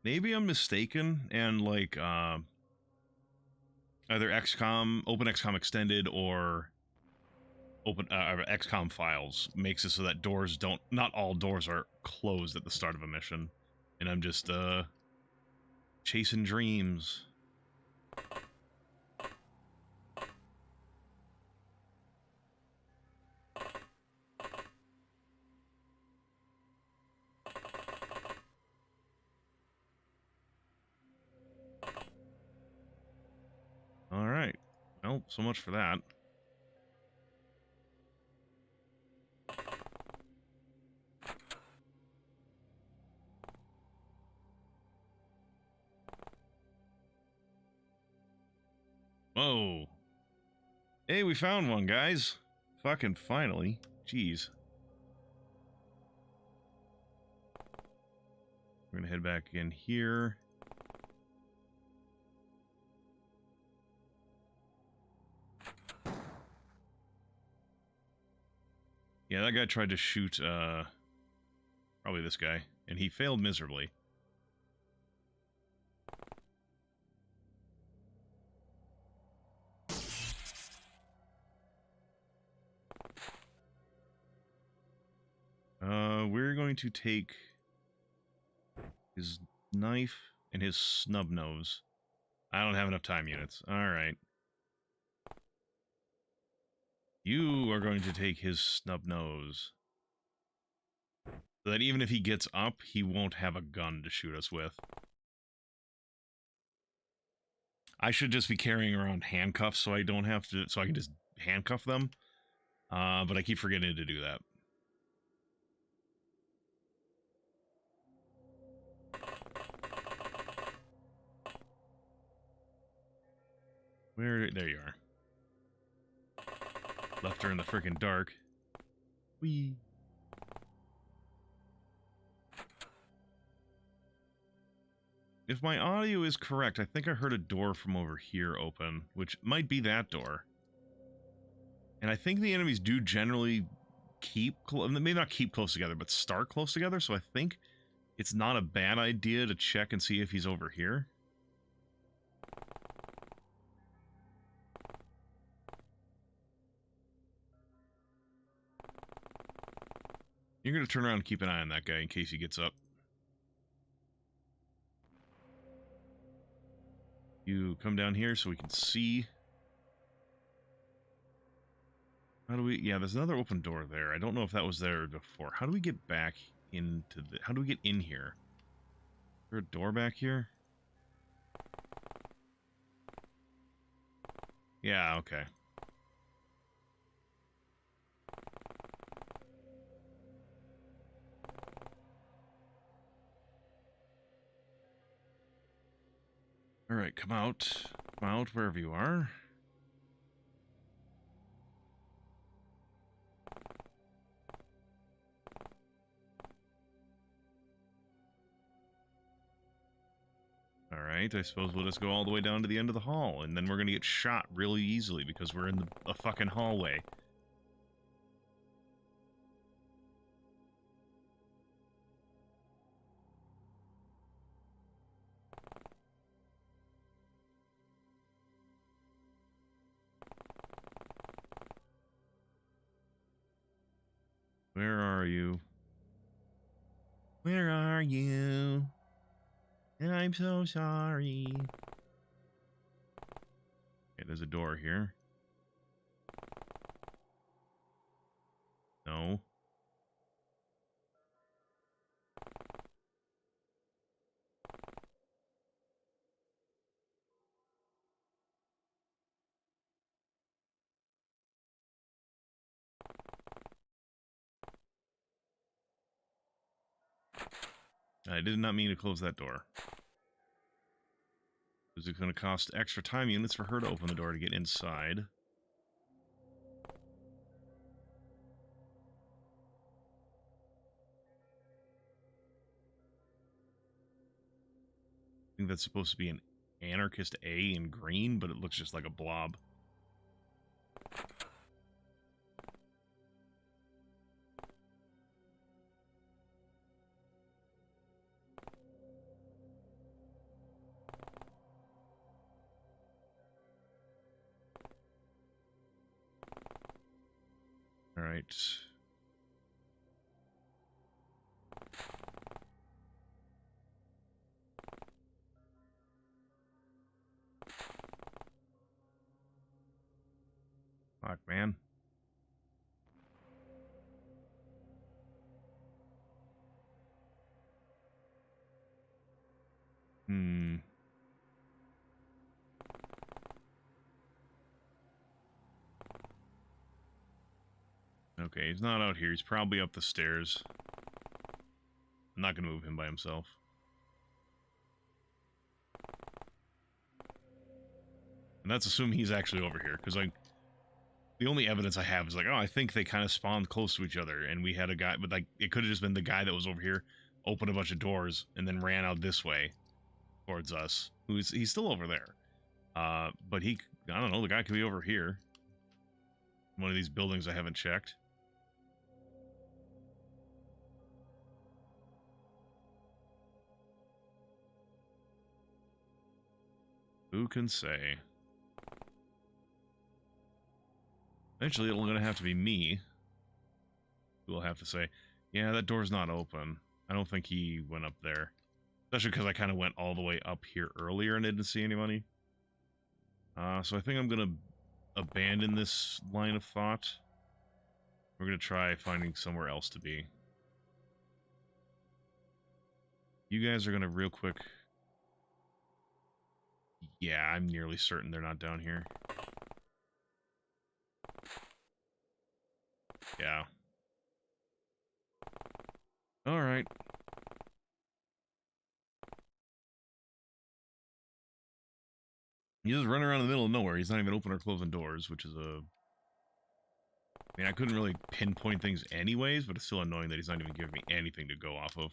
Maybe I'm mistaken, and like either XCOM, OpenXCOM Extended, or XCOM Files makes it so that doors don't, not all doors are closed at the start of a mission, and I'm just chasing dreams. Alright. Well, so much for that. Whoa. Hey, we found one, guys. Fucking finally. Jeez. We're gonna head back in here. Yeah, that guy tried to shoot, probably this guy, and he failed miserably. We're going to take his knife and his snub nose. I don't have enough time units. Alright. You are going to take his snub nose. So that even if he gets up, he won't have a gun to shoot us with. I should just be carrying around handcuffs so I don't have to, so I can just handcuff them. But I keep forgetting to do that. Where? There you are. Left her in the freaking dark. Whee. If my audio is correct, I think I heard a door from over here open, which might be that door. And I think the enemies do generally keep, maybe not keep close together, but start close together, so I think it's not a bad idea to check and see if he's over here. You're going to turn around and keep an eye on that guy in case he gets up. You come down here so we can see. How do we... Yeah, there's another open door there. I don't know if that was there before. How do we get back into the... How do we get in here? Is there a door back here? Yeah, okay. Alright, come out. Come out, wherever you are. Alright, I suppose we'll just go all the way down to the end of the hall, and then we're gonna get shot really easily because we're in a fucking hallway. Where are you? Where are you? I'm so sorry. Okay, there's a door here. No. I did not mean to close that door. Is it going to cost extra time units for her to open the door to get inside? I think that's supposed to be an anarchist A in green, but it looks just like a blob. Alright. Fuck, man. Okay, he's not out here. He's probably up the stairs. I'm not going to move him by himself. And that's assuming he's actually over here, because, like, the only evidence I have is, like, oh, I think they kind of spawned close to each other, and we had a guy, but, like, it could have just been the guy that was over here, opened a bunch of doors, and then ran out this way towards us. He's still over there. But I don't know, the guy could be over here. One of these buildings I haven't checked. Who can say? Eventually, it's going to have to be me who will have to say, yeah, that door's not open. I don't think he went up there. Especially because I kind of went all the way up here earlier and didn't see anybody. So I think I'm going to abandon this line of thought. We're going to try finding somewhere else to be. You guys are going to real quick... Yeah, I'm nearly certain they're not down here. Yeah. Alright. He's just running around in the middle of nowhere. He's not even opening or closing doors, which is a... I mean, I couldn't really pinpoint things anyways, but it's still annoying that he's not even giving me anything to go off of.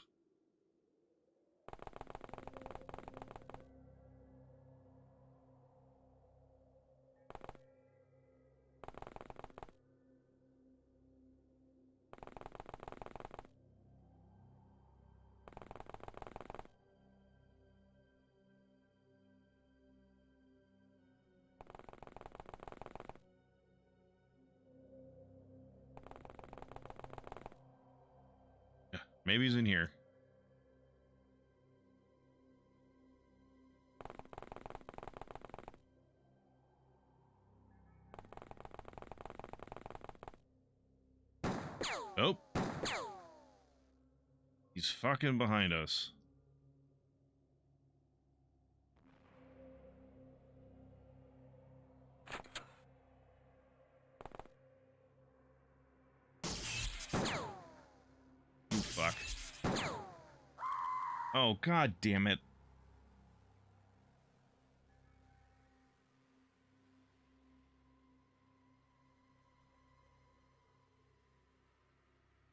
Maybe he's in here. Oh. He's fucking behind us. You fuck. Oh, god damn it.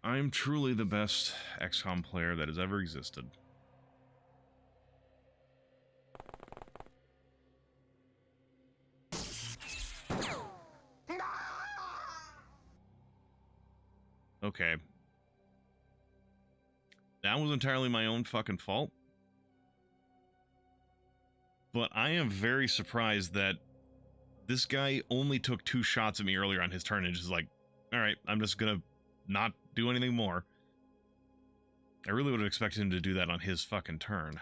I'm truly the best XCOM player that has ever existed. Okay. That was entirely my own fucking fault. But I am very surprised that this guy only took 2 shots at me earlier on his turn and just like, alright, I'm just gonna not do anything more. I really would have expected him to do that on his fucking turn.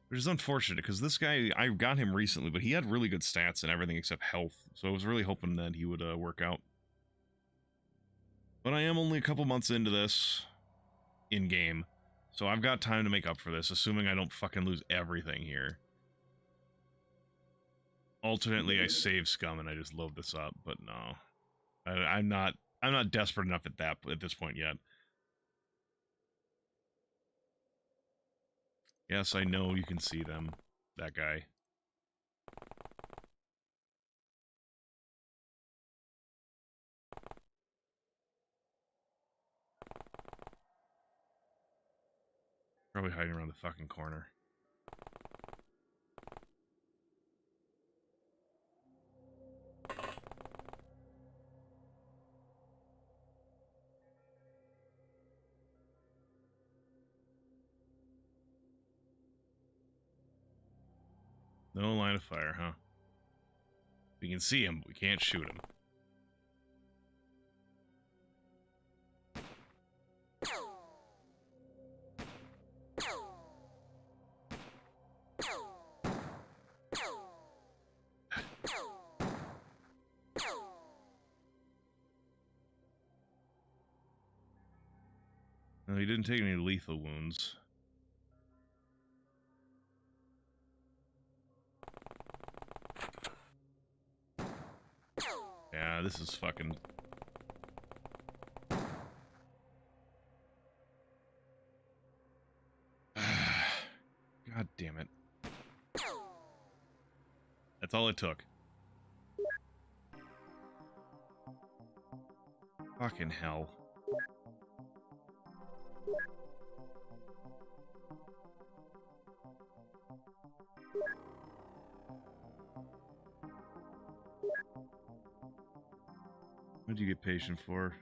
Which is unfortunate, because this guy, I got him recently, but he had really good stats and everything except health, so I was really hoping that he would work out. But I am only a couple months into this, in-game, so I've got time to make up for this, assuming I don't fucking lose everything here. Alternately, I save scum and I just load this up, but no. I'm not desperate enough at this point yet. Yes, I know you can see them. That guy. Probably hiding around the fucking corner. No line of fire, huh? We can see him, but we can't shoot him. No, he didn't take any lethal wounds. Yeah, this is fucking... God damn it. That's all it took. Fucking hell. What'd you get patient for?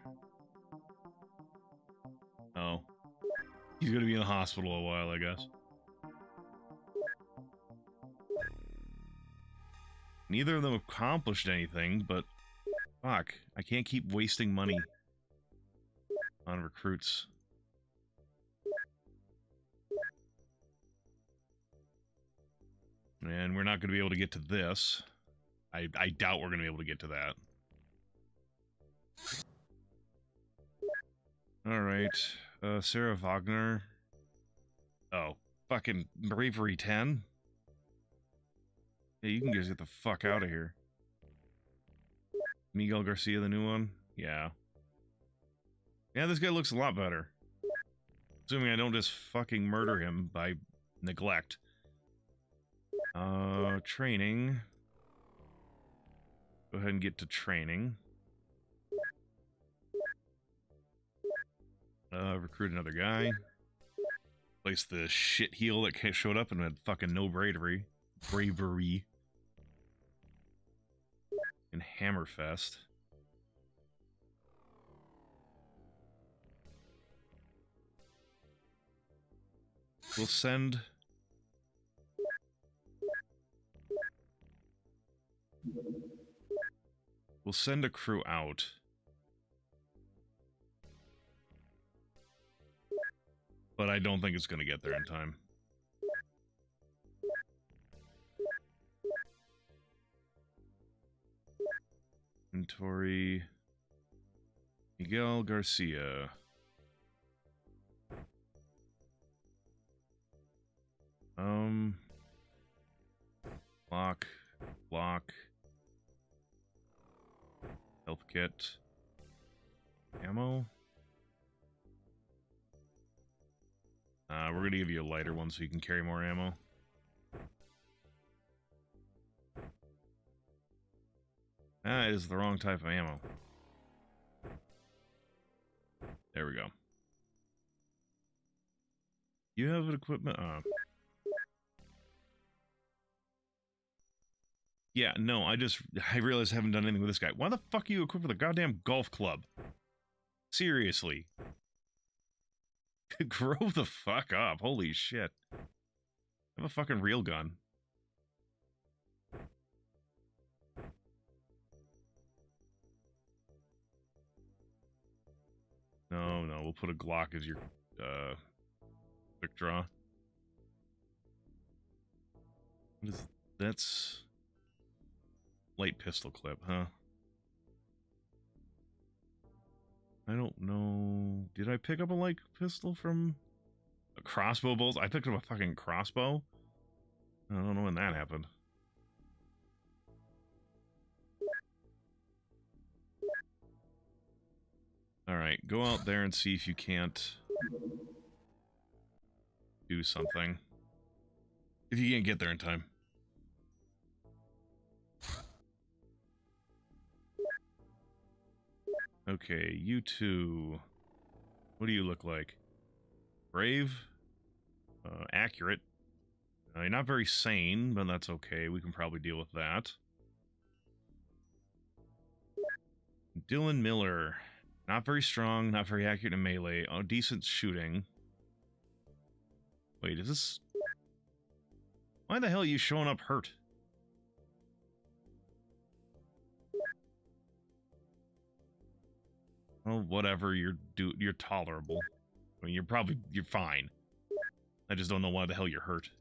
Oh. He's gonna be in the hospital a while, I guess. Neither of them accomplished anything, but... Fuck. I can't keep wasting money on recruits. And we're not going to be able to get to this. I doubt we're going to be able to get to that. Alright. Sarah Wagner. Oh. Fucking Bravery 10? Yeah, you can just get the fuck out of here. Miguel Garcia, the new one? Yeah. Yeah, this guy looks a lot better. Assuming I don't just fucking murder him by neglect. Training. Go ahead and get to training. Recruit another guy. Place the shit heel that showed up and had fucking no bravery. And Hammerfest. We'll send... We'll send a crew out. but I don't think it's going to get there in time. Inventory. Miguel Garcia. Block. Health kit. Ammo. We're gonna give you a lighter one so you can carry more ammo. That is the wrong type of ammo. There we go. You have an equipment? Yeah, no, I realized I haven't done anything with this guy. Why the fuck are you equipped with a goddamn golf club? Seriously. Grow the fuck up. Holy shit. Have a fucking real gun. No, we'll put a Glock as your, quick draw. That's... light pistol clip, huh? I don't know... Did I pick up a light pistol from... a crossbow bolt? I picked up a fucking crossbow? I don't know when that happened. Alright, go out there and see if you can't do something. If you can't get there in time. Okay, you two. What do you look like? Brave? Accurate. You're not very sane, but that's okay. We can probably deal with that. Dylan Miller. Not very strong, not very accurate in melee. Oh, decent shooting. Wait, is this... Why the hell are you showing up hurt? Well, whatever, you're tolerable. I mean, you're fine. I just don't know why the hell you're hurt.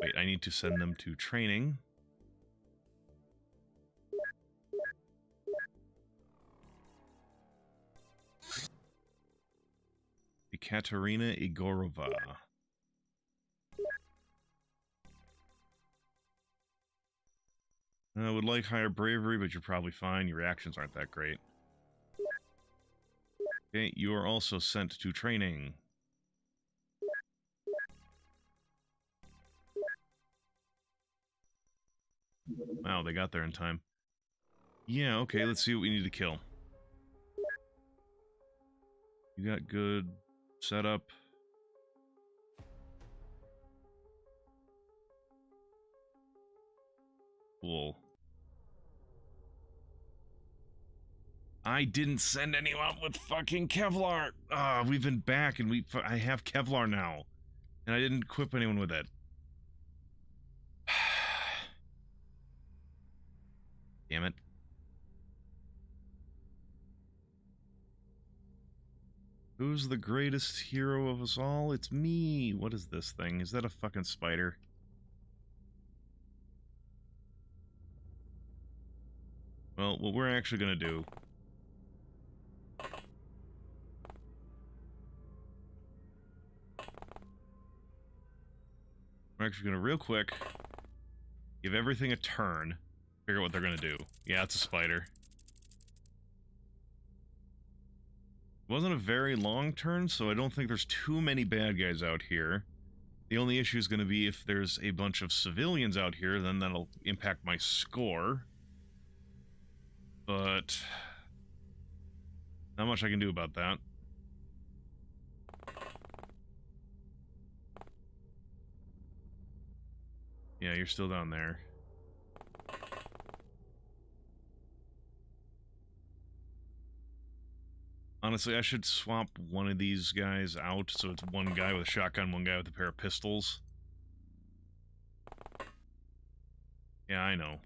Wait, I need to send them to training. Ekaterina Igorova. I would like higher bravery, but you're probably fine. Your reactions aren't that great. Okay, you are also sent to training. Wow, they got there in time. Yeah, okay, let's see what we need to kill. You got good setup. Cool. I didn't send anyone with fucking Kevlar. We've been back and I have Kevlar now. And I didn't equip anyone with it. Damn it. Who's the greatest hero of us all? It's me. What is this thing? Is that a fucking spider? Well, what we're actually gonna do... We're actually gonna, real quick, give everything a turn, figure out what they're gonna do. Yeah, it's a spider. It wasn't a very long turn, so I don't think there's too many bad guys out here. The only issue is gonna be if there's a bunch of civilians out here, then that'll impact my score. But... not much I can do about that. Yeah, you're still down there. Honestly, I should swap one of these guys out, so it's one guy with a shotgun, one guy with a pair of pistols. Yeah, I know.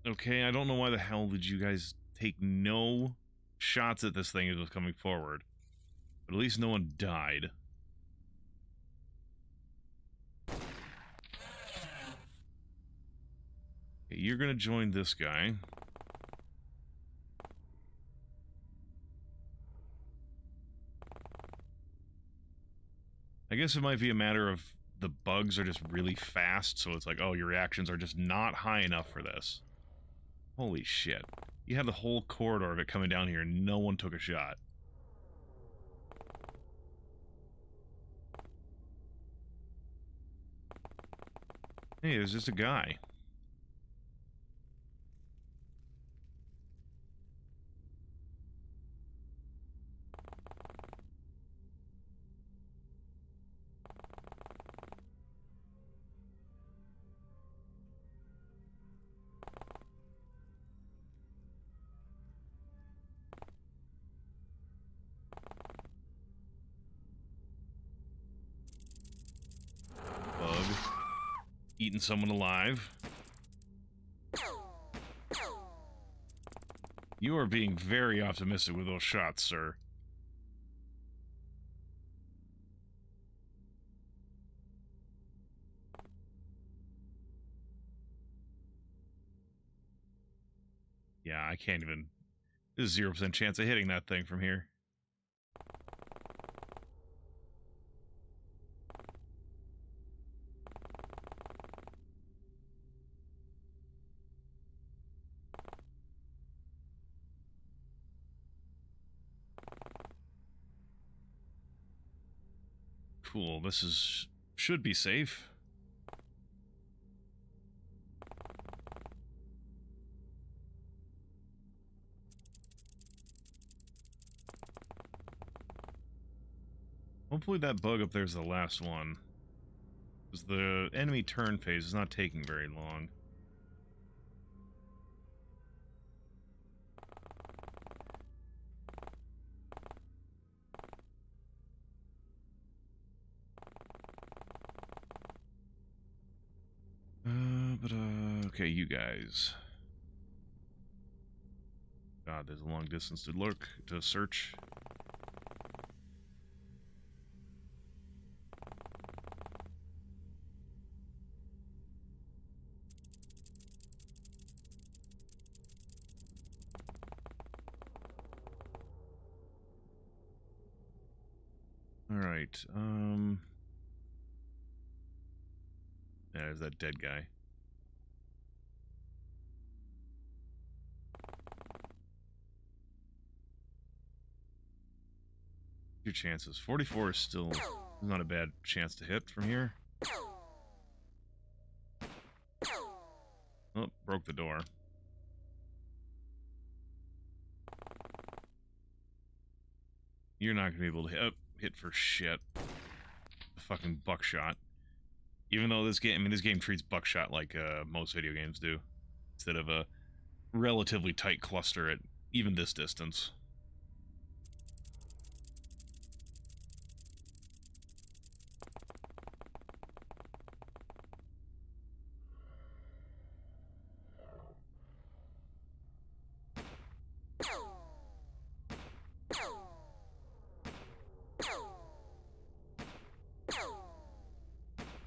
Okay, I don't know why the hell did you guys take no shots at this thing as it was coming forward. But at least no one died. Okay, you're gonna join this guy. I guess it might be a matter of the bugs are just really fast, so it's like, oh, your reactions are just not high enough for this. Holy shit. You had the whole corridor of it coming down here and no one took a shot. Hey, there's just a guy. Bug. Eating someone alive. You are being very optimistic with those shots, sir. Yeah, I can't even... There's 0% chance of hitting that thing from here. Cool, this is... should be safe. Hopefully that bug up there is the last one. Because the enemy turn phase is not taking very long. Okay, you guys. God, there's a long distance to look, to search. Alright, yeah, there's that dead guy. Your chances. 44 is still not a bad chance to hit from here. Oh, broke the door. You're not gonna be able to hit, hit for shit. A fucking buckshot. Even though this game, I mean, this game treats buckshot like most video games do, instead of a relatively tight cluster at even this distance.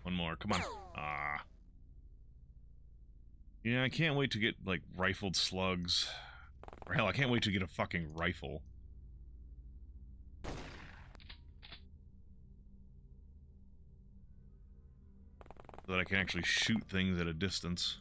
One more, come on. Ah. Yeah, I can't wait to get, like, rifled slugs. Or hell, I can't wait to get a fucking rifle. So that I can actually shoot things at a distance.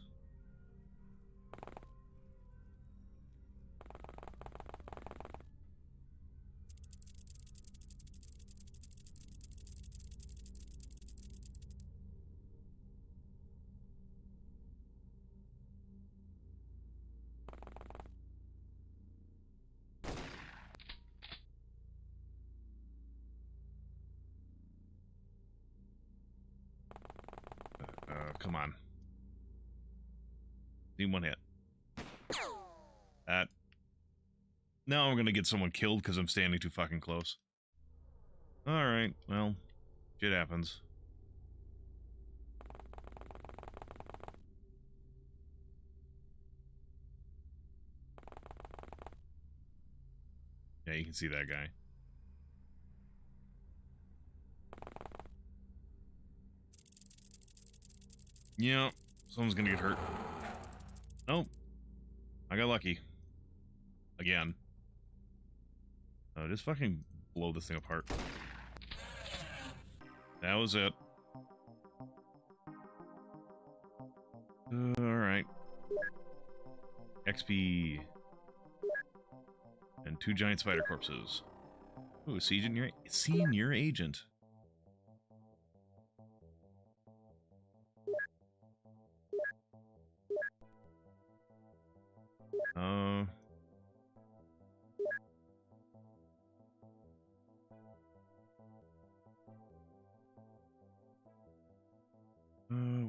Come on. Need one hit. That. Now I'm gonna get someone killed because I'm standing too fucking close. Alright, well, shit happens. Yeah, you can see that guy. Yeah, someone's gonna get hurt. Nope. I got lucky. Again. Just fucking blow this thing apart. That was it. Alright. XP. And 2 giant spider corpses. Ooh, senior agent.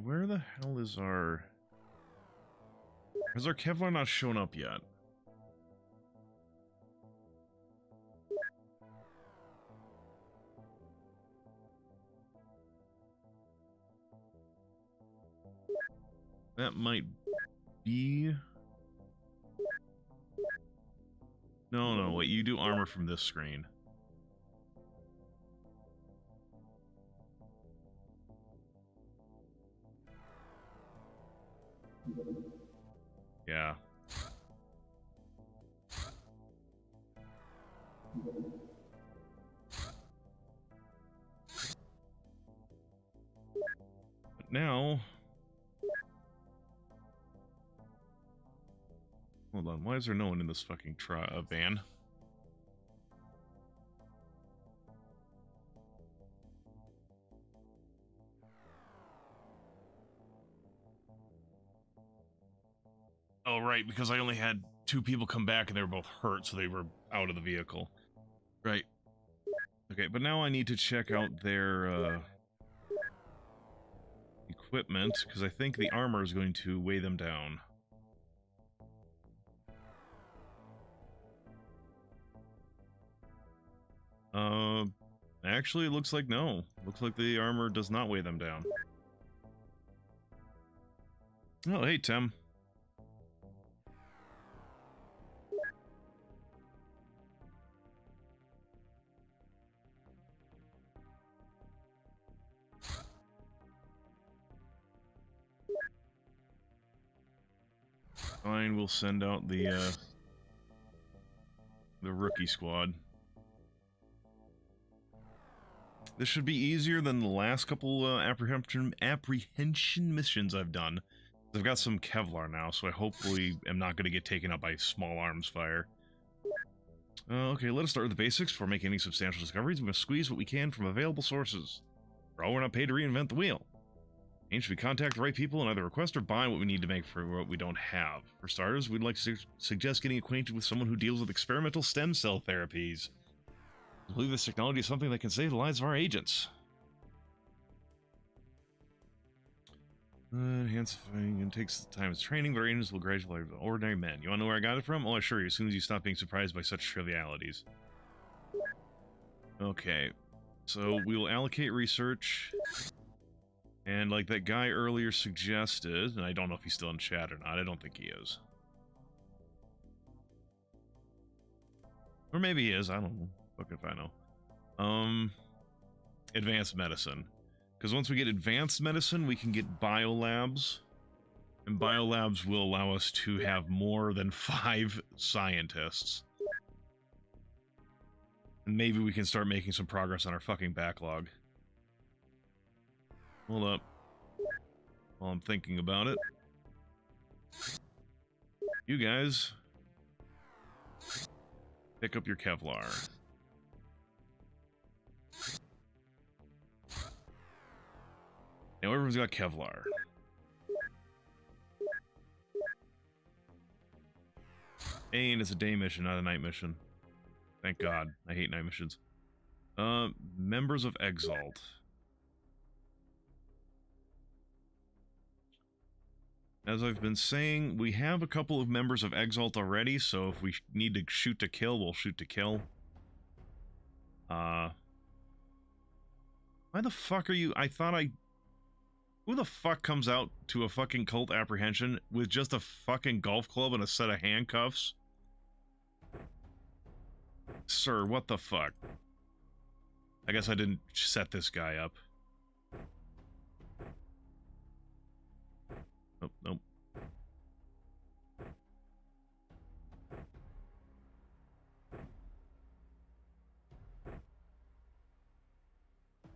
Where the hell is our... Has our Kevlar not shown up yet? That might be... No, wait, you do armor from this screen. Yeah. But now... Hold on, why is there no one in this fucking van? Oh, right, because I only had 2 people come back and they were both hurt, so they were out of the vehicle. Right. Okay, but now I need to check out their, equipment, because I think the armor is going to weigh them down. Actually, it looks like no. Looks like the armor does not weigh them down. Oh, hey, Tim. Fine, we'll send out the rookie squad. This should be easier than the last couple apprehension missions I've done. I've got some Kevlar now, so I hopefully am not going to get taken up by small arms fire. Okay, let us start with the basics. Before making any substantial discoveries, we must squeeze what we can from available sources. For all, we're not paid to reinvent the wheel. Aim should be contact the right people and either request or buy what we need to make for what we don't have. For starters, we'd like to suggest getting acquainted with someone who deals with experimental stem cell therapies. I believe this technology is something that can save the lives of our agents. Enhancing and takes the time of training, but our agents will gradually be ordinary men. You want to know where I got it from? Oh, I assure you, as soon as you stop being surprised by such trivialities. Okay, so we will allocate research. And like that guy earlier suggested, and I don't know if he's still in chat or not, I don't think he is. Or maybe he is, I don't know. Fuck if I know. Advanced medicine. Because once we get advanced medicine, we can get biolabs. And biolabs will allow us to have more than 5 scientists. And maybe we can start making some progress on our fucking backlog. Hold up. While I'm thinking about it. You guys. Pick up your Kevlar. Now everyone's got Kevlar. And it's a day mission, not a night mission. Thank God. I hate night missions. Members of Exalt. As I've been saying, we have a couple of members of Exalt already, so if we need to shoot to kill, we'll shoot to kill. Why the fuck are you... Who the fuck comes out to a fucking cult apprehension with just a fucking golf club and a set of handcuffs? Sir, what the fuck? I guess I didn't set this guy up. Nope, nope.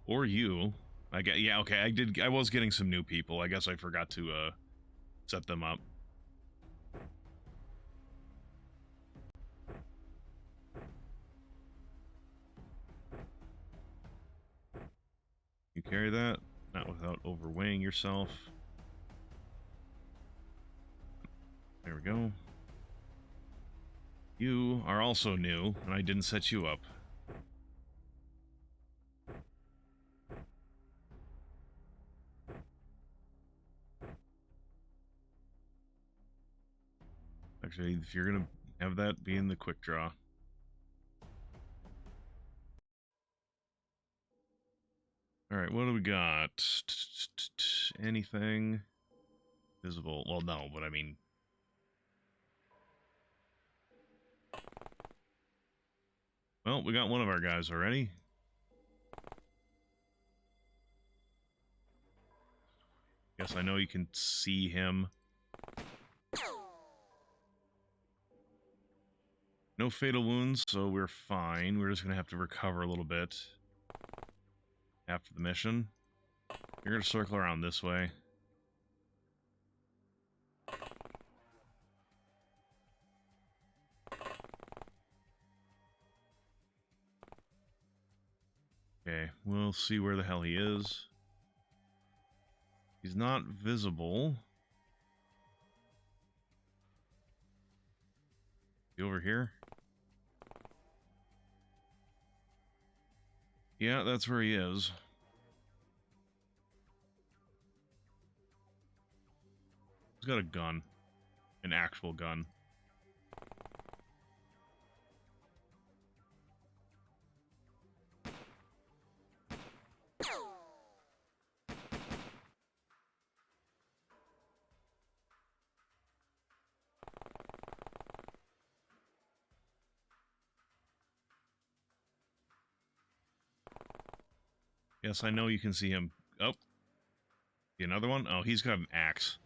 Or you. I get, yeah, okay, I was getting some new people. I guess I forgot to, set them up. You carry that? Not without overweighing yourself. There we go. You are also new, and I didn't set you up. Actually, if you're gonna have that be in the quick draw. Alright, what do we got? Anything visible? Well, no, but I mean... Well, we got one of our guys already. Guess I know you can see him. No fatal wounds, so we're fine. We're just gonna have to recover a little bit after the mission. You're gonna circle around this way. Okay, we'll see where the hell he is. He's not visible. He over here? Yeah, that's where he is. He's got a gun. An actual gun. Yes, I know you can see him. Oh. See another one? Oh, he's got an axe.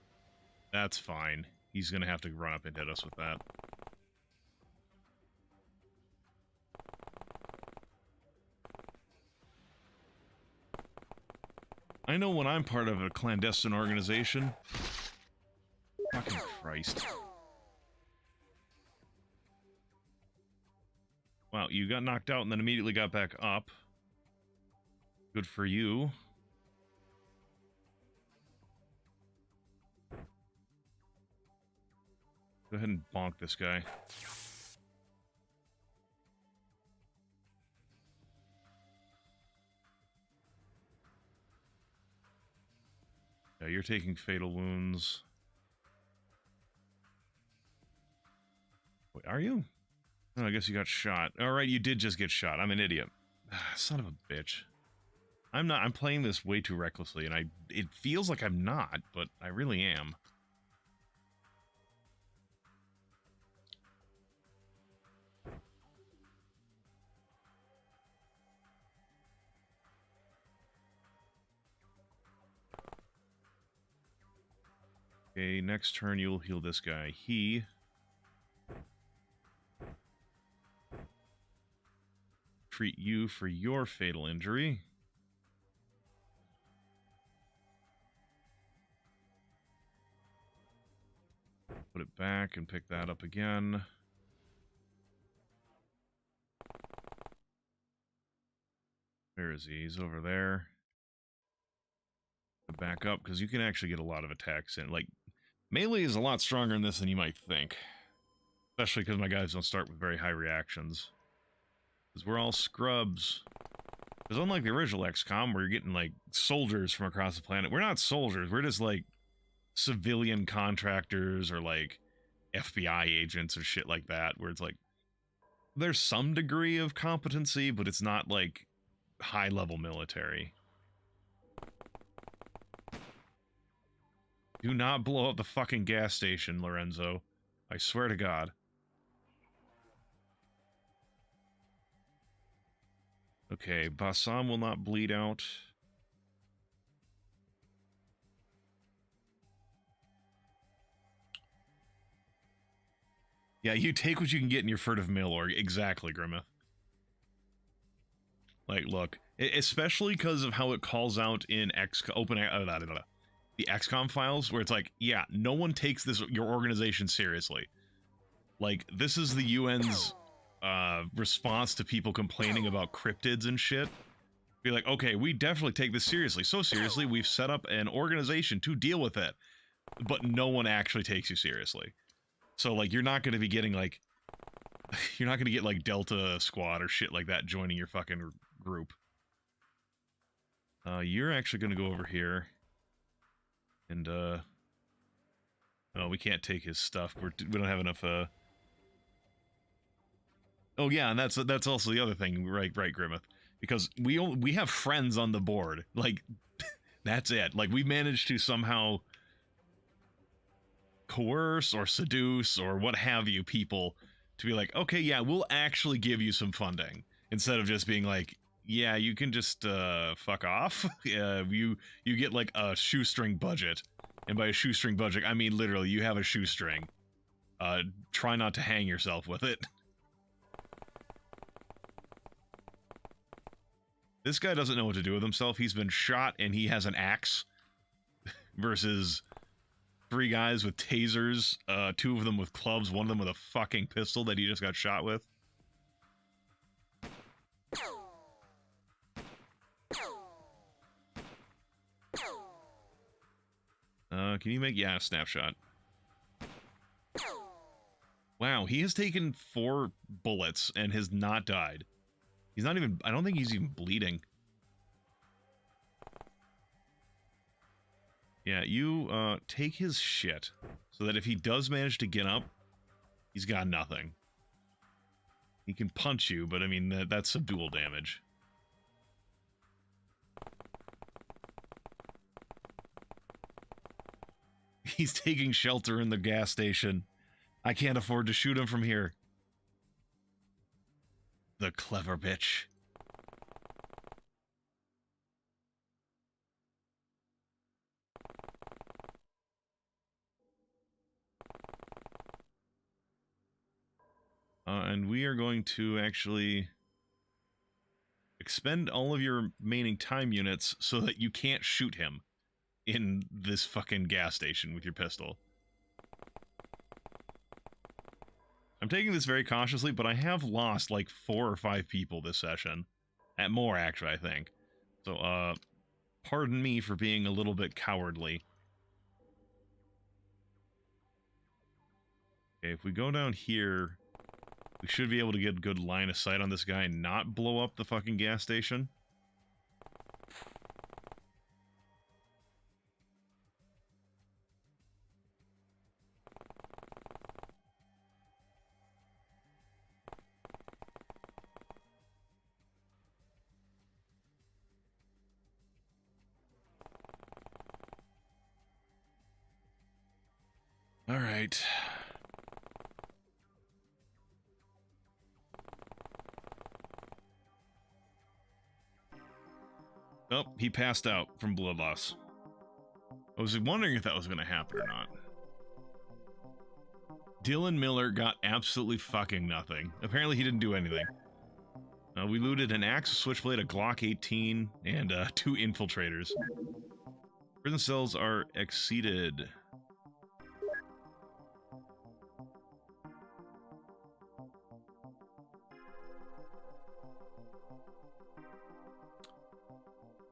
That's fine. He's gonna have to run up and hit us with that. I know when I'm part of a clandestine organization. Fucking Christ. Wow, you got knocked out and then immediately got back up. Good for you. Go ahead and bonk this guy. Yeah, you're taking fatal wounds. Wait, are you? Oh, I guess you got shot. Alright, you did just get shot. I'm an idiot. Son of a bitch. I'm not. I'm playing this way too recklessly, and it feels like I'm not, but I really am. Okay, next turn you'll heal this guy. He... treat you for your fatal injury. Put it back and pick that up again. Where is he? He's over there. Back up, because you can actually get a lot of attacks in. Like, melee is a lot stronger in this than you might think. Especially because my guys don't start with very high reactions. Because we're all scrubs. Because unlike the original XCOM, where you're getting, like, soldiers from across the planet, we're not soldiers. We're just, like, civilian contractors or, like, FBI agents or shit like that, where it's like, there's some degree of competency, but it's not, like, high-level military. Do not blow up the fucking gas station, Lorenzo. I swear to God. Okay, Bassam will not bleed out. Yeah, you take what you can get in your furtive mail org. Exactly, Grimmeth. Like, look, especially because of how it calls out in the XCOM files, where it's like, yeah, no one takes your organization seriously. Like, this is the UN's response to people complaining about cryptids and shit. Be like, okay, we definitely take this seriously. So seriously, we've set up an organization to deal with it. But no one actually takes you seriously. So, like, you're not going to be getting, like... You're not going to get, like, Delta Squad or shit like that joining your fucking group. You're actually going to go over here. And, oh, we can't take his stuff. We don't have enough, Oh, yeah, and that's also the other thing, right, Grimmeth. Because we have friends on the board. Like, that's it. Like, we managed to somehow coerce or seduce or what have you people to be like, okay, yeah, we'll actually give you some funding. Instead of just being like, yeah, you can just, fuck off. You get, like, a shoestring budget. And by a shoestring budget, I mean literally, you have a shoestring. Try not to hang yourself with it. This guy doesn't know what to do with himself. He's been shot and he has an axe. Versus 3 guys with tasers, 2 of them with clubs, 1 of them with a fucking pistol that he just got shot with. Can you make... Yeah, a snapshot. Wow, he has taken 4 bullets and has not died. He's not even... I don't think he's even bleeding. Yeah, you, take his shit. So that if he does manage to get up, he's got nothing. He can punch you, but I mean, that's subdual damage. He's taking shelter in the gas station. I can't afford to shoot him from here. The clever bitch. And we are going to actually expend all of your remaining time units so that you can't shoot him in this fucking gas station with your pistol. I'm taking this very cautiously, but I have lost like 4 or 5 people this session. At more, actually, I think. So, pardon me for being a little bit cowardly. Okay, if we go down here, we should be able to get a good line of sight on this guy and not blow up the fucking gas station. All right. Oh, he passed out from blood loss. I was wondering if that was going to happen or not. Dylan Miller got absolutely fucking nothing. Apparently he didn't do anything. We looted an axe, a switchblade, a Glock 18, and 2 infiltrators. Prison cells are exceeded.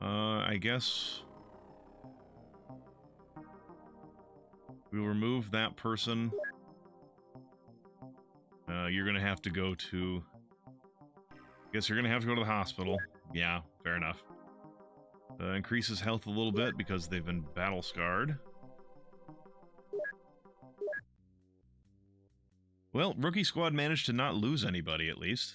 I guess we'll remove that person. You're gonna have to go to... I guess you're gonna have to go to the hospital. Yeah, fair enough. Increases health a little bit because they've been battle scarred. Well, Rookie Squad managed to not lose anybody, at least.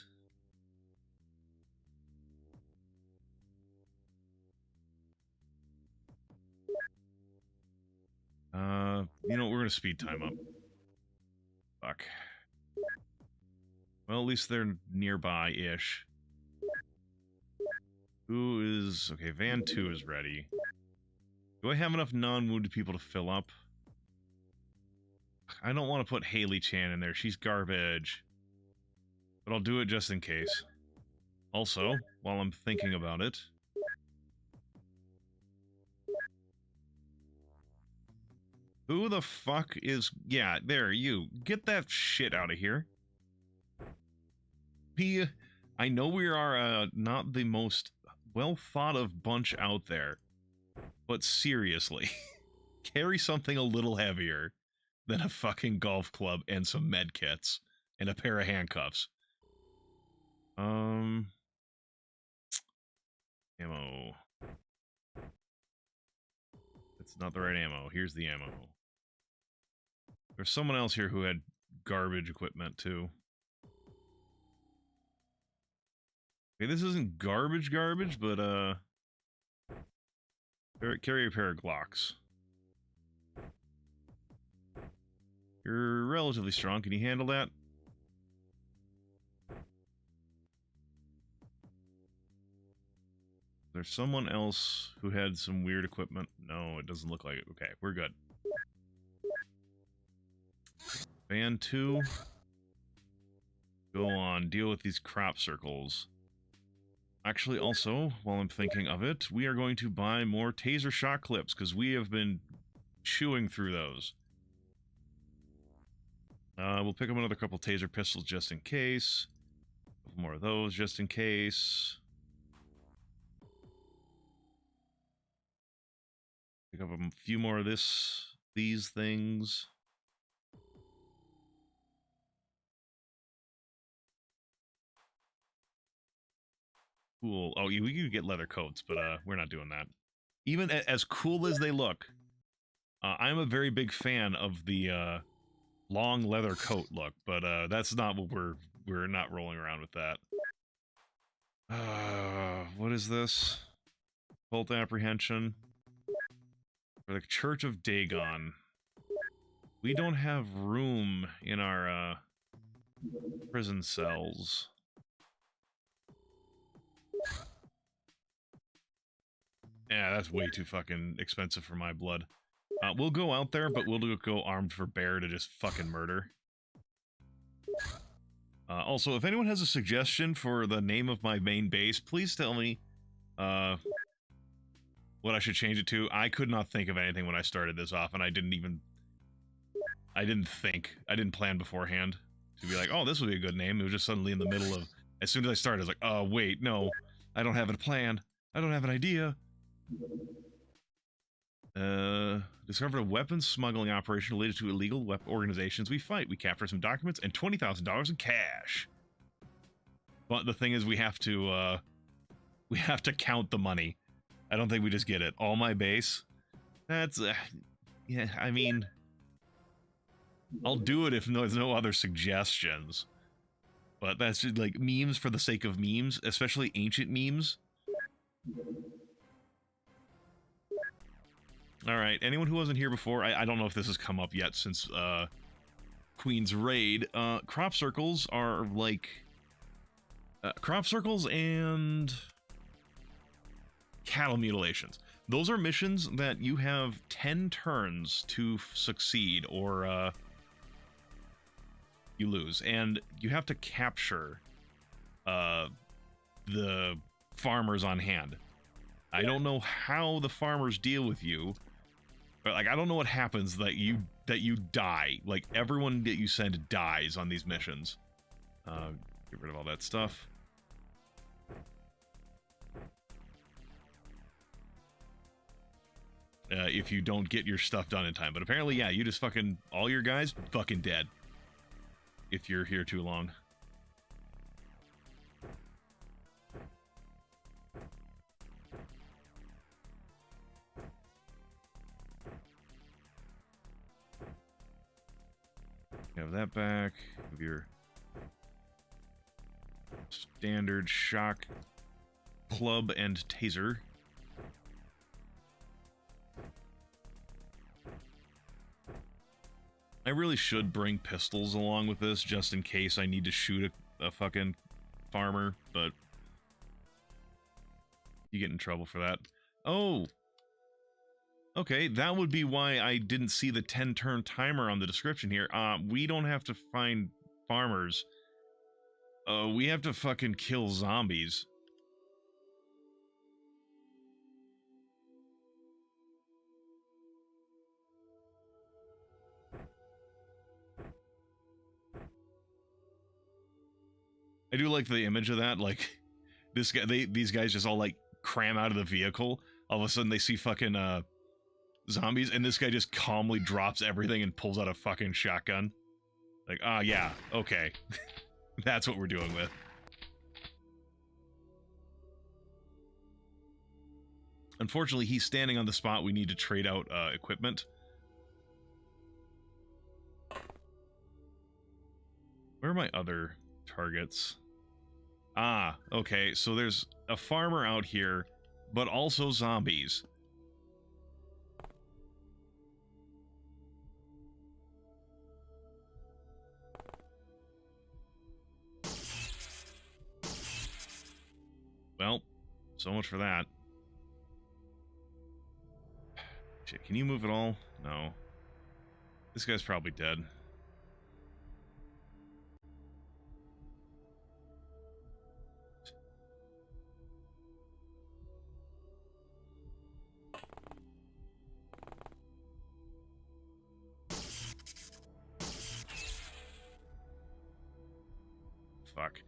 You know, we're gonna speed time up. Fuck. Well, at least they're nearby-ish. Who is... Okay, Van 2 is ready. Do I have enough non-wounded people to fill up? I don't want to put Haley Chan in there. She's garbage. But I'll do it just in case. Also, while I'm thinking about it... Who the fuck is... Yeah, there, you. Get that shit out of here. I know we are not the most well-thought-of bunch out there. But seriously, carry something a little heavier than a fucking golf club and some med kits and a pair of handcuffs. Ammo. It's not the right ammo. Here's the ammo. There's someone else here who had garbage equipment too. Okay, this isn't garbage, but carry a pair of Glocks. You're relatively strong. Can you handle that? There's someone else who had some weird equipment. No, it doesn't look like it. Okay, we're good. Van 2. Go on, deal with these crop circles. Actually, also, while I'm thinking of it, we are going to buy more taser shot clips, because we have been chewing through those. We'll pick up another couple taser pistols just in case. A couple more of those just in case. Pick up a few more of these things. Cool. Oh, we could get leather coats, but we're not doing that. Even as cool as they look, I'm a very big fan of the long leather coat look, but that's not what we're not rolling around with that. What is this? Cult apprehension for the Church of Dagon. We don't have room in our prison cells. Yeah, that's way too fucking expensive for my blood. We'll go out there, but we'll go armed for bear to just fucking murder. Also, if anyone has a suggestion for the name of my main base, please tell me what I should change it to. I could not think of anything when I started this off, and I didn't think. I didn't plan beforehand to be like, oh, this would be a good name. It was just suddenly in the middle of... As soon as I started, I was like, oh, wait, no. I don't have it planned. I don't have an idea. Discovered a weapons smuggling operation related to illegal organizations we fight. We capture some documents and $20,000 in cash. But the thing is, we have to count the money. I don't think we just get it. All my base. That's yeah. I mean, I'll do it if there's no other suggestions. But that's just like memes for the sake of memes, especially ancient memes. Alright, anyone who wasn't here before, I don't know if this has come up yet since Queen's Raid. Crop circles are like... crop circles and... cattle mutilations. Those are missions that you have 10 turns to succeed, or you lose. And you have to capture the farmers on hand. I don't know how the farmers deal with you, but like I don't know what happens that you die. Like everyone that you send dies on these missions. Get rid of all that stuff. If you don't get your stuff done in time. But apparently, yeah, you just fucking... All your guys fucking dead. If you're here too long. Have that back. Have your standard shock club and taser. I really should bring pistols along with this just in case I need to shoot a fucking farmer, but You get in trouble for that. Oh! Okay, that would be why I didn't see the 10-turn timer on the description here. We don't have to find farmers. We have to fucking kill zombies. I do like the image of that, like, this guy, these guys just all, like, cram out of the vehicle. All of a sudden they see fucking, zombies, and this guy just calmly drops everything and pulls out a fucking shotgun. Like, yeah, okay. That's what we're doing with. Unfortunately, he's standing on the spot. We need to trade out, equipment. Where are my other targets? Okay, so there's a farmer out here, but also zombies. Well, so much for that. Shit, can you move at all? No. This guy's probably dead. Fuck.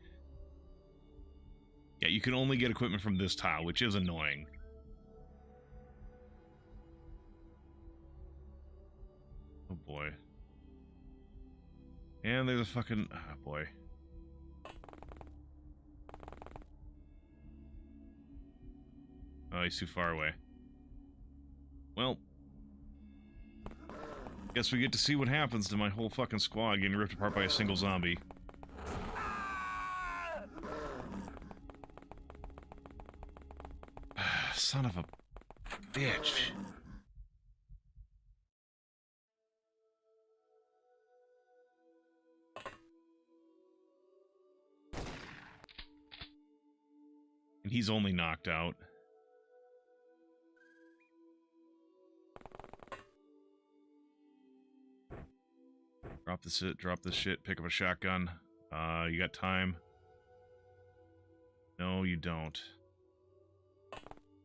Yeah, you can only get equipment from this tile, which is annoying. Oh boy. And there's a fucking... ah, boy. Oh, he's too far away. Well. Guess we get to see what happens to my whole fucking squad getting ripped apart by a single zombie. Son of a bitch. And he's only knocked out. Drop this shit, pick up a shotgun. You got time? No, you don't.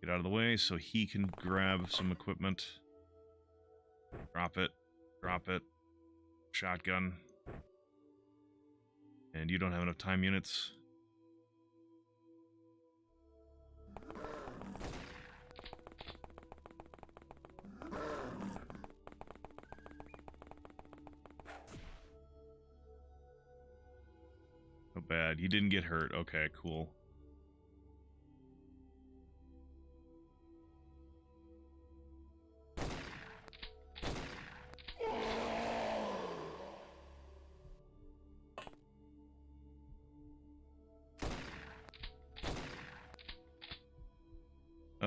Get out of the way so he can grab some equipment. Drop it. Drop it. Shotgun. And you don't have enough time units. Oh, bad. You didn't get hurt. Okay, cool.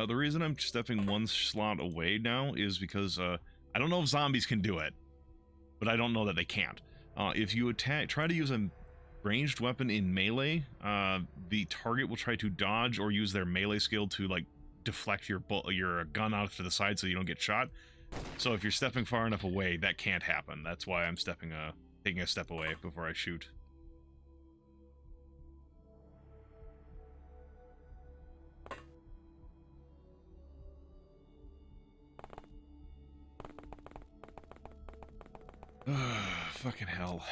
The reason I'm stepping one slot away now is because I don't know if zombies can do it, but I don't know that they can't. If you try to use a ranged weapon in melee, the target will try to dodge or use their melee skill to like deflect your gun out to the side so you don't get shot. So if you're stepping far enough away, that can't happen. That's why I'm taking a step away before I shoot. Fucking hell.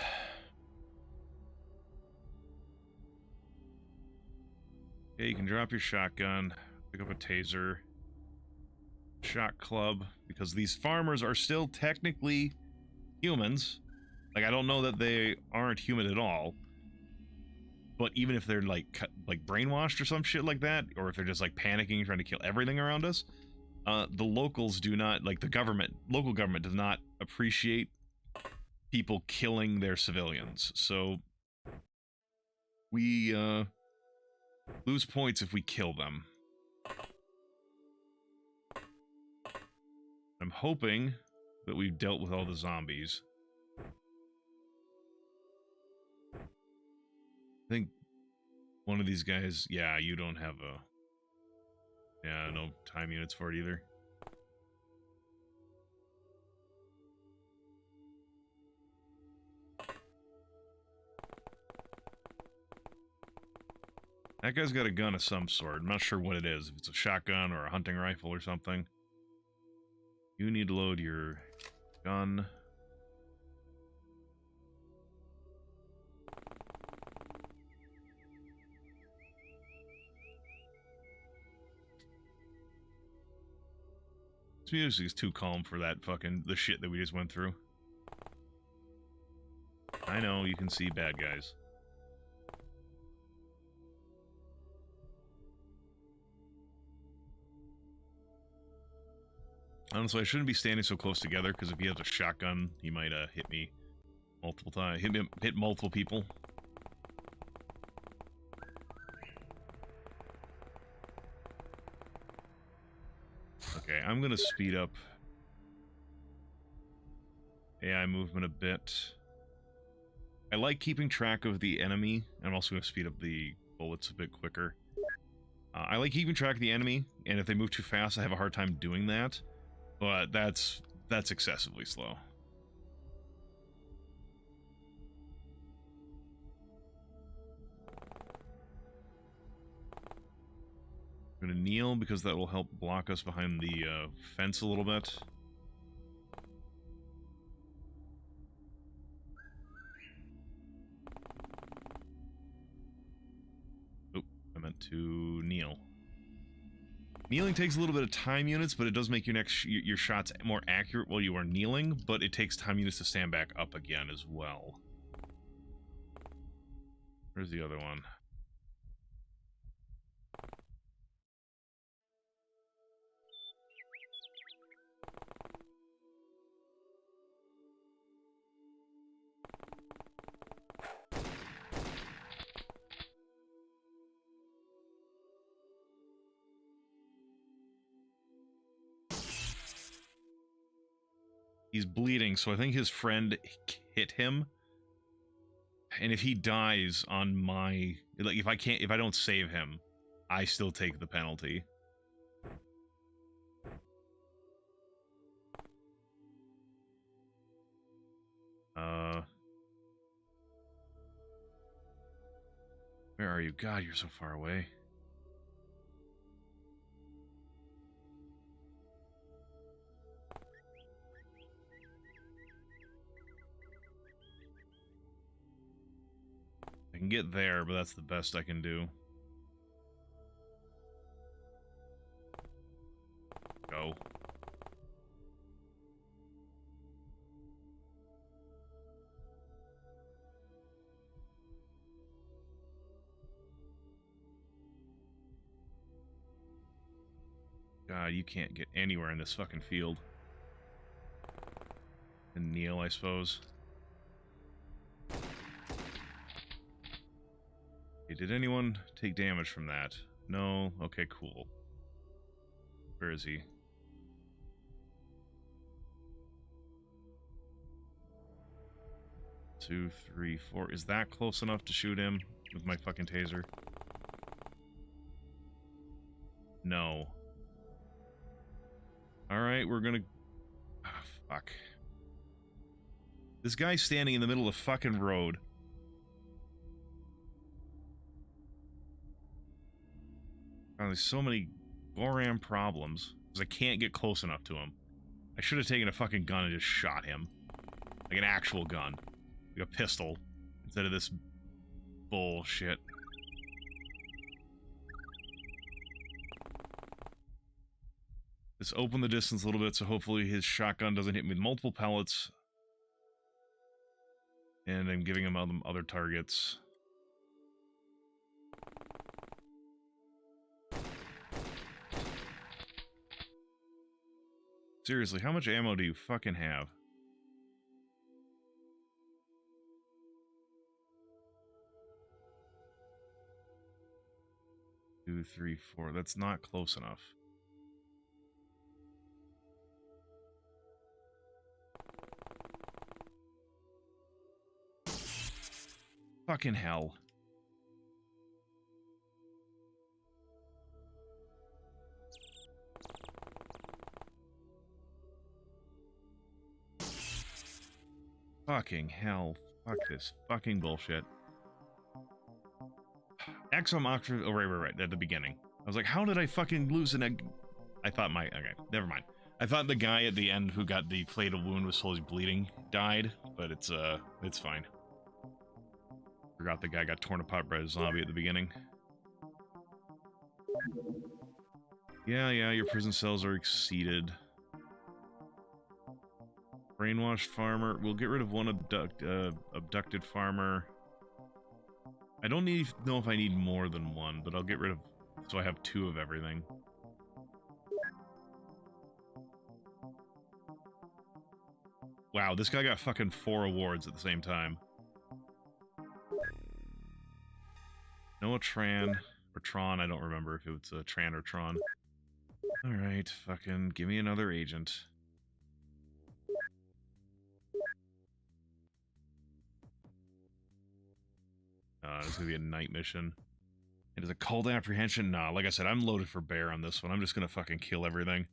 Okay, you can drop your shotgun, pick up a taser, shot club, because these farmers are still technically humans. Like, I don't know that they aren't human at all, but even if they're like brainwashed or some shit like that, or if they're just like panicking, trying to kill everything around us, the locals do not, like local government does not appreciate people killing their civilians. So we lose points if we kill them. I'm hoping that we've dealt with all the zombies. I think one of these guys, yeah, you don't have a... Yeah, no time units for it either. That guy's got a gun of some sort. I'm not sure what it is. If it's a shotgun or a hunting rifle or something. You need to load your gun. This music is too calm for that fucking the shit that we just went through. I know you can see bad guys. Honestly, I shouldn't be standing so close together because if he has a shotgun, he might hit me multiple times. Hit multiple people. Okay, I'm gonna speed up AI movement a bit. I like keeping track of the enemy. I'm also gonna speed up the bullets a bit quicker. I like keeping track of the enemy, and if they move too fast, I have a hard time doing that. But that's excessively slow. I'm gonna kneel because that will help block us behind the fence a little bit. Oh, I meant to kneel. Kneeling takes a little bit of time units, but it does make your shots more accurate while you are kneeling, but it takes time units to stand back up again as well. Where's the other one? He's bleeding, so I think his friend hit him. And if he dies on my... Like, if I don't save him, I still take the penalty. Where are you? God, you're so far away. I can get there, but that's the best I can do. Go. God, you can't get anywhere in this fucking field. And kneel, I suppose. Okay, did anyone take damage from that? No? Okay, cool. Where is he? Two, three, four. Is that close enough to shoot him with my fucking taser? No. Alright, we're gonna... Ah, fuck. This guy's standing in the middle of the fucking road. Oh, there's so many goddamn problems. Because I can't get close enough to him. I should have taken a fucking gun and just shot him. Like an actual gun. Like a pistol. Instead of this bullshit. Just open the distance a little bit so hopefully his shotgun doesn't hit me with multiple pellets. And I'm giving him other targets. Seriously, how much ammo do you fucking have? Two, three, four. That's not close enough. Fucking hell. Fucking hell. Fuck this fucking bullshit. Exom Octave. Oh, right. At the beginning. I was like, how did I fucking lose an egg? I thought my. Okay, never mind. I thought the guy at the end who got the fatal wound was slowly bleeding died, but it's fine. Forgot the guy got torn apart by a zombie at the beginning. Yeah, your prison cells are exceeded. Brainwashed farmer. We'll get rid of one abducted farmer. I don't know if I need more than one, but I'll get rid of... So I have 2 of everything. Wow, this guy got fucking 4 awards at the same time. Noah Tran, or Tron, I don't remember if it was Tran or Tron. Alright, fucking give me another agent. It's gonna be a night mission. It is a call to apprehension? Nah, like I said, I'm loaded for bear on this one. I'm just gonna fucking kill everything.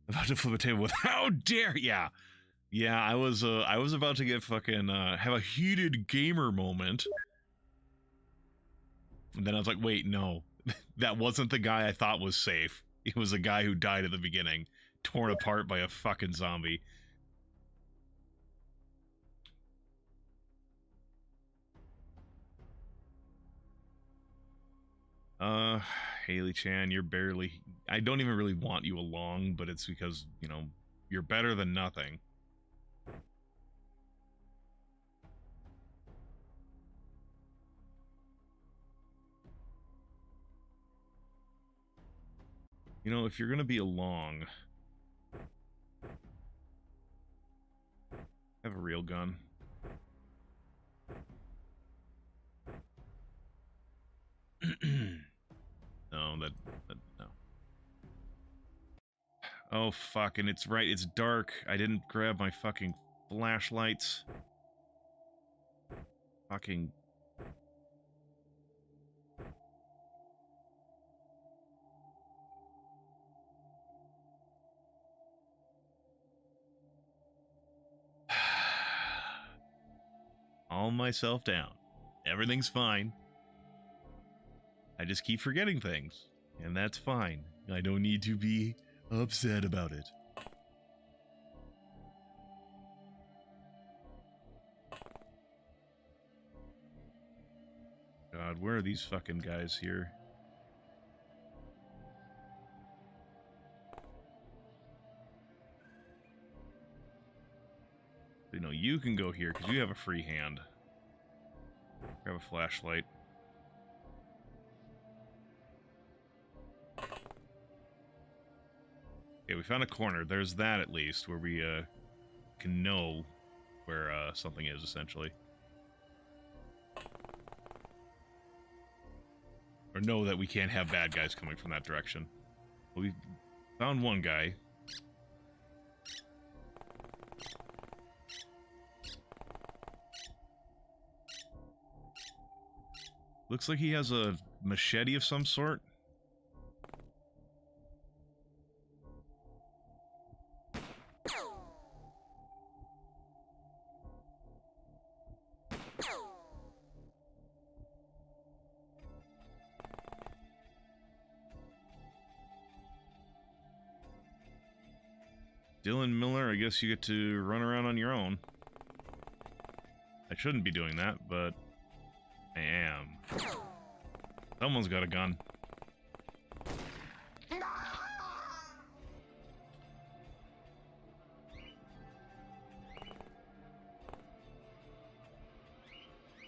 About to flip a table with how dare yeah. Yeah, I was about to get fucking have a heated gamer moment. And then I was like, wait, no. That wasn't the guy I thought was safe. It was the guy who died at the beginning, torn apart by a fucking zombie. Haley Chan, you're barely... I don't even really want you along, but it's because, you know, you're better than nothing. You know, if you're gonna be along... have a real gun. No, no. Oh, fuck, and it's right, it's dark. I didn't grab my fucking flashlights. Fucking... Calm myself down. Everything's fine. I just keep forgetting things, and that's fine. I don't need to be upset about it. God, where are these fucking guys here? You know, you can go here, because you have a free hand. Grab a flashlight. Okay, we found a corner. There's that, at least, where we, can know where, something is, essentially. Or know that we can't have bad guys coming from that direction. Well, we found one guy. Looks like he has a machete of some sort. Dylan Miller, I guess you get to run around on your own. I shouldn't be doing that, but I am. Someone's got a gun.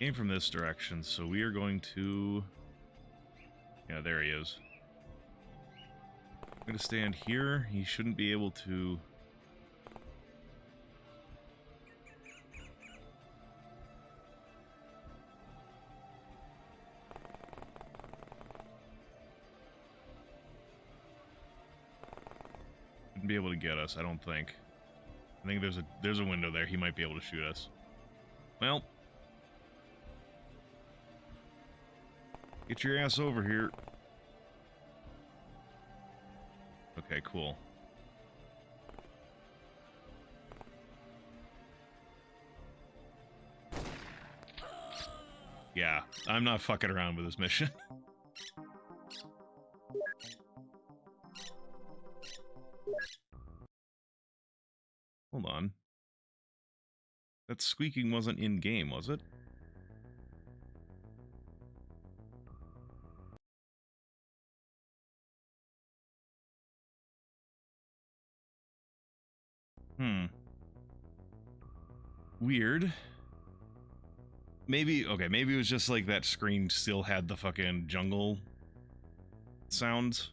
Came from this direction, so we are going to... Yeah, there he is. I'm gonna stand here. He shouldn't be able to... be able to get us, I don't think. I think there's a window there. He might be able to shoot us. Well, get your ass over here. Okay, cool. Yeah, I'm not fucking around with this mission. Hold on. That squeaking wasn't in-game, was it? Weird. Maybe, okay, maybe it was just like that screen still had the fucking jungle sounds.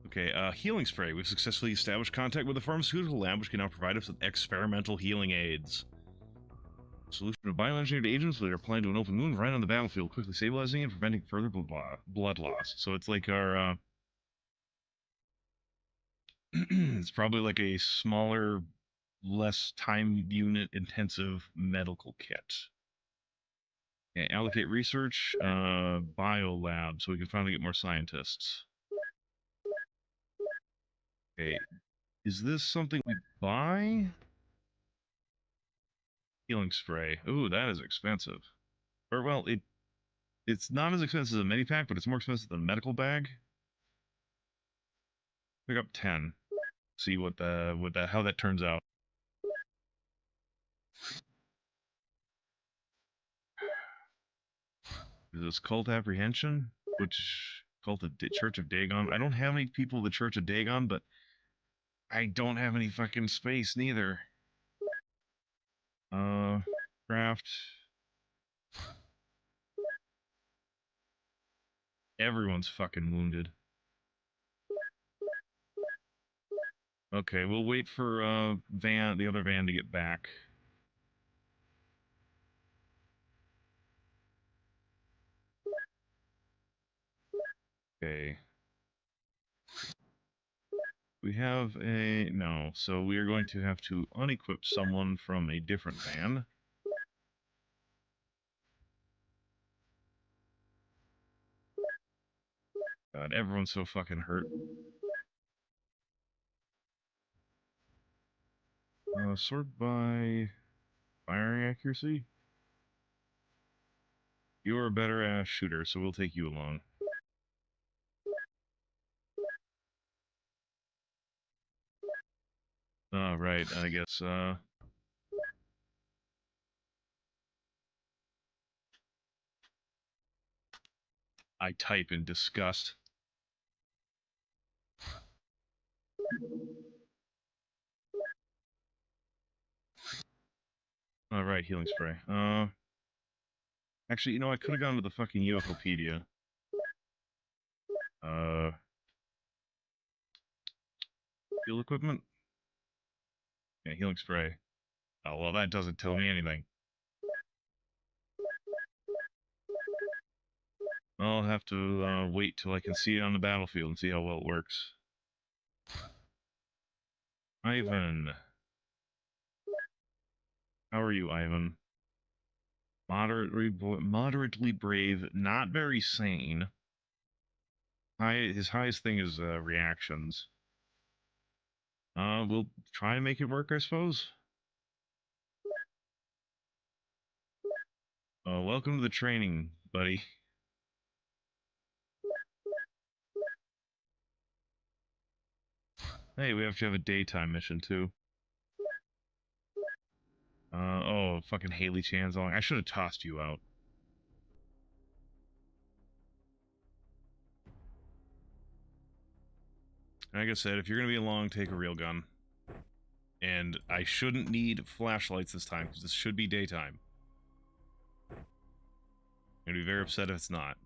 Okay, healing spray. We've successfully established contact with a pharmaceutical lab which can now provide us with experimental healing aids. Solution of bioengineered agents that are applied to an open wound right on the battlefield, quickly stabilizing and preventing further blood loss. So it's like our, it's probably like a smaller, less time unit intensive medical kit. Okay, allocate research, bio lab, so we can finally get more scientists. Okay, is this something we buy? Healing spray. Ooh, that is expensive. Or well, it's not as expensive as a mini pack, but it's more expensive than a medical bag. Pick up 10. See how that turns out. Is this cult apprehension? Which cult of Church of Dagon? I don't have any people of the Church of Dagon, but I don't have any fucking space neither. Craft. Everyone's fucking wounded. Okay, we'll wait for the other van to get back. Okay. We have a no, so we are going to have to unequip someone from a different van. God, everyone's so fucking hurt. Sort by firing accuracy. You're a better ass shooter, so we'll take you along. Right, I guess, I type in disgust. Alright, healing spray. Actually, you know, I could have gone to the fucking UFOpedia. Field equipment? Yeah, healing spray. Oh, well, that doesn't tell me anything. I'll have to wait till I can see it on the battlefield and see how well it works. Ivan. How are you, Ivan? Moderately brave, not very sane. His highest thing is reactions. We'll try and make it work, I suppose. Welcome to the training, buddy. Hey, we have to have a daytime mission, too. Oh, fucking Haley Chanzong. I should have tossed you out. Like I said, if you're going to be along, take a real gun. And I shouldn't need flashlights this time, because this should be daytime. I'm going to be very upset if it's not.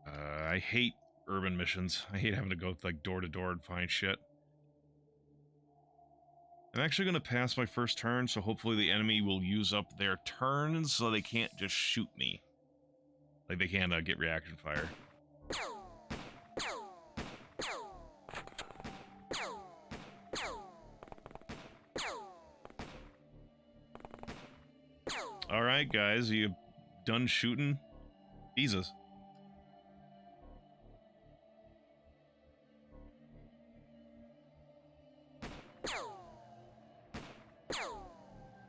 I hate urban missions. I hate having to go like door to door and find shit. I'm actually going to pass my first turn, so hopefully the enemy will use up their turns so they can't just shoot me. Like, they can't get reaction fire. Alright, guys, you done shooting? Jesus.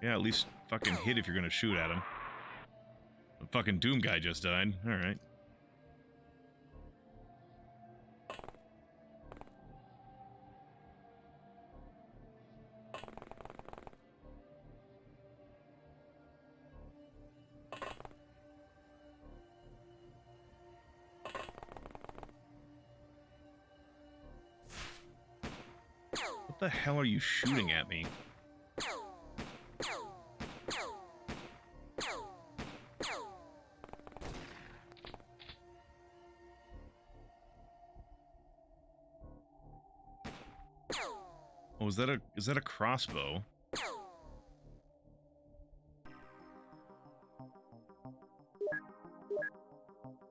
Yeah, at least fucking hit if you're gonna shoot at him. The fucking Doom guy just died. Alright. What the hell are you shooting at me? Oh, is that a crossbow?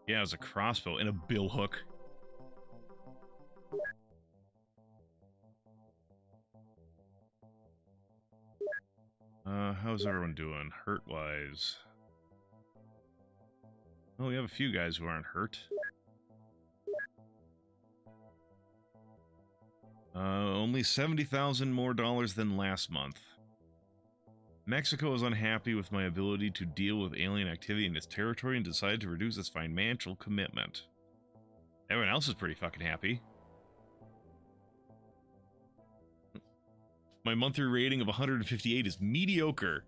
Yeah, it was a crossbow and a billhook. How's everyone doing? Hurt-wise? Oh, we have a few guys who aren't hurt. Only $70,000 more than last month. Mexico is unhappy with my ability to deal with alien activity in its territory and decided to reduce its financial commitment. Everyone else is pretty fucking happy. My monthly rating of 158 is mediocre.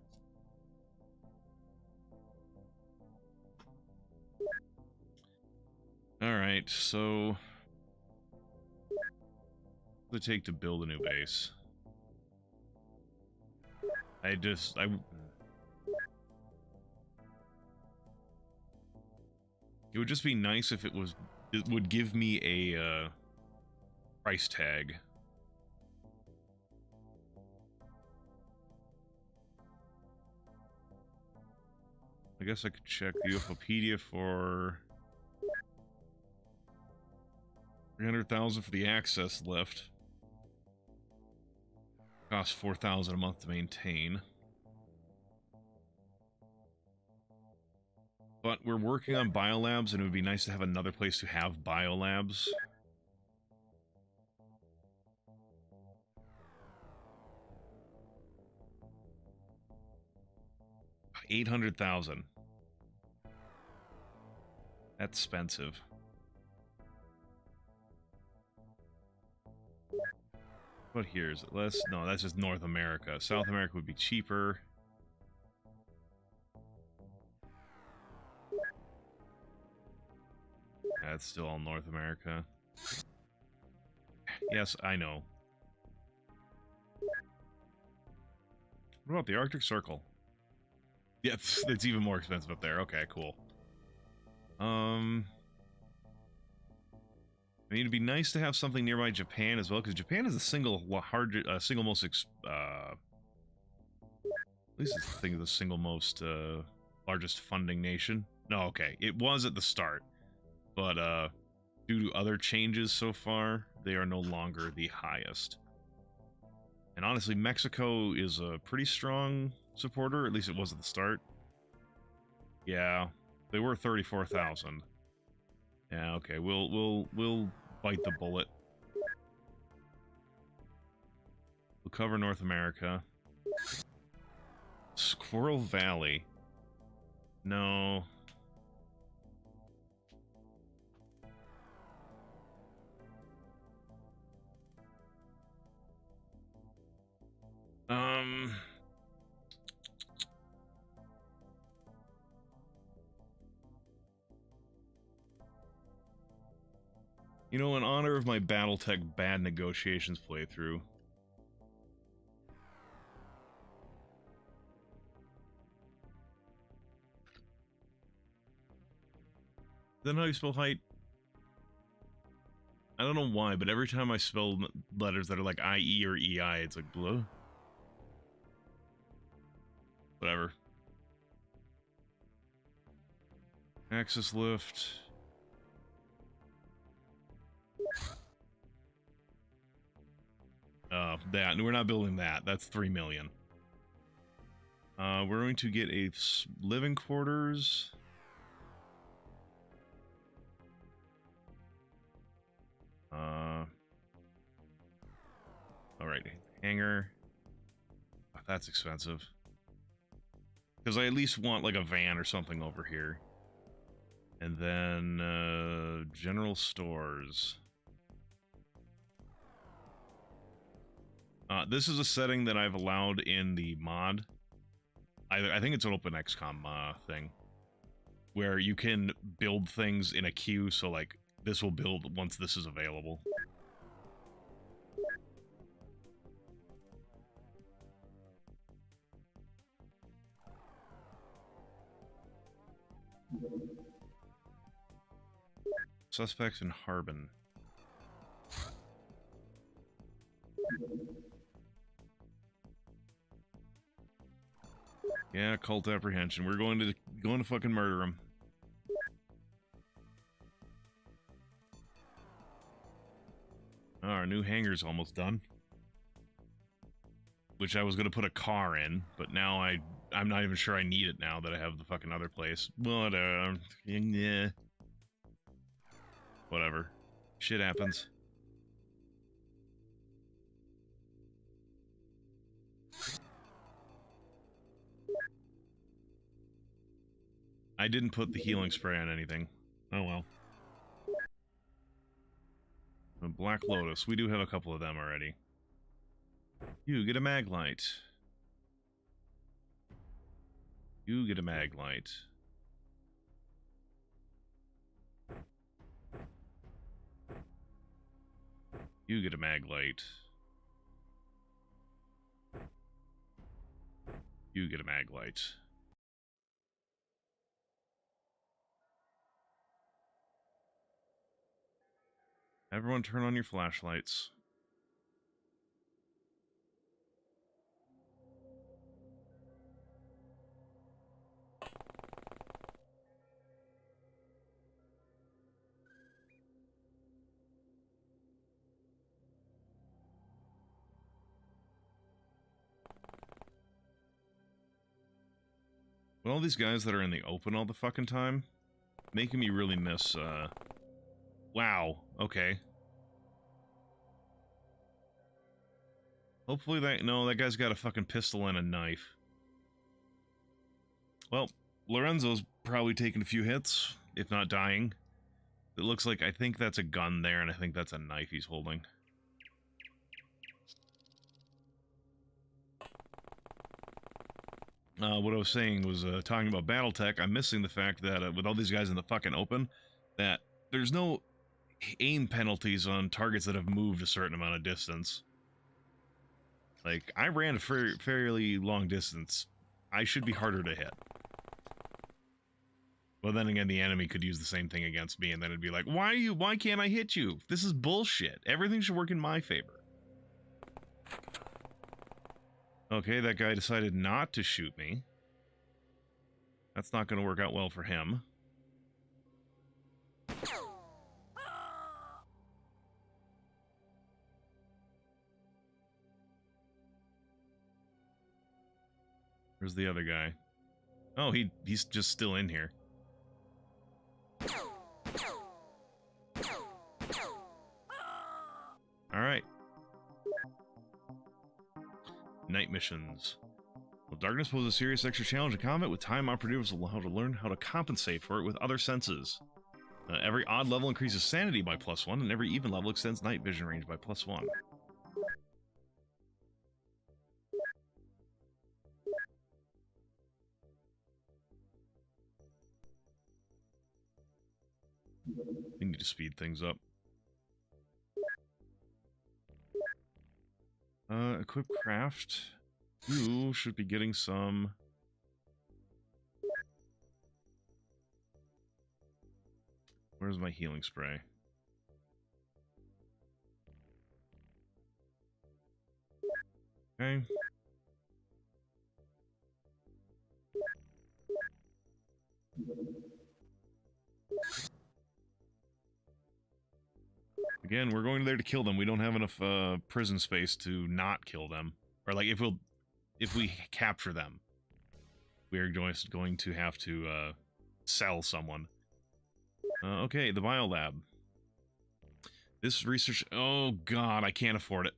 Alright, so... what does it take to build a new base? It would just be nice if it would give me a, price tag. I guess I could check the UFOpedia for 300,000 for the access lift. Costs 4,000 a month to maintain. But we're working on biolabs, and it would be nice to have another place to have biolabs. $800,000. That's expensive. What here? Is it less? No, that's just North America. South America would be cheaper. That's still all North America. Yes, I know. What about the Arctic Circle? Yeah, it's even more expensive up there. Okay, cool. I mean, it'd be nice to have something nearby Japan as well, because Japan is the single most at least it's the single most largest funding nation. No, okay, it was at the start, but due to other changes so far, they are no longer the highest. And honestly, Mexico is a pretty strong supporter. At least it was at the start. Yeah, they were 34,000. Yeah, okay, we'll bite the bullet. We'll cover North America. Squirrel Valley. No. You know, in honor of my Battletech bad negotiations playthrough, then how you spell height? I don't know why, but every time I spell letters that are like IE or EI, it's like blue. Whatever. Axis lift. That. We're not building that. That's 3 million. We're going to get a living quarters. Alright, hangar. Oh, that's expensive. Because I at least want like a van or something over here. And then general stores. This is a setting that I've allowed in the mod. I think it's an OpenXCOM thing. Where you can build things in a queue, so like this will build once this is available. Suspects in Harbin. Yeah, cult apprehension. We're going to fucking murder him. Oh, our new hangar's almost done. Which I was going to put a car in, but now I'm not even sure I need it now that I have the fucking other place. Whatever. Yeah. Whatever. Shit happens. I didn't put the healing spray on anything. Oh well. The Black Lotus. We do have a couple of them already. You get a mag light. You get a mag light. You get a mag light. You get a mag light. Everyone turn on your flashlights. But all these guys that are in the open all the fucking time, making me really miss, wow, okay. Hopefully that guy's got a fucking pistol and a knife. Well, Lorenzo's probably taking a few hits, if not dying. It looks like, I think that's a gun there, and I think that's a knife he's holding. What I was saying was, talking about Battletech, I'm missing the fact that, with all these guys in the fucking open, that there's no aim penalties on targets that have moved a certain amount of distance. Like, I ran a fairly long distance. I should be harder to hit. Well, then again, the enemy could use the same thing against me, and then it'd be like, why can't I hit you? This is bullshit. Everything should work in my favor. Okay, that guy decided not to shoot me. That's not going to work out well for him. Where's the other guy? Oh, he's just still in here. Alright. Night missions. Well, darkness poses a serious extra challenge in combat. With time, operatives will have to learn how to compensate for it with other senses. Every odd level increases sanity by +1, and every even level extends night vision range by +1. We need to speed things up. Equip craft. You should be getting some... Where's my healing spray? Okay. Again, we're going there to kill them. We don't have enough prison space to not kill them. Or like, if we capture them, we are going to have to sell someone. Okay, the biolab. This research... Oh god, I can't afford it.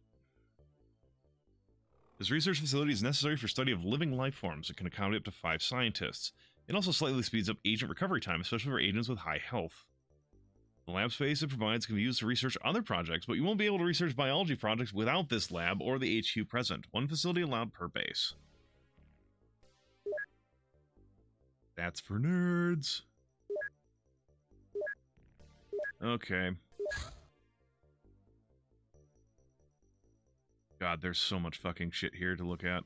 This research facility is necessary for study of living life forms and can accommodate up to 5 scientists. It also slightly speeds up agent recovery time, especially for agents with high health. The lab space it provides can be used to research other projects, but you won't be able to research biology projects without this lab or the HQ present. 1 facility allowed per base. That's for nerds. Okay. God, there's so much fucking shit here to look at.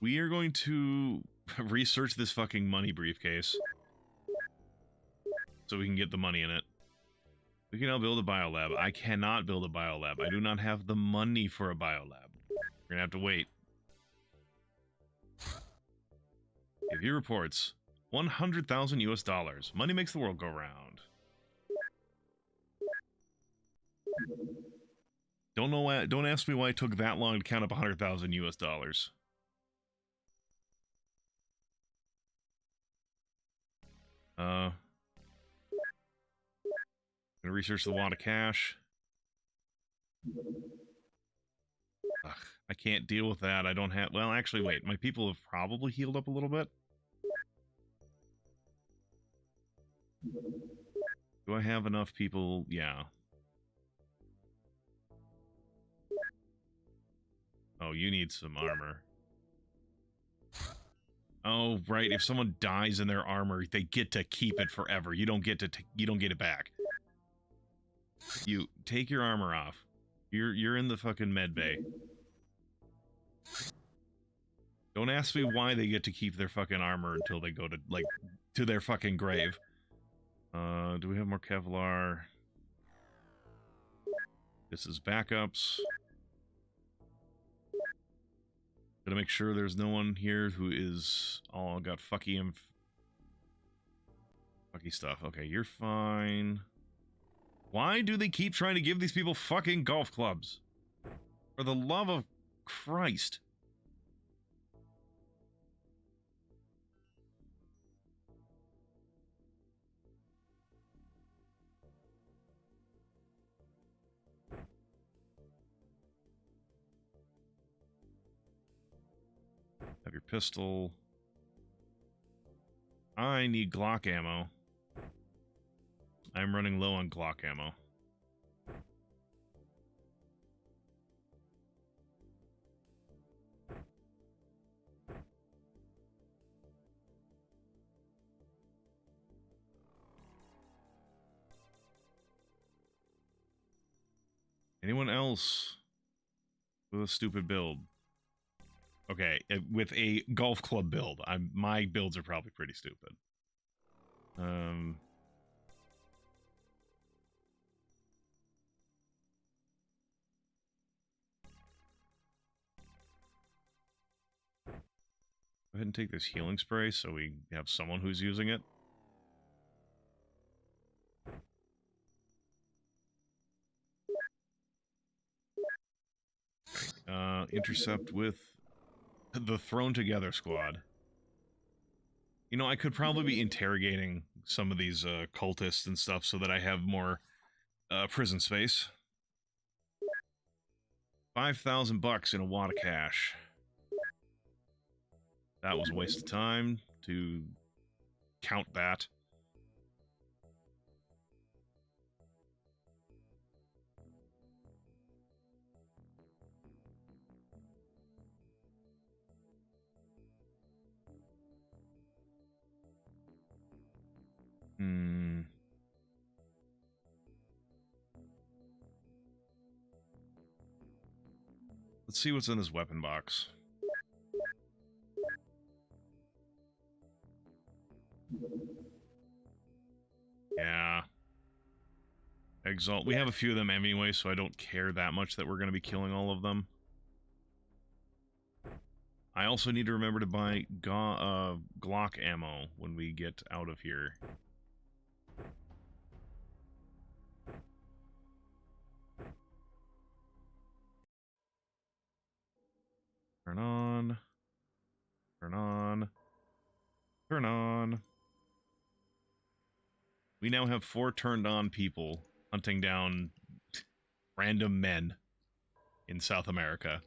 We are going to research this fucking money briefcase so we can get the money in it. We can now build a biolab. I cannot build a biolab. I do not have the money for a biolab. We're gonna have to wait. Review reports. 100,000 US dollars. Money makes the world go round. Don't know why. Don't ask me why it took that long to count up 100,000 US dollars. Gonna research the wad of cash. Ugh, I can't deal with that. I don't have... Well, actually, wait. My people have probably healed up a little bit. Do I have enough people? Yeah. Oh, you need some armor. Oh, right. If someone dies in their armor, they get to keep it forever. You don't get to... you don't get it back. You take your armor off. You're in the fucking med bay. Don't ask me why they get to keep their fucking armor until they go to, like, to their fucking grave. Do we have more Kevlar? This is backups. Gotta make sure there's no one here who is all got fucky stuff. Okay, you're fine. Why do they keep trying to give these people fucking golf clubs? For the love of Christ. Have your pistol. I need Glock ammo. I'm running low on Glock ammo. Anyone else with a stupid build? Okay, with a golf club build. My builds are probably pretty stupid. Go ahead and take this healing spray so we have someone who's using it. Intercept with the Thrown Together squad. You know, I could probably be interrogating some of these cultists and stuff so that I have more prison space. 5,000 bucks in a wad of cash. That was a waste of time to count that. Let's see what's in this weapon box. Yeah. Exalt. We have a few of them anyway, so I don't care that much that we're going to be killing all of them. I also need to remember to buy Glock ammo when we get out of here. Turn on. Turn on. Turn on. We now have 4 turned-on people hunting down random men in South America.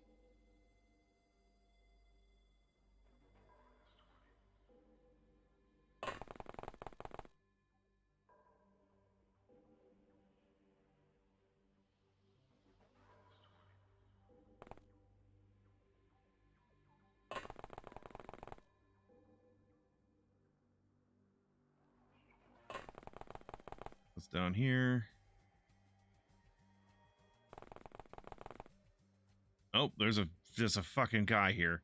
What's down here? Oh, there's a fucking guy here.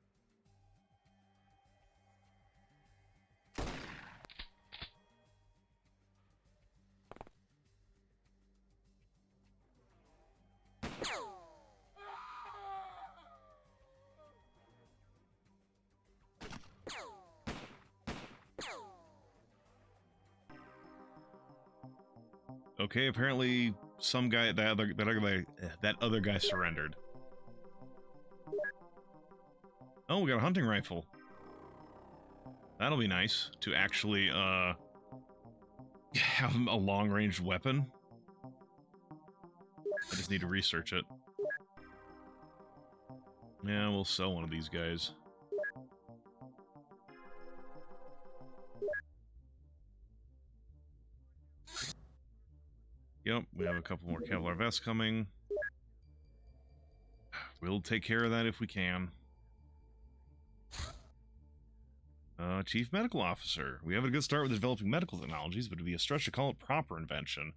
Okay, apparently some guy, that other guy surrendered. Oh, we got a hunting rifle. That'll be nice to actually have a long-range weapon. I just need to research it. Yeah, we'll sell one of these guys. Yep, we have a couple more Kevlar vests coming. We'll take care of that if we can. Chief Medical Officer. We have a good start with developing medical technologies, but it'd be a stretch to call it proper invention.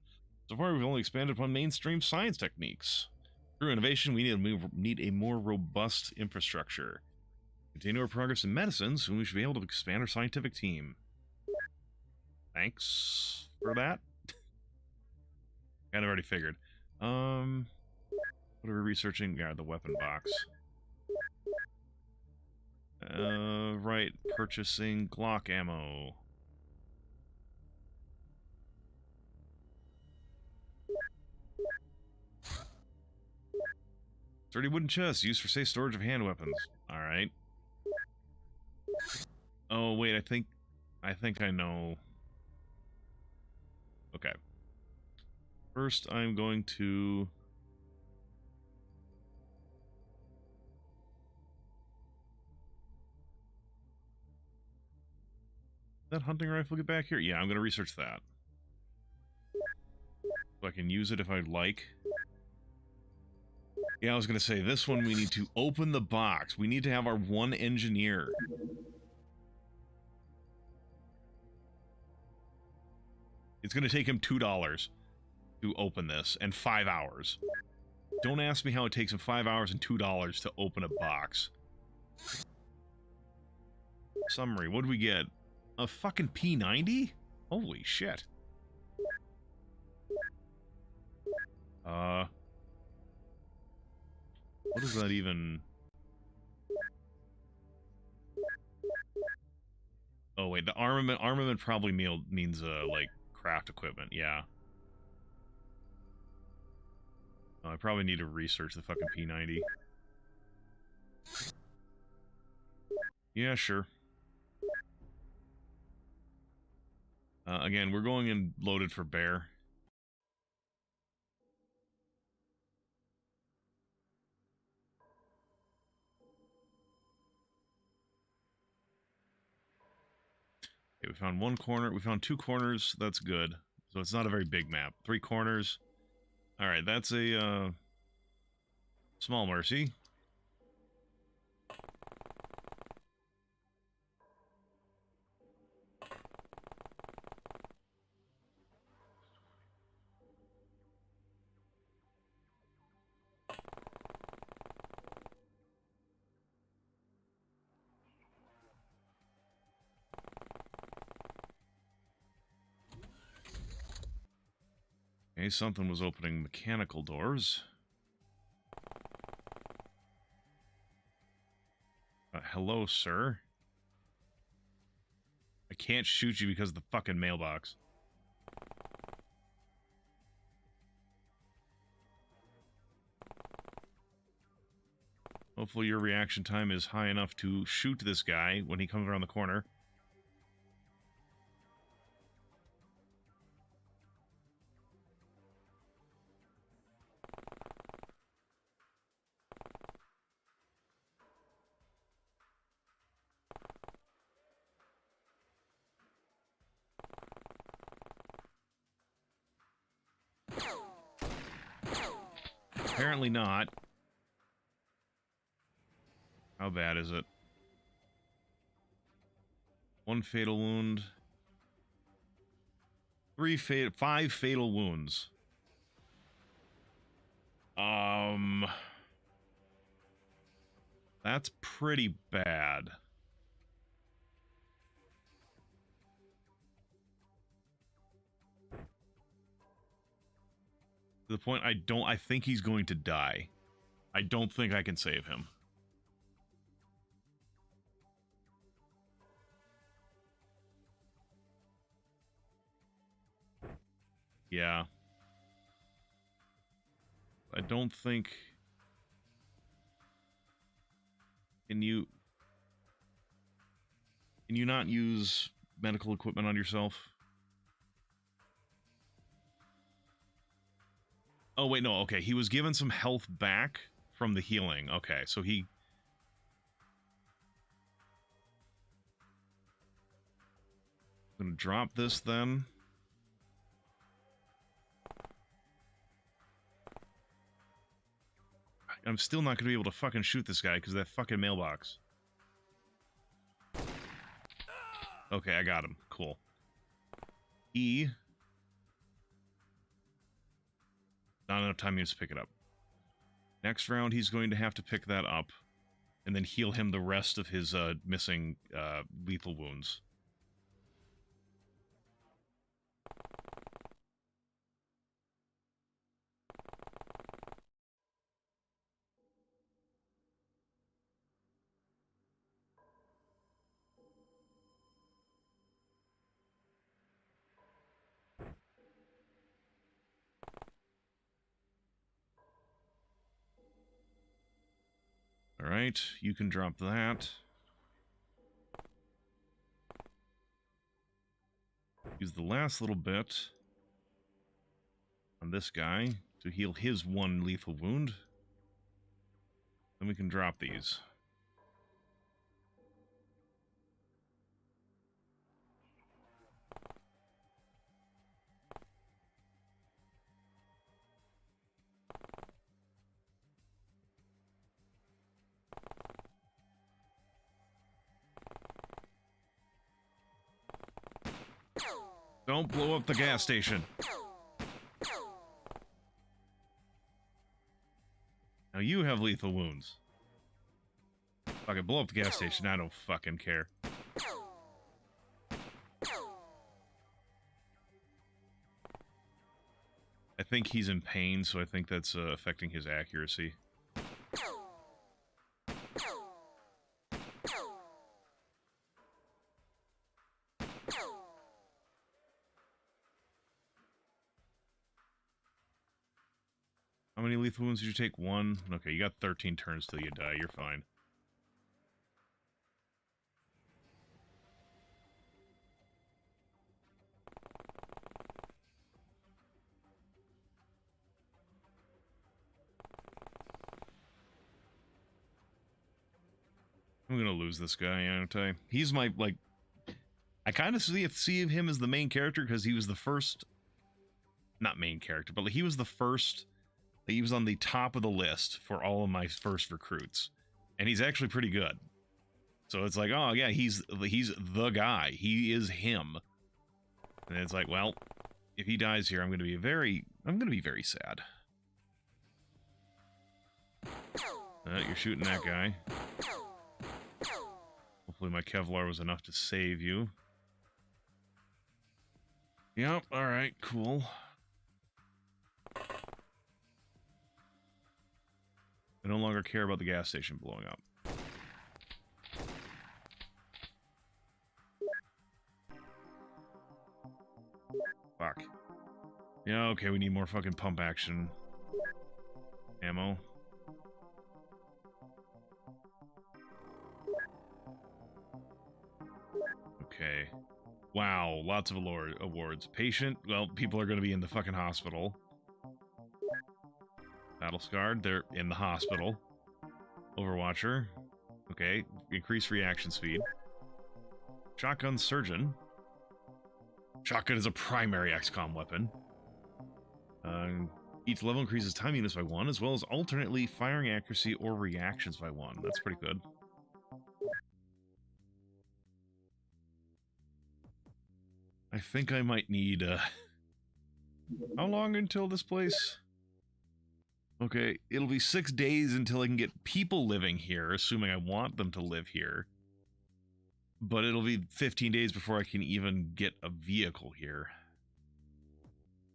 So far, we've only expanded upon mainstream science techniques. Through innovation, we need a more robust infrastructure. Continue our progress in medicine, soon we should be able to expand our scientific team. Thanks for that. Kind of already figured. What are we researching? Yeah, the weapon box. Right, purchasing Glock ammo. Sturdy wooden chest, used for safe storage of hand weapons. Alright. Oh, wait, I think I know. Okay. First, I'm going to... That hunting rifle get back here? Yeah, I'm going to research that. So I can use it if I'd like. Yeah, I was going to say, this one we need to open the box. We need to have our one engineer. It's going to take him $2 to open this, and 5 hours. Don't ask me how it takes him 5 hours and $2 to open a box. Summary, what do we get? A fucking P90? Holy shit. What does that even... Oh, wait, the armament probably means, like, craft equipment, yeah. I probably need to research the fucking P90. Yeah, sure. Again, we're going in loaded for bear. Okay, we found one corner. We found 2 corners. That's good. So it's not a very big map. 3 corners. Alright, that's a, small mercy. Okay, something was opening mechanical doors. Hello, sir. I can't shoot you because of the fucking mailbox. Hopefully your reaction time is high enough to shoot this guy when he comes around the corner. Apparently not. How bad is it? 1 fatal wound. 5 fatal wounds. That's pretty bad. To the point I think he's going to die. I don't think I can save him. Yeah. I don't think... Can you not use medical equipment on yourself? Oh, wait, no, okay. He was given some health back from the healing. Okay, so he... I'm gonna drop this then. I'm still not gonna be able to fucking shoot this guy because of that fucking mailbox. Okay, I got him. Cool. E. Not enough time to pick it up. Next round, he's going to have to pick that up and then heal him the rest of his missing lethal wounds. Alright, you can drop that. Use the last little bit on this guy to heal his 1 lethal wound. Then we can drop these. Don't blow up the gas station. Now you have lethal wounds. Fucking blow up the gas station, I don't fucking care. I think he's in pain, so I think that's affecting his accuracy. How many lethal wounds did you take? 1? Okay, you got 13 turns till you die. You're fine. I'm gonna lose this guy, aren't I? He's my, like... I kind of see him as the main character because he was the first... Not main character, but like, he was the first... He was on the top of the list for all of my first recruits. And he's actually pretty good. So it's like, oh yeah, he's the guy. He is him. And it's like, well, if he dies here, I'm gonna be very sad. You're shooting that guy. Hopefully my Kevlar was enough to save you. Yep, alright, cool. I no longer care about the gas station blowing up. Fuck. Yeah, okay, we need more fucking pump action. Ammo. Okay. Wow, lots of awards. Patient, well, people are going to be in the fucking hospital. Battle Scarred, they're in the hospital. Overwatcher. Okay, increase reaction speed. Shotgun Surgeon. Shotgun is a primary XCOM weapon. Each level increases time units by 1, as well as alternately firing accuracy or reactions by 1. That's pretty good. I think I might need, how long until this place? Okay, it'll be 6 days until I can get people living here, assuming I want them to live here. But it'll be 15 days before I can even get a vehicle here.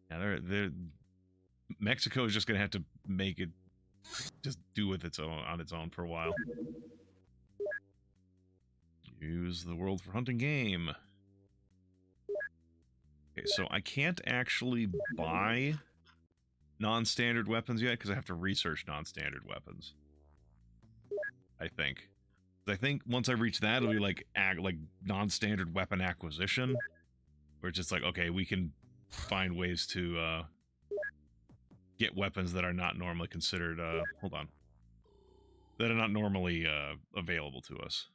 Yeah, Mexico is just gonna have to make it just do with its own on its own for a while. Use the world for hunting game. Okay, so I can't actually buy non-standard weapons yet because I have to research non-standard weapons. I think once I reach that, it'll be like non-standard weapon acquisition, where it's just like, okay, we can find ways to get weapons that are not normally considered. Hold on, that are not normally available to us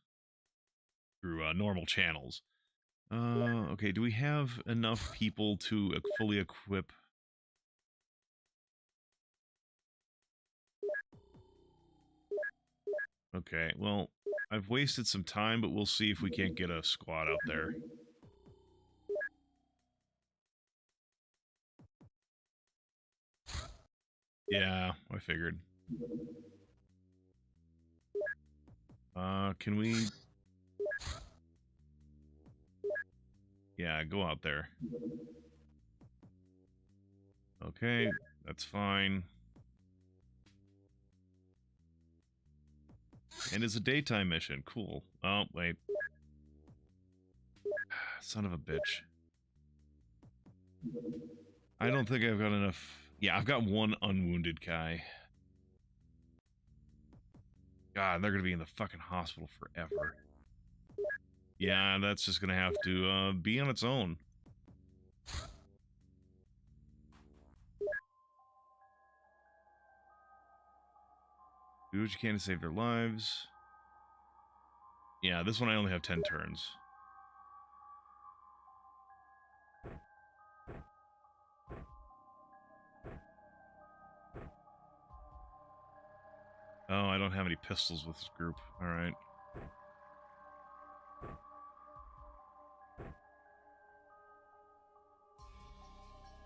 through normal channels. Okay, do we have enough people to fully equip? Okay, well, I've wasted some time, but we'll see if we can't get a squad out there. Yeah, I figured. Can we... Yeah, go out there. Okay, that's fine. And it's a daytime mission. Cool. Oh, wait. Son of a bitch. I don't think I've got enough... Yeah, I've got one unwounded guy. God, they're gonna be in the fucking hospital forever. Yeah, that's just gonna have to be on its own. Do what you can to save their lives. Yeah, this one I only have 10 turns. Oh, I don't have any pistols with this group. Alright.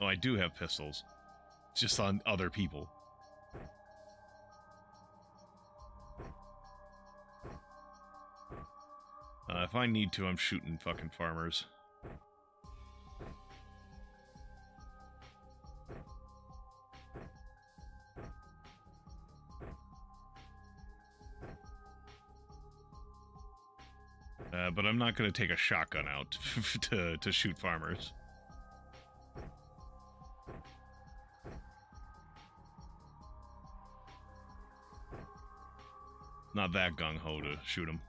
Oh, I do have pistols. Just on other people. If I need to, I'm shooting fucking farmers. But I'm not going to take a shotgun out to shoot farmers. Not that gung-ho to shoot them.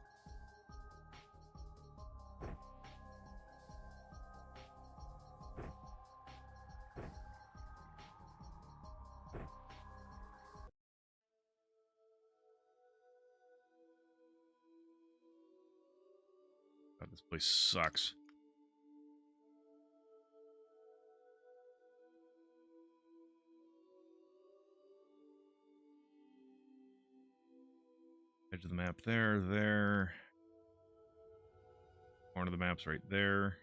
God, this place sucks. Edge of the map there, there. Corner of the map's right there.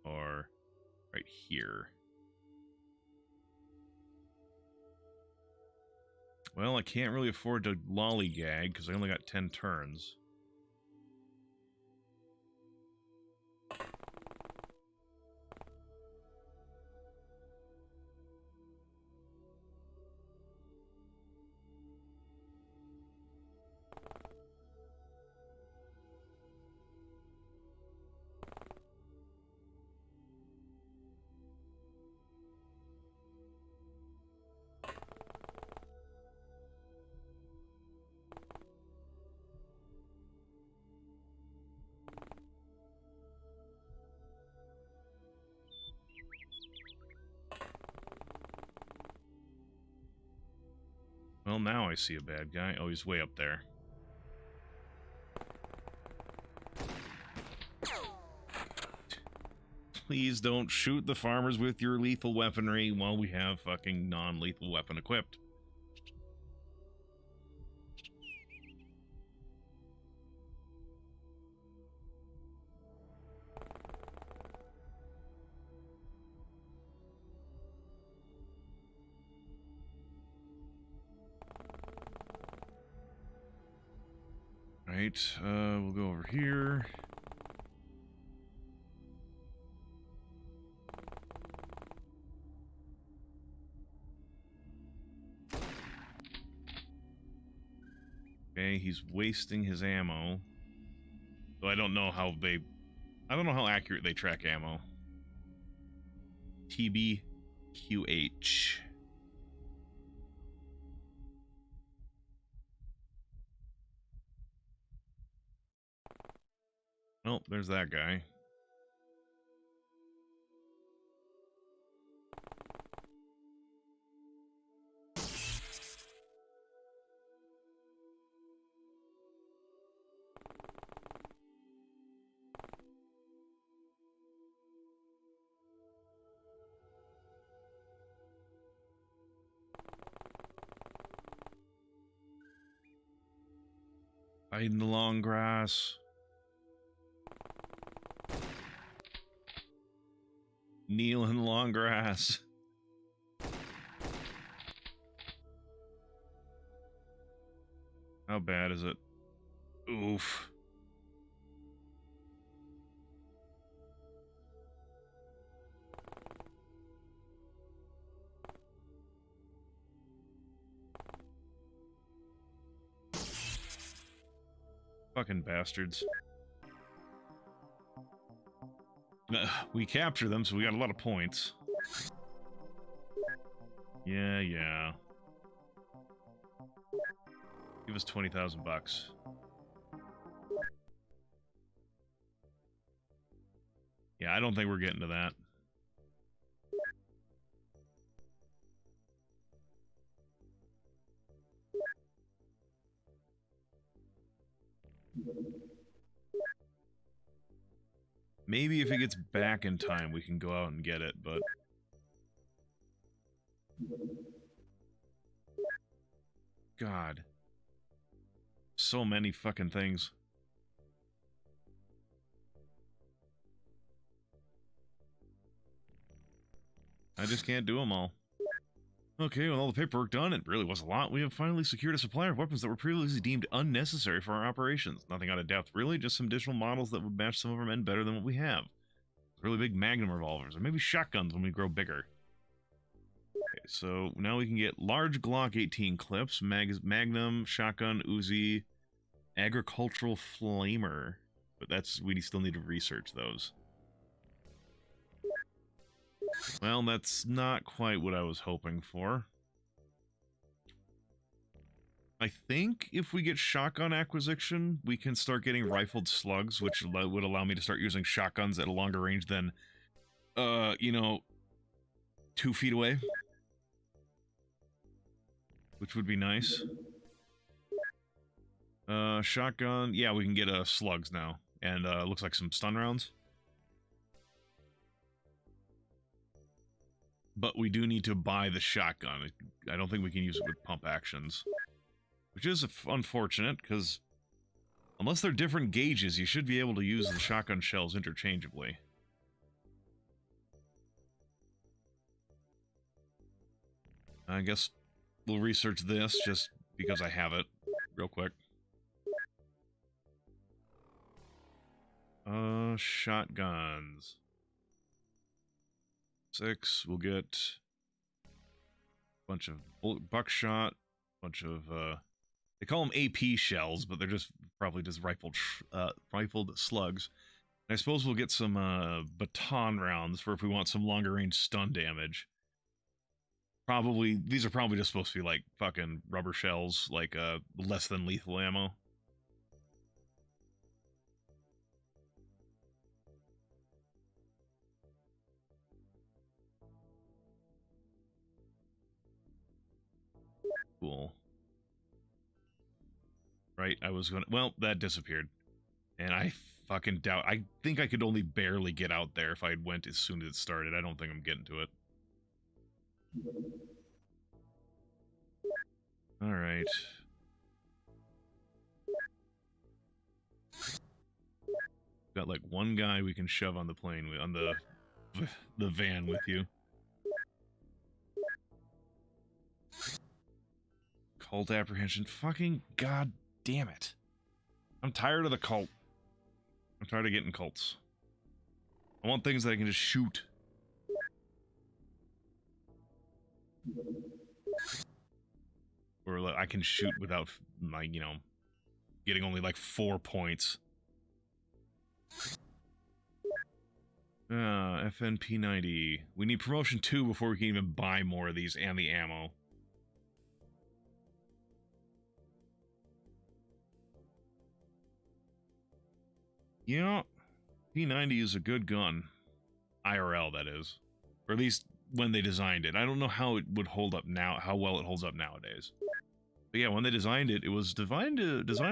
Or right here. Well, I can't really afford to lollygag because I only got 10 turns. Well, now I see a bad guy. Oh, he's way up there. Please don't shoot the farmers with your lethal weaponry while we have fucking non-lethal weapon equipped. Right, we'll go over here. Okay, he's wasting his ammo. So I don't know how accurate they track ammo. TBQH. Well, there's that guy. Hide in the long grass. Kneel in the long grass. How bad is it? Oof. Fucking bastards. We capture them, so we got a lot of points. Yeah. Give us 20,000 bucks. Yeah, I don't think we're getting to that. Maybe if it gets back in time, we can go out and get it, but... God. So many fucking things. I just can't do them all. Okay, with all the paperwork done, it really was a lot. We have finally secured a supplier of weapons that were previously deemed unnecessary for our operations. Nothing out of depth, really, just some additional models that would match some of our men better than what we have. Really big Magnum revolvers, or maybe shotguns when we grow bigger. Okay, so now we can get large Glock 18 clips, Magnum, shotgun, Uzi, agricultural flamer. But we still need to research those. Well, that's not quite what I was hoping for. I think if we get shotgun acquisition, we can start getting rifled slugs, which would allow me to start using shotguns at a longer range than, 2 feet away. Which would be nice. Shotgun, yeah, we can get slugs now. And looks like some stun rounds. But we do need to buy the shotgun. I don't think we can use it with pump actions. Which is unfortunate, because unless they're different gauges, you should be able to use the shotgun shells interchangeably. I guess we'll research this, just because I have it, real quick. Shotguns. 6, we'll get a bunch of buckshot, bunch of, they call them AP shells, but they're just probably just rifled slugs. And I suppose we'll get some, baton rounds for if we want some longer range stun damage. These are probably just supposed to be like fucking rubber shells, like, less than lethal ammo. Cool. Right, I was gonna... Well, that disappeared. And I fucking doubt. I think I could only barely get out there if I went as soon as it started. I don't think I'm getting to it. Alright. Got like one guy we can shove on the plane with, on the van with you. Cult apprehension. Fucking god damn it. I'm tired of the cult. I'm tired of getting cults. I want things that I can just shoot. Or like I can shoot without, like, you know, getting only like 4 points. FNP90. We need promotion 2 before we can even buy more of these and the ammo. Yeah, P90 is a good gun. IRL, that is. Or at least when they designed it. I don't know how it would hold up now, how well it holds up nowadays. But yeah, when they designed it, it was designed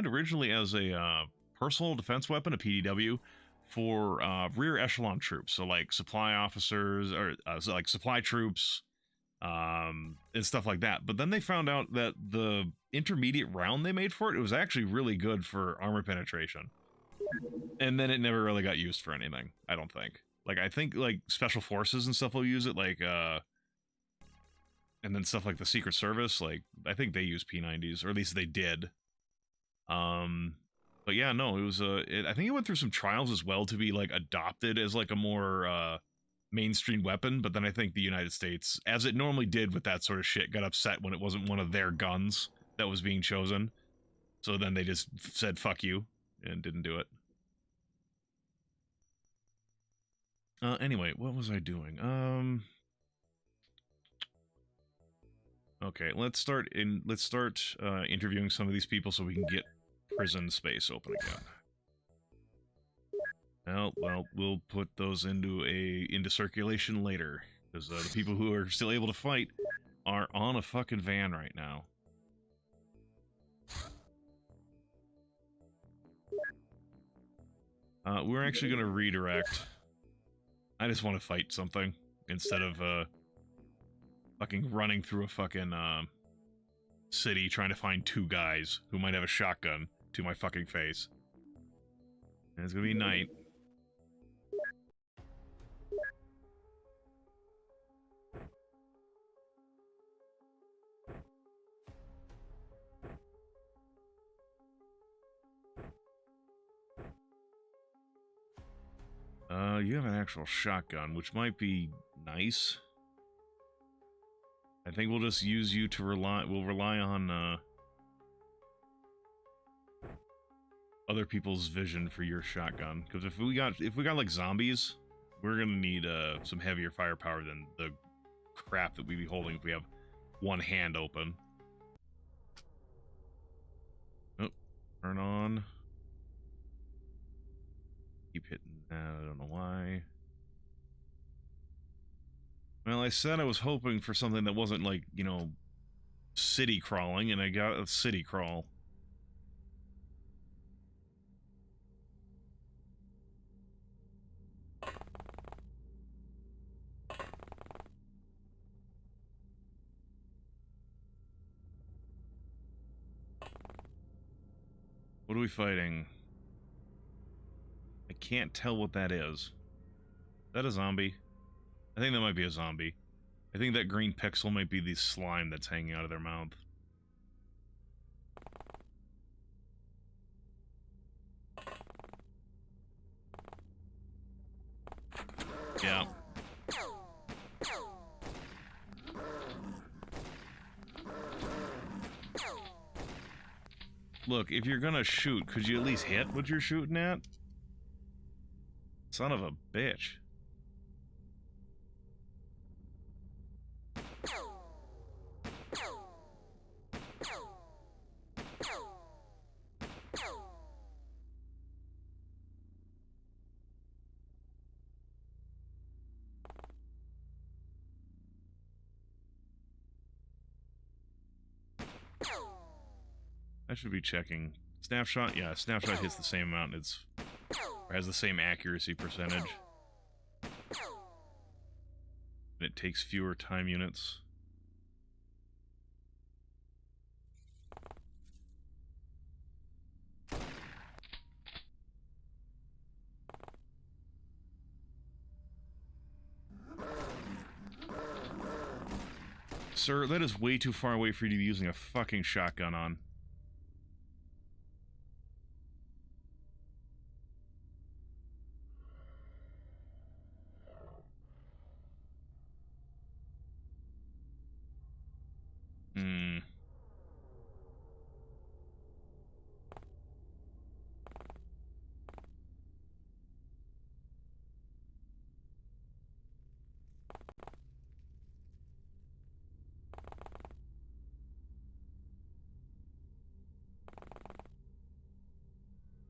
originally as a personal defense weapon, a PDW, for rear echelon troops. So like supply officers, or so like supply troops, and stuff like that. But then they found out that the intermediate round they made for it, it was actually really good for armor penetration. And then it never really got used for anything, I don't think. Like, I think, like, special forces and stuff will use it, like, and then stuff like the Secret Service, like, I think they use P90s, or at least they did. But yeah, no, it was, I think it went through some trials as well to be, like, adopted as, like, a more, mainstream weapon, but then I think the United States, as it normally did with that sort of shit, got upset when it wasn't one of their guns that was being chosen. So then they just said, fuck you, and didn't do it. Anyway, what was I doing? Okay, let's start interviewing some of these people so we can get prison space open again. Well, we'll put those into circulation later, because the people who are still able to fight are on a fucking van right now. We're actually gonna redirect. I just want to fight something instead of fucking running through a fucking city trying to find 2 guys who might have a shotgun to my fucking face. And it's gonna be night. You have an actual shotgun, which might be nice. I think we'll just use you to we'll rely on, other people's vision for your shotgun. Because if we got, like, zombies, we're gonna need, some heavier firepower than the crap that we'd be holding if we have one hand open. Oh, turn on. Keep hitting that, I don't know why. Well, I said I was hoping for something that wasn't like, you know, city crawling, and I got a city crawl. What are we fighting? I can't tell what that is. Is that a zombie? I think that might be a zombie. I think that green pixel might be the slime that's hanging out of their mouth. Yeah. Look, if you're gonna shoot, could you at least hit what you're shooting at? Son of a bitch. I should be checking. Snapshot? Yeah, snapshot hits the same amount. It's Or has the same accuracy percentage. And it takes fewer time units. Sir, that is way too far away for you to be using a fucking shotgun on. Hmm.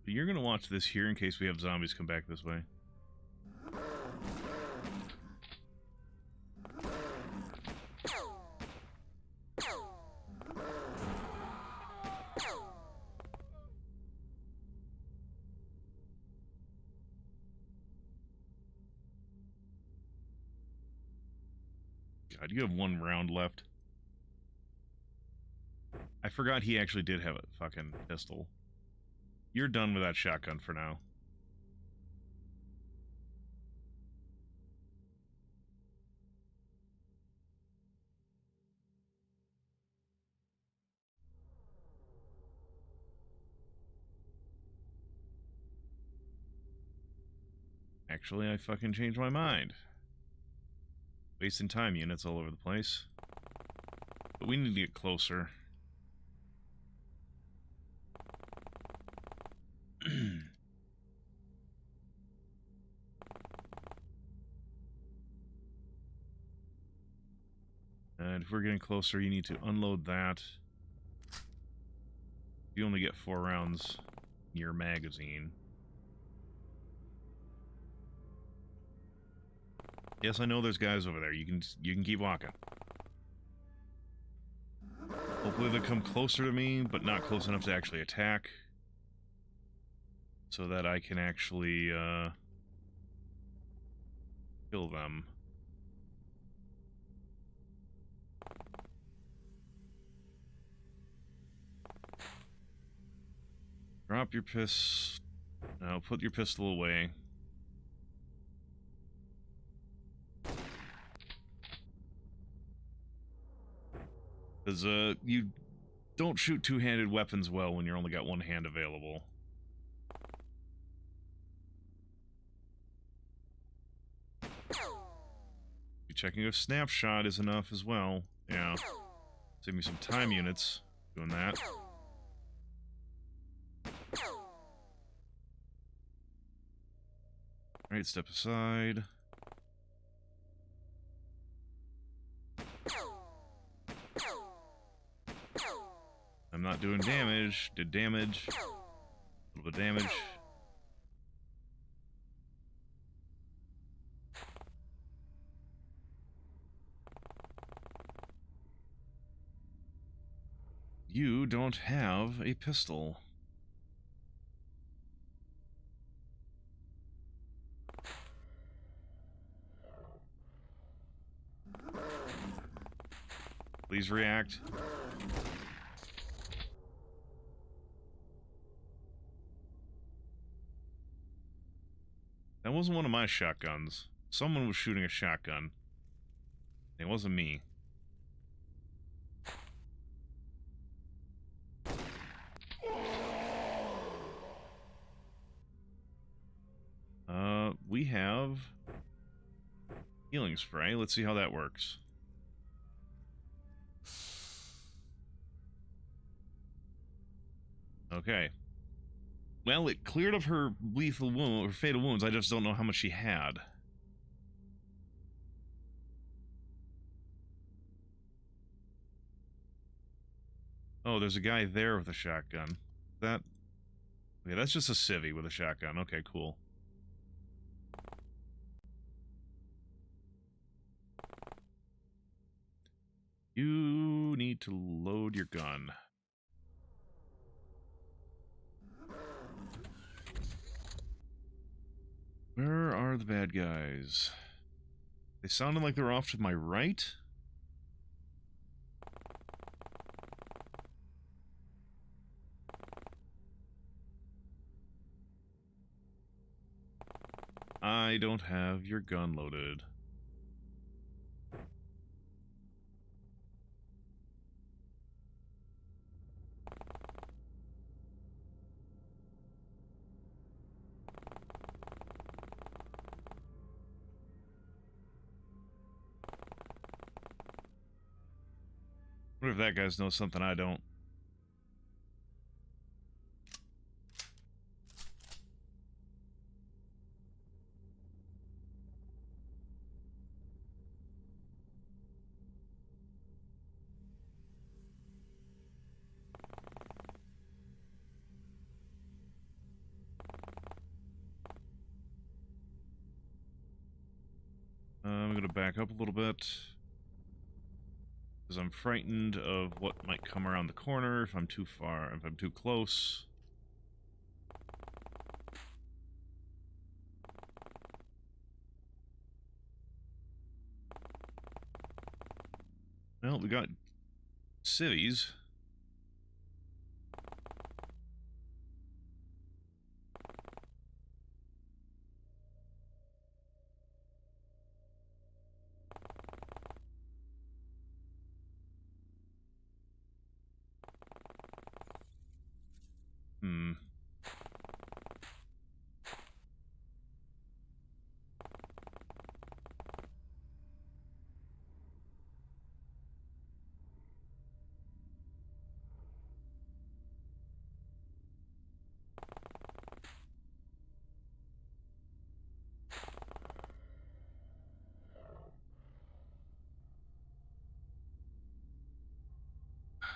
You're gonna watch this here in case we have zombies come back this way. God, you have one round left. I forgot he actually did have a fucking pistol. You're done with that shotgun for now. Actually, I fucking changed my mind. Wasting time units all over the place. But we need to get closer. And if we're getting closer, you need to unload that. You only get 4 rounds in your magazine. Yes, I know there's guys over there. You can keep walking. Hopefully they come closer to me, but not close enough to actually attack. So that I can actually, kill them. Drop your pistol. No, put your pistol away. Because, you don't shoot two-handed weapons well when you're only got one hand available. Be checking if snapshot is enough as well. Yeah. Save me some time units doing that. Alright, step aside. I'm not doing damage. Did damage. A little bit of damage. You don't have a pistol. Please react. That wasn't one of my shotguns. Someone was shooting a shotgun. It wasn't me. We have healing spray. Let's see how that works. Okay. Well, it cleared of her lethal wound, or fatal wounds. I just don't know how much she had. Oh, there's a guy there with a shotgun. That... Okay, that's just a civvy with a shotgun. Okay, cool. You need to load your gun. the bad guys? They sounded like they were off to my right? I don't have your gun loaded. What if that guy's knows something I don't? I'm gonna back up a little bit. Because I'm frightened of what might come around the corner if I'm too far, if I'm too close. Well, we got civvies.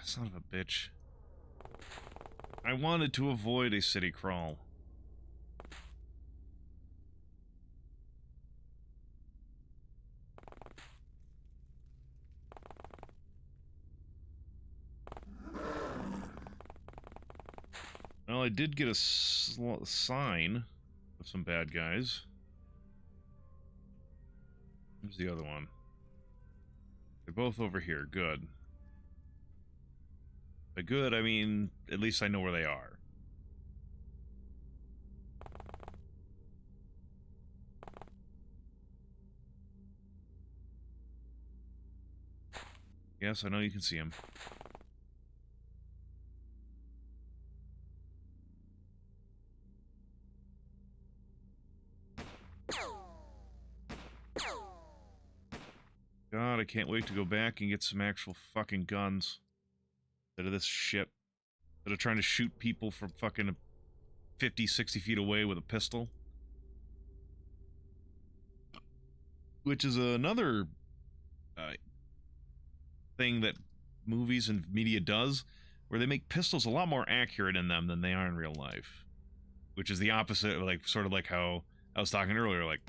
Son of a bitch. I wanted to avoid a city crawl. Well, I did get a sign of some bad guys. Where's the other one? They're both over here. Good. By good, I mean, at least I know where they are. Yes, I know you can see them. God, I can't wait to go back and get some actual fucking guns. Instead of this shit. Instead of trying to shoot people from fucking 50, 60 feet away with a pistol. Which is another thing that movies and media does, where they make pistols a lot more accurate in them than they are in real life. Which is the opposite, like, sort of like how I was talking earlier, like,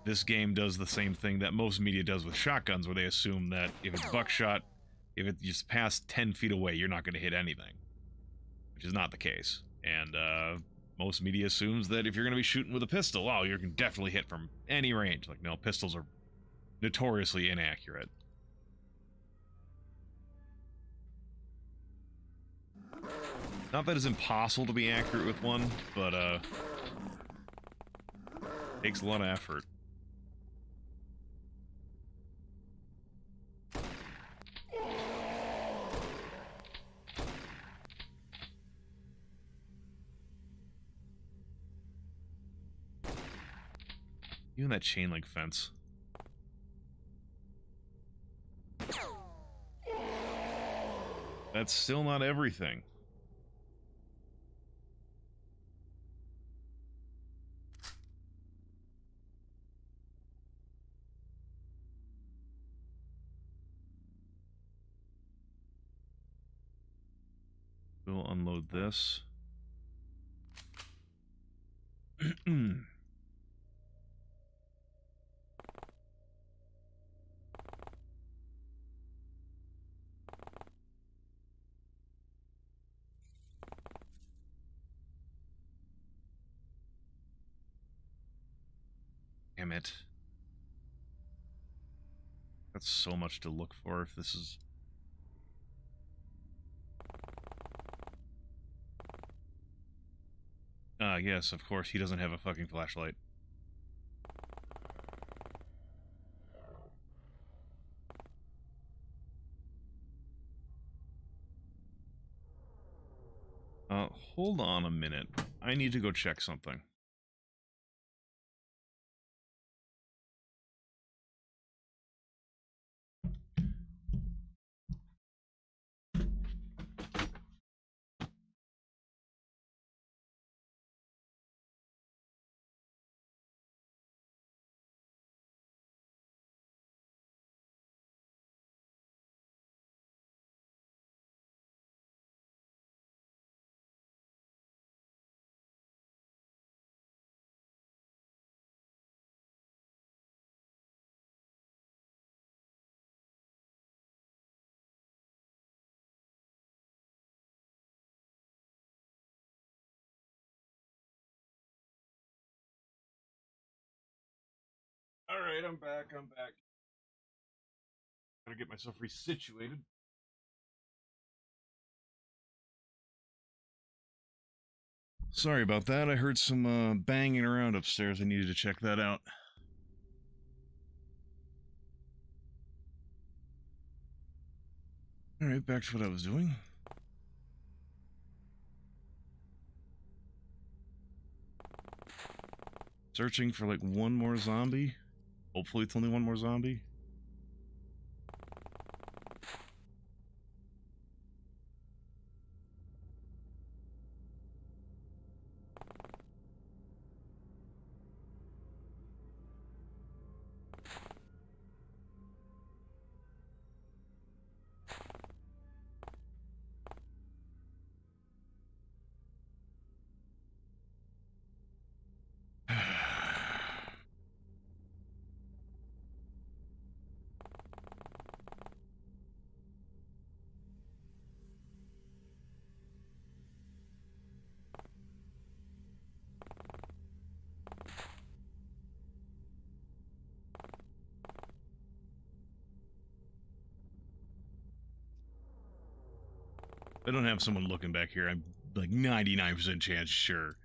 this game does the same thing that most media does with shotguns, where they assume that if it's buckshot, if it's just past 10 feet away, you're not going to hit anything. Which is not the case. And, most media assumes that if you're going to be shooting with a pistol, oh, you can definitely hit from any range. Like, no, pistols are notoriously inaccurate. Not that it's impossible to be accurate with one, but, takes a lot of effort. Even that chain link fence. That's still not everything. We'll unload this. Damn it. That's so much to look for if this is... Yes, of course, he doesn't have a fucking flashlight. Hold on a minute. I need to go check something. Alright, I'm back. Gotta get myself resituated. Sorry about that. I heard some banging around upstairs. I needed to check that out. Alright, back to what I was doing. Searching for like one more zombie. Hopefully it's only one more zombie. I don't have someone looking back here. I'm like 99% chance sure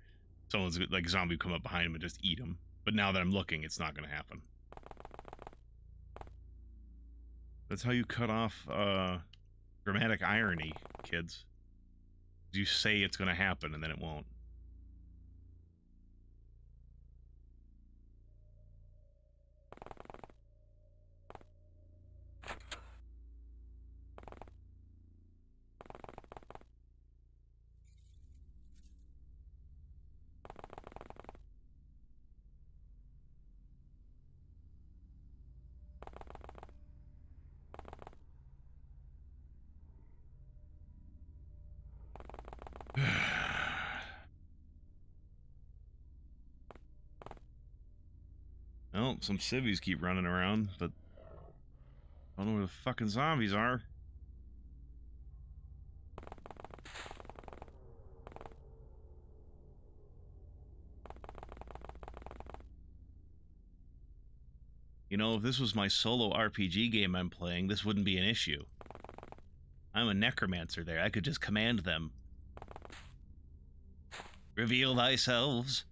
someone's like zombie come up behind him and just eat him. But now that I'm looking, it's not going to happen. That's how you cut off dramatic irony, kids. You say it's going to happen and then it won't. Well, some civvies keep running around, but I don't know where the fucking zombies are. You know, if this was my solo RPG game I'm playing, this wouldn't be an issue. I'm a necromancer there. I could just command them. Reveal thyself.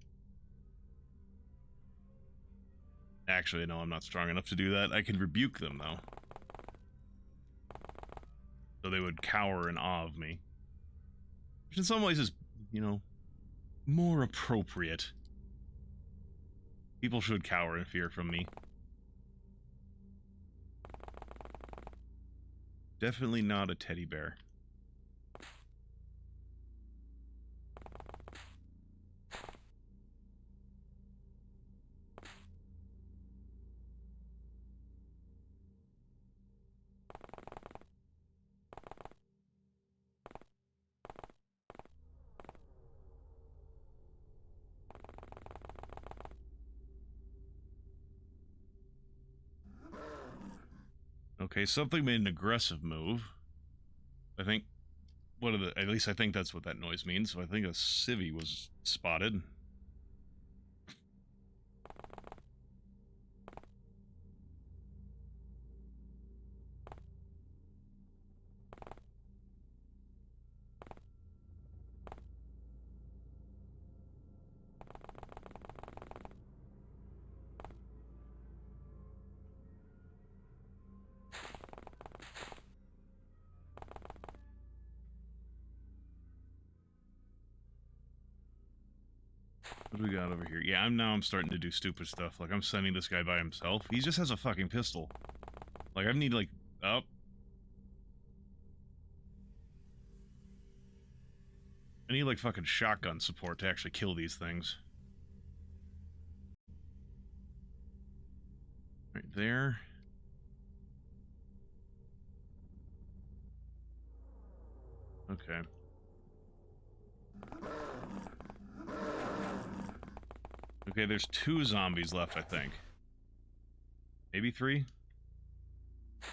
Actually, no, I'm not strong enough to do that. I can rebuke them, though. So they would cower in awe of me. Which in some ways is, you know, more appropriate. People should cower in fear from me. Definitely not a teddy bear. Okay, something made an aggressive move. I think, at least I think that's what that noise means, so I think a civvy was spotted. What do we got over here? Yeah, I'm starting to do stupid stuff. Like, I'm sending this guy by himself. He just has a fucking pistol. Like, I need, like... Oh. I need, like, fucking shotgun support to actually kill these things. Right there. Okay. Okay, there's 2 zombies left, I think. Maybe 3? I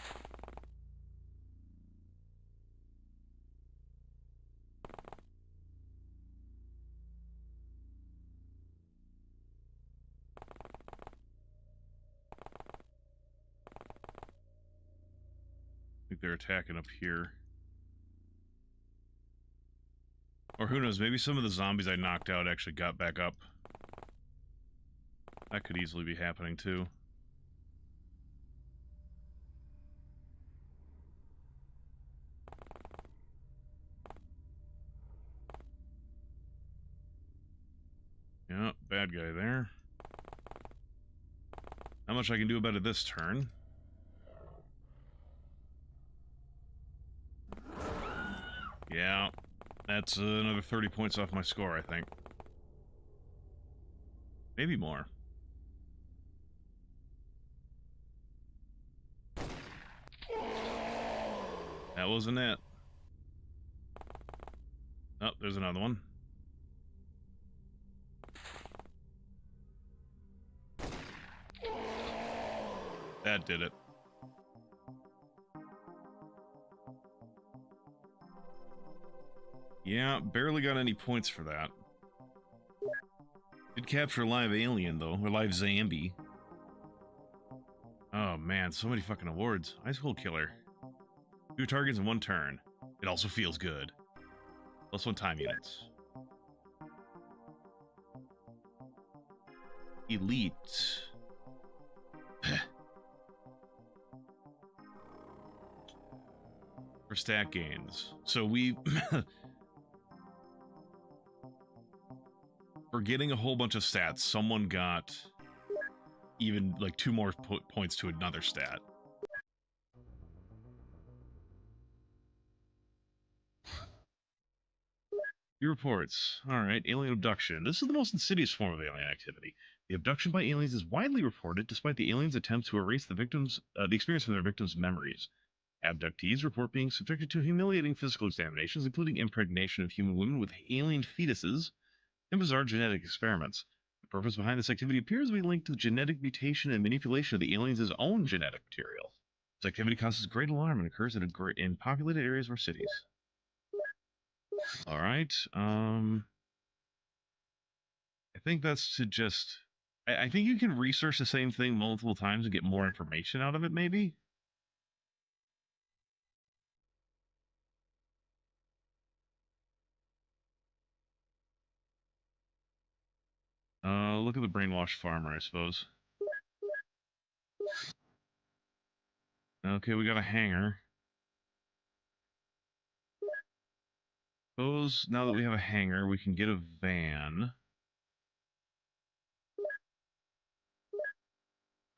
think they're attacking up here. Or who knows, maybe some of the zombies I knocked out actually got back up. That could easily be happening, too. Yeah, bad guy there. Not much I can do about it this turn. Yeah, that's another 30 points off my score, I think. Maybe more. That wasn't it. Oh, there's another one. That did it. Yeah, barely got any points for that. Did capture a live alien, though, or live zombie. Oh man, so many fucking awards. Ice Cold Killer. 2 targets in 1 turn. It also feels good. +1 time units. Elite. For stat gains. So we... for getting a whole bunch of stats, someone got even, like, 2 more points to another stat. He reports, alright, alien abduction. This is the most insidious form of alien activity. The abduction by aliens is widely reported, despite the aliens' attempt to erase the experience from their victims' memories. Abductees report being subjected to humiliating physical examinations, including impregnation of human women with alien fetuses and bizarre genetic experiments. The purpose behind this activity appears to be linked to the genetic mutation and manipulation of the aliens' own genetic material. This activity causes great alarm and occurs in populated areas or cities. Alright, I think that's to just... I think you can research the same thing multiple times and get more information out of it, maybe? Look at the brainwashed farmer, I suppose. Okay, we got a hangar. Suppose now that we have a hangar, we can get a van.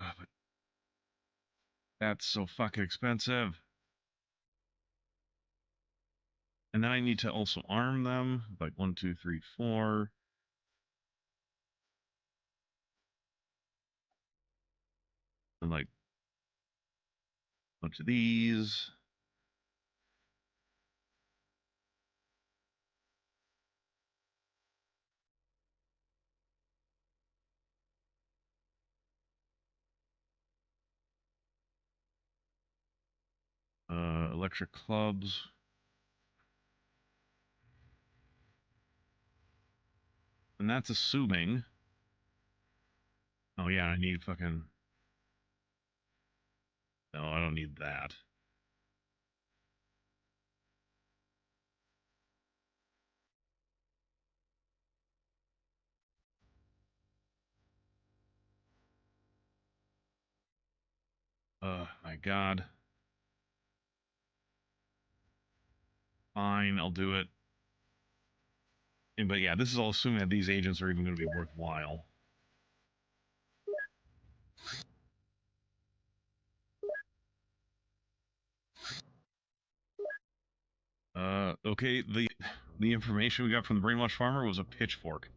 Oh, but that's so fucking expensive. And then I need to also arm them. Like 1, 2, 3, 4. And like a bunch of these. Electric clubs. And that's assuming... Oh yeah, I need fucking... No, I don't need that. My god. Fine, I'll do it. But yeah, this is all assuming that these agents are even going to be worthwhile. Okay, the information we got from the brainwash farmer was a pitchfork.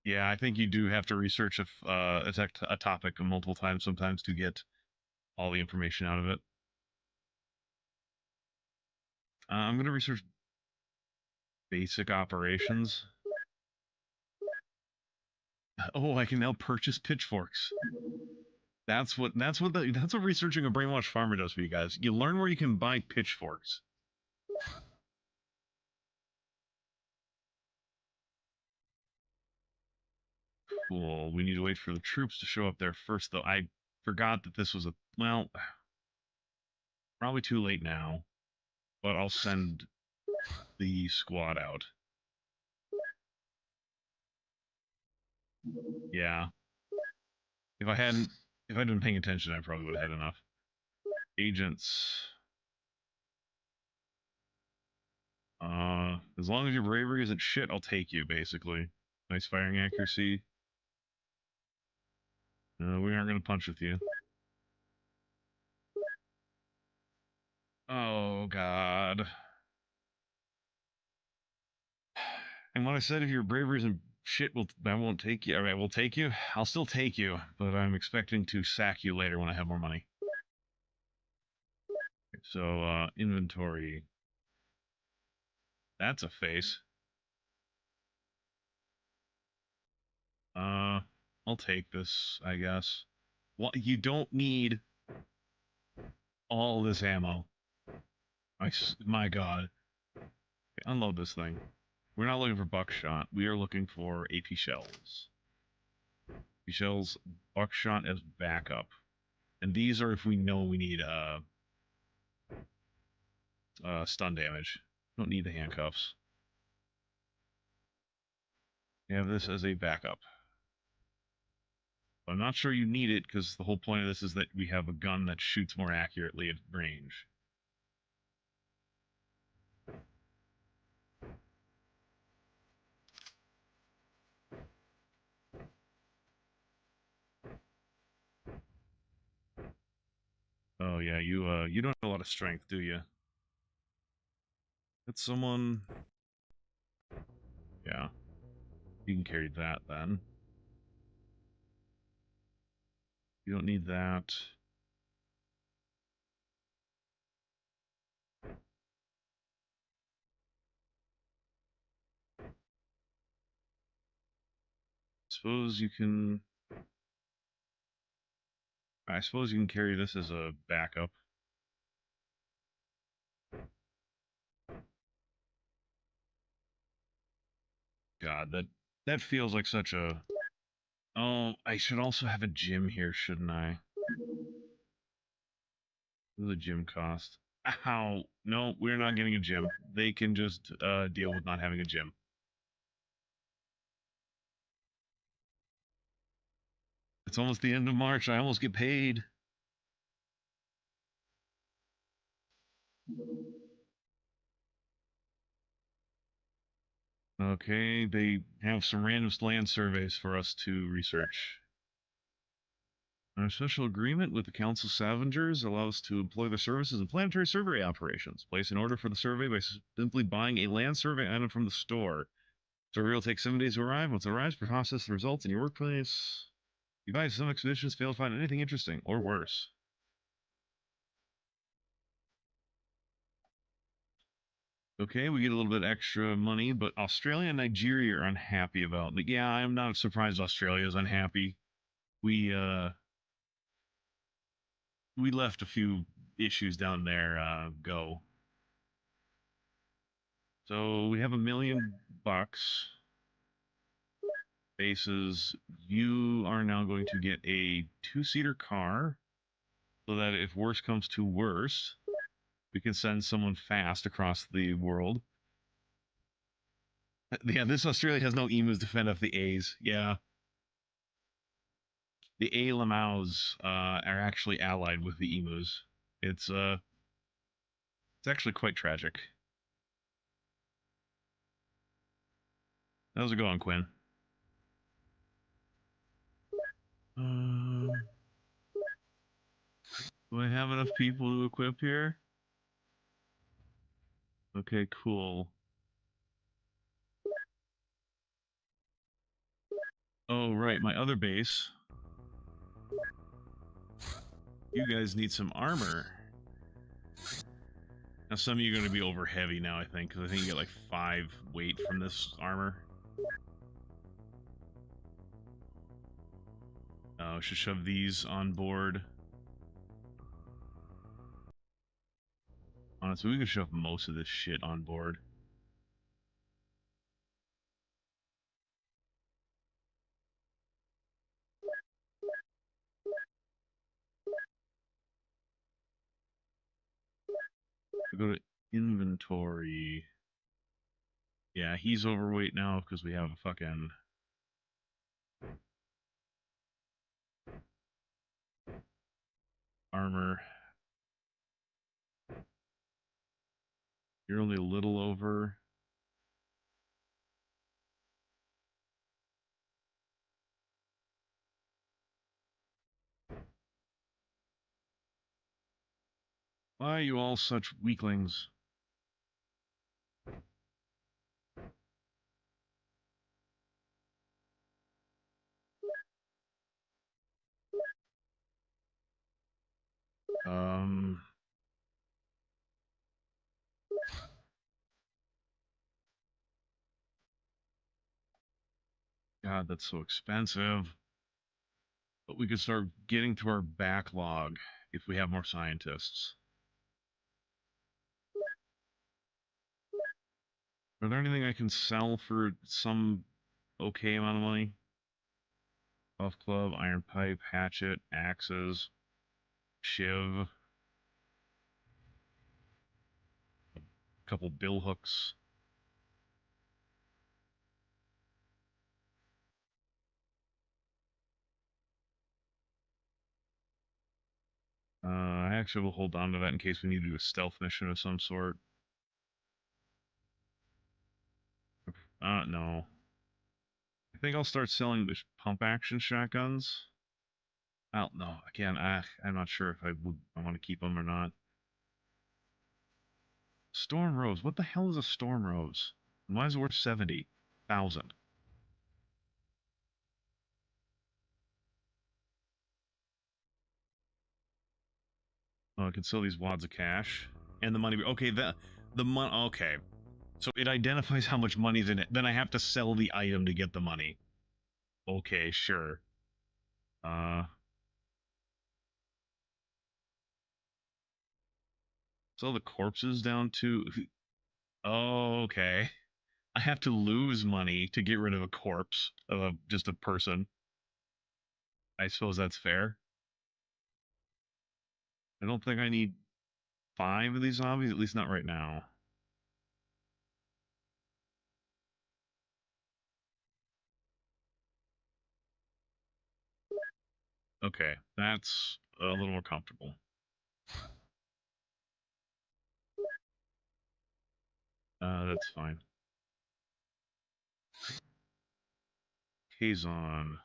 Yeah, I think you do have to research a topic multiple times sometimes to get all the information out of it. I'm going to research basic operations. Oh, I can now purchase pitchforks. That's what researching a brainwash farmer does for you guys. You learn where you can buy pitchforks. Cool. We need to wait for the troops to show up there first, though. I forgot that this was well, probably too late now, but I'll send the squad out. Yeah. If I hadn't if I'd been paying attention, I probably would have had enough. Agents. As long as your bravery isn't shit, I'll take you, basically. Nice firing accuracy. We aren't gonna punch with you. Oh god. And when I said if your bravery isn't shit, I won't take you. Alright, we'll take you. I'll still take you, but I'm expecting to sack you later when I have more money. So, inventory. That's a face. Uh, I'll take this, I guess. Well, you don't need all this ammo. My god. Okay, unload this thing. We're not looking for buckshot. We are looking for AP shells. AP shells, buckshot as backup. And these are if we know we need, stun damage. Don't need the handcuffs. You have this as a backup. I'm not sure you need it because the whole point of this is that we have a gun that shoots more accurately at range. Oh yeah, you don't have a lot of strength, do you? It's someone. Yeah, you can carry that then. You don't need that. Suppose you can. I suppose you can carry this as a backup. God, that feels like such a. Oh, I should also have a gym here, shouldn't I? What does a gym cost? Ow! No, we're not getting a gym. They can just deal with not having a gym. It's almost the end of March. I almost get paid. Okay, they have some random land surveys for us to research. Our special agreement with the Council Scavengers allows us to employ their services in planetary survey operations. Place an order for the survey by simply buying a land survey item from the store. Survey will take 7 days to arrive. Once it arrives, process the results in your workplace. You buy some expeditions fail to find anything interesting, or worse. Okay, we get a little bit extra money, but Australia and Nigeria are unhappy about it. Yeah, I'm not surprised Australia is unhappy. We we left a few issues down there go. So we have $1 million. Bases. You are now going to get a two-seater car, so that if worse comes to worse, we can send someone fast across the world. Yeah, this Australia has no emus to fend off the A's. Yeah. The A Lamaus are actually allied with the emus. It's It's actually quite tragic. How's it going, Quinn? Do I have enough people to equip here? Okay, cool. Oh, right, my other base. You guys need some armor. Now, some of you are going to be over heavy now, I think, because I think you get like 5 weight from this armor. I should shove these on board. Honestly, we could shove most of this shit on board. We go to inventory. Yeah, he's overweight now because we have a fucking armor. You're only a little over. Why are you all such weaklings? Um... God, that's so expensive. But we could start getting to our backlog if we have more scientists. Are there anything I can sell for some okay amount of money? Buff club, iron pipe, hatchet, axes, shiv, a couple bill hooks. I actually will hold on to that in case we need to do a stealth mission of some sort. No. I think I'll start selling the pump action shotguns. Well, no, again, I'm not sure if I want to keep them or not. Storm Rose. What the hell is a Storm Rose? And why is it worth 70,000? Oh, I can sell these wads of cash and the money. Okay, the money. Okay, so it identifies how much money's in it. Then I have to sell the item to get the money. Okay, sure. Sell the corpses down to. Oh, okay. I have to lose money to get rid of a corpse of just a person. I suppose that's fair. I don't think I need 5 of these zombies, at least not right now. Okay, that's a little more comfortable. That's fine. Kazon.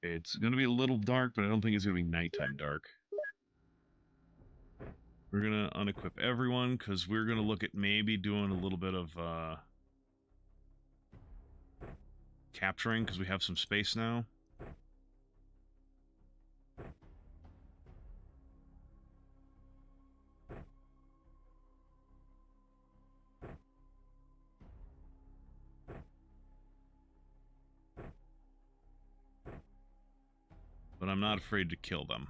It's going to be a little dark, but I don't think it's going to be nighttime dark. We're going to unequip everyone, because we're going to look at maybe doing a little bit of capturing, because we have some space now. But I'm not afraid to kill them.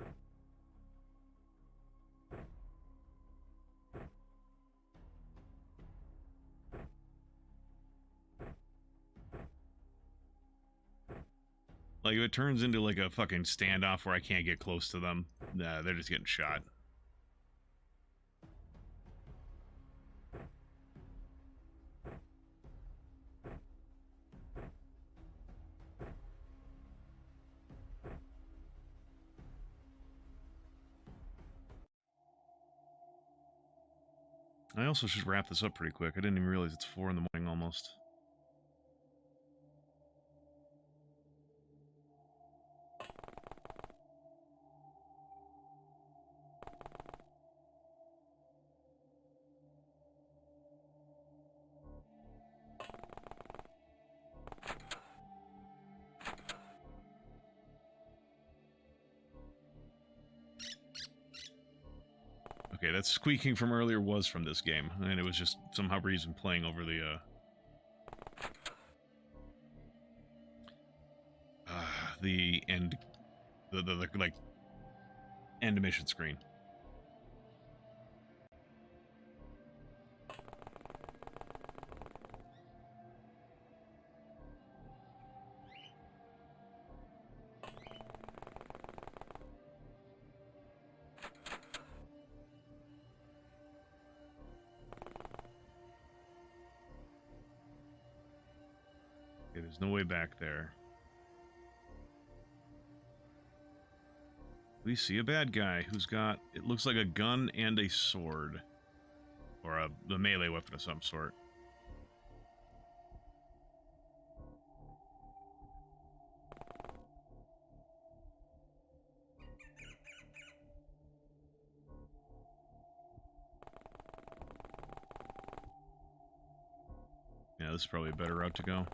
Like, if it turns into like a fucking standoff where I can't get close to them, nah, they're just getting shot. I also should wrap this up pretty quick. I didn't even realize it's 4 in the morning almost. Okay, that squeaking from earlier was from this game, and it was just somehow reason playing over the end, the like end mission screen. Okay, there's no way back there. We see a bad guy who's got, it looks like a gun and a sword. Or a melee weapon of some sort. Yeah, this is probably a better route to go.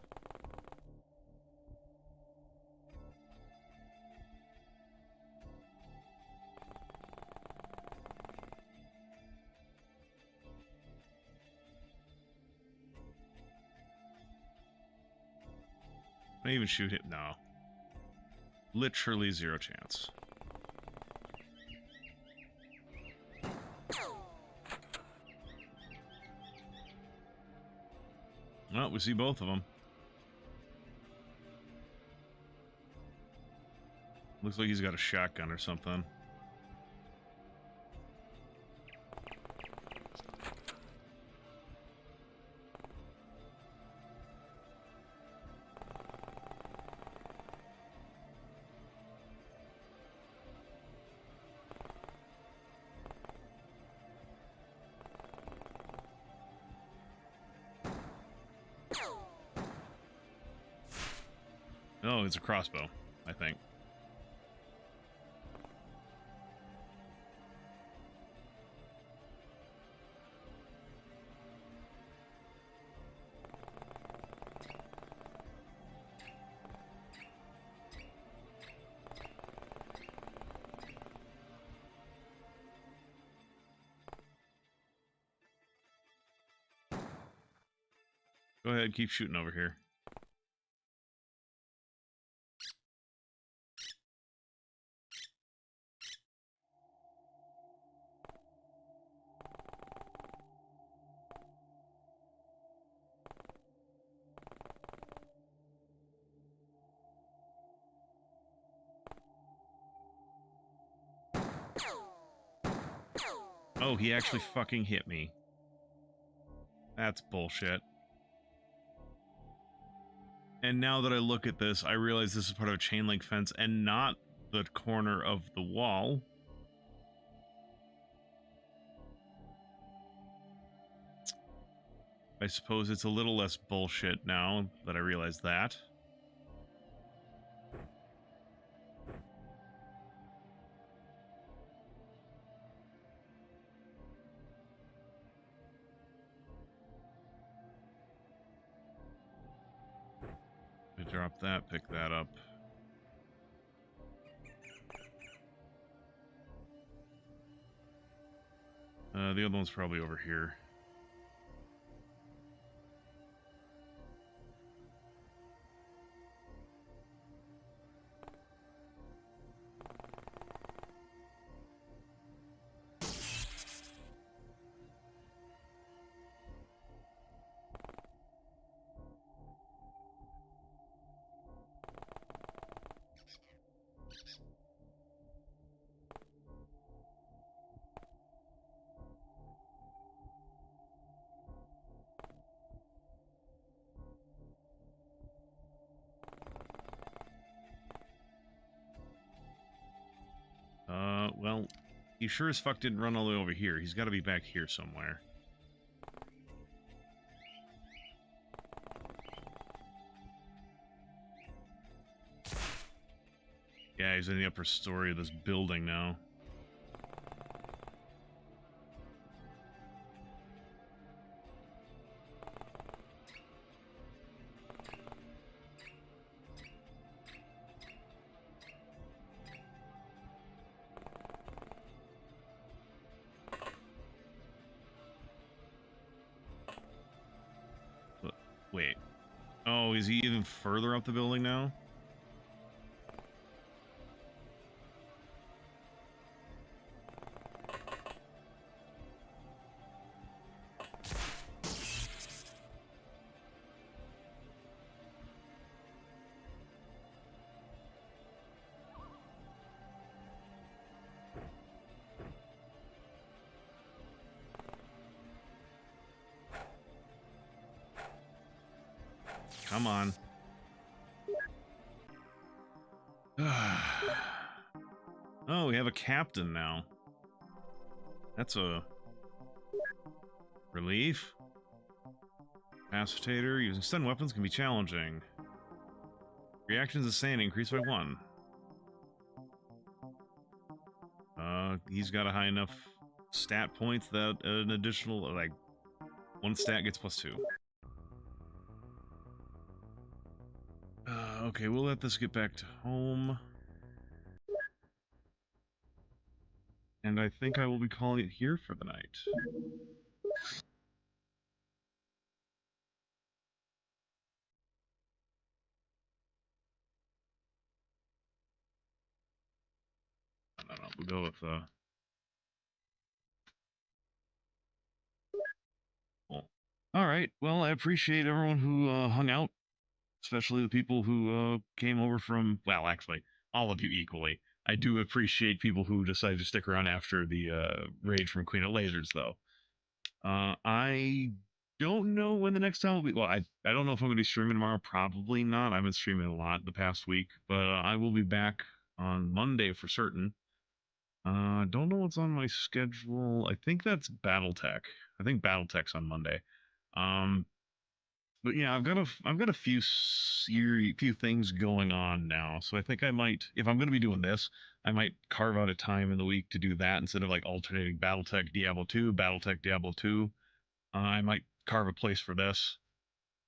Can I even shoot him? No. Literally zero chance. Well, we see both of them. Looks like he's got a shotgun or something. Oh, it's a crossbow, I think. Go ahead, keep shooting over here. Oh, he actually fucking hit me. That's bullshit. And now that I look at this, I realize this is part of a chain link fence and not the corner of the wall. I suppose it's a little less bullshit now that I realize that. I drop that, pick that up. The other one's probably over here. Well, he sure as fuck didn't run all the way over here. He's got to be back here somewhere. Yeah, he's in the upper story of this building now. Wait. Oh, is he even further up the building now? Come on. Oh, we have a captain now. That's a relief. Capacitator. Using stun weapons can be challenging. Reactions of sand increased by 1. He's got a high enough stat points that an additional, like, 1 stat gets +2. Okay, we'll let this get back to home. And I think I will be calling it here for the night. I don't know, we'll go with, Cool. Alright, well, I appreciate everyone who, hung out. Especially the people who, came over from, well, actually, all of you equally. I do appreciate people who decided to stick around after the, raid from Queen of Lasers, though. I don't know when the next time will be. Well, I don't know if I'm going to be streaming tomorrow. Probably not. I've been streaming a lot the past week, but I will be back on Monday for certain. Don't know what's on my schedule. I think that's BattleTech. I think BattleTech's on Monday. Um, but yeah, I've got a few things going on now. So I think I might, if I'm going to be doing this, I might carve out a time in the week to do that instead of like alternating BattleTech Diablo 2, BattleTech Diablo 2. I might carve a place for this,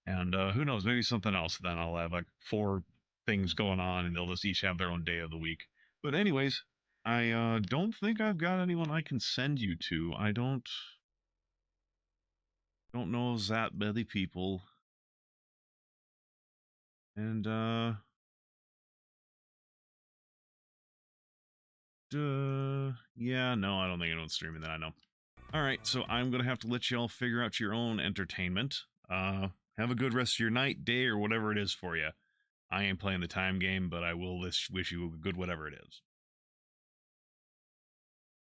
and who knows, maybe something else. Then I'll have like 4 things going on, and they'll just each have their own day of the week. But anyways, I don't think I've got anyone I can send you to. I don't know that many people, and yeah, no, I don't think anyone's streaming that I know. All right, so I'm gonna have to let y'all figure out your own entertainment. Have a good rest of your night, day, or whatever it is for you. I ain't playing the time game, but I will wish you a good whatever it is.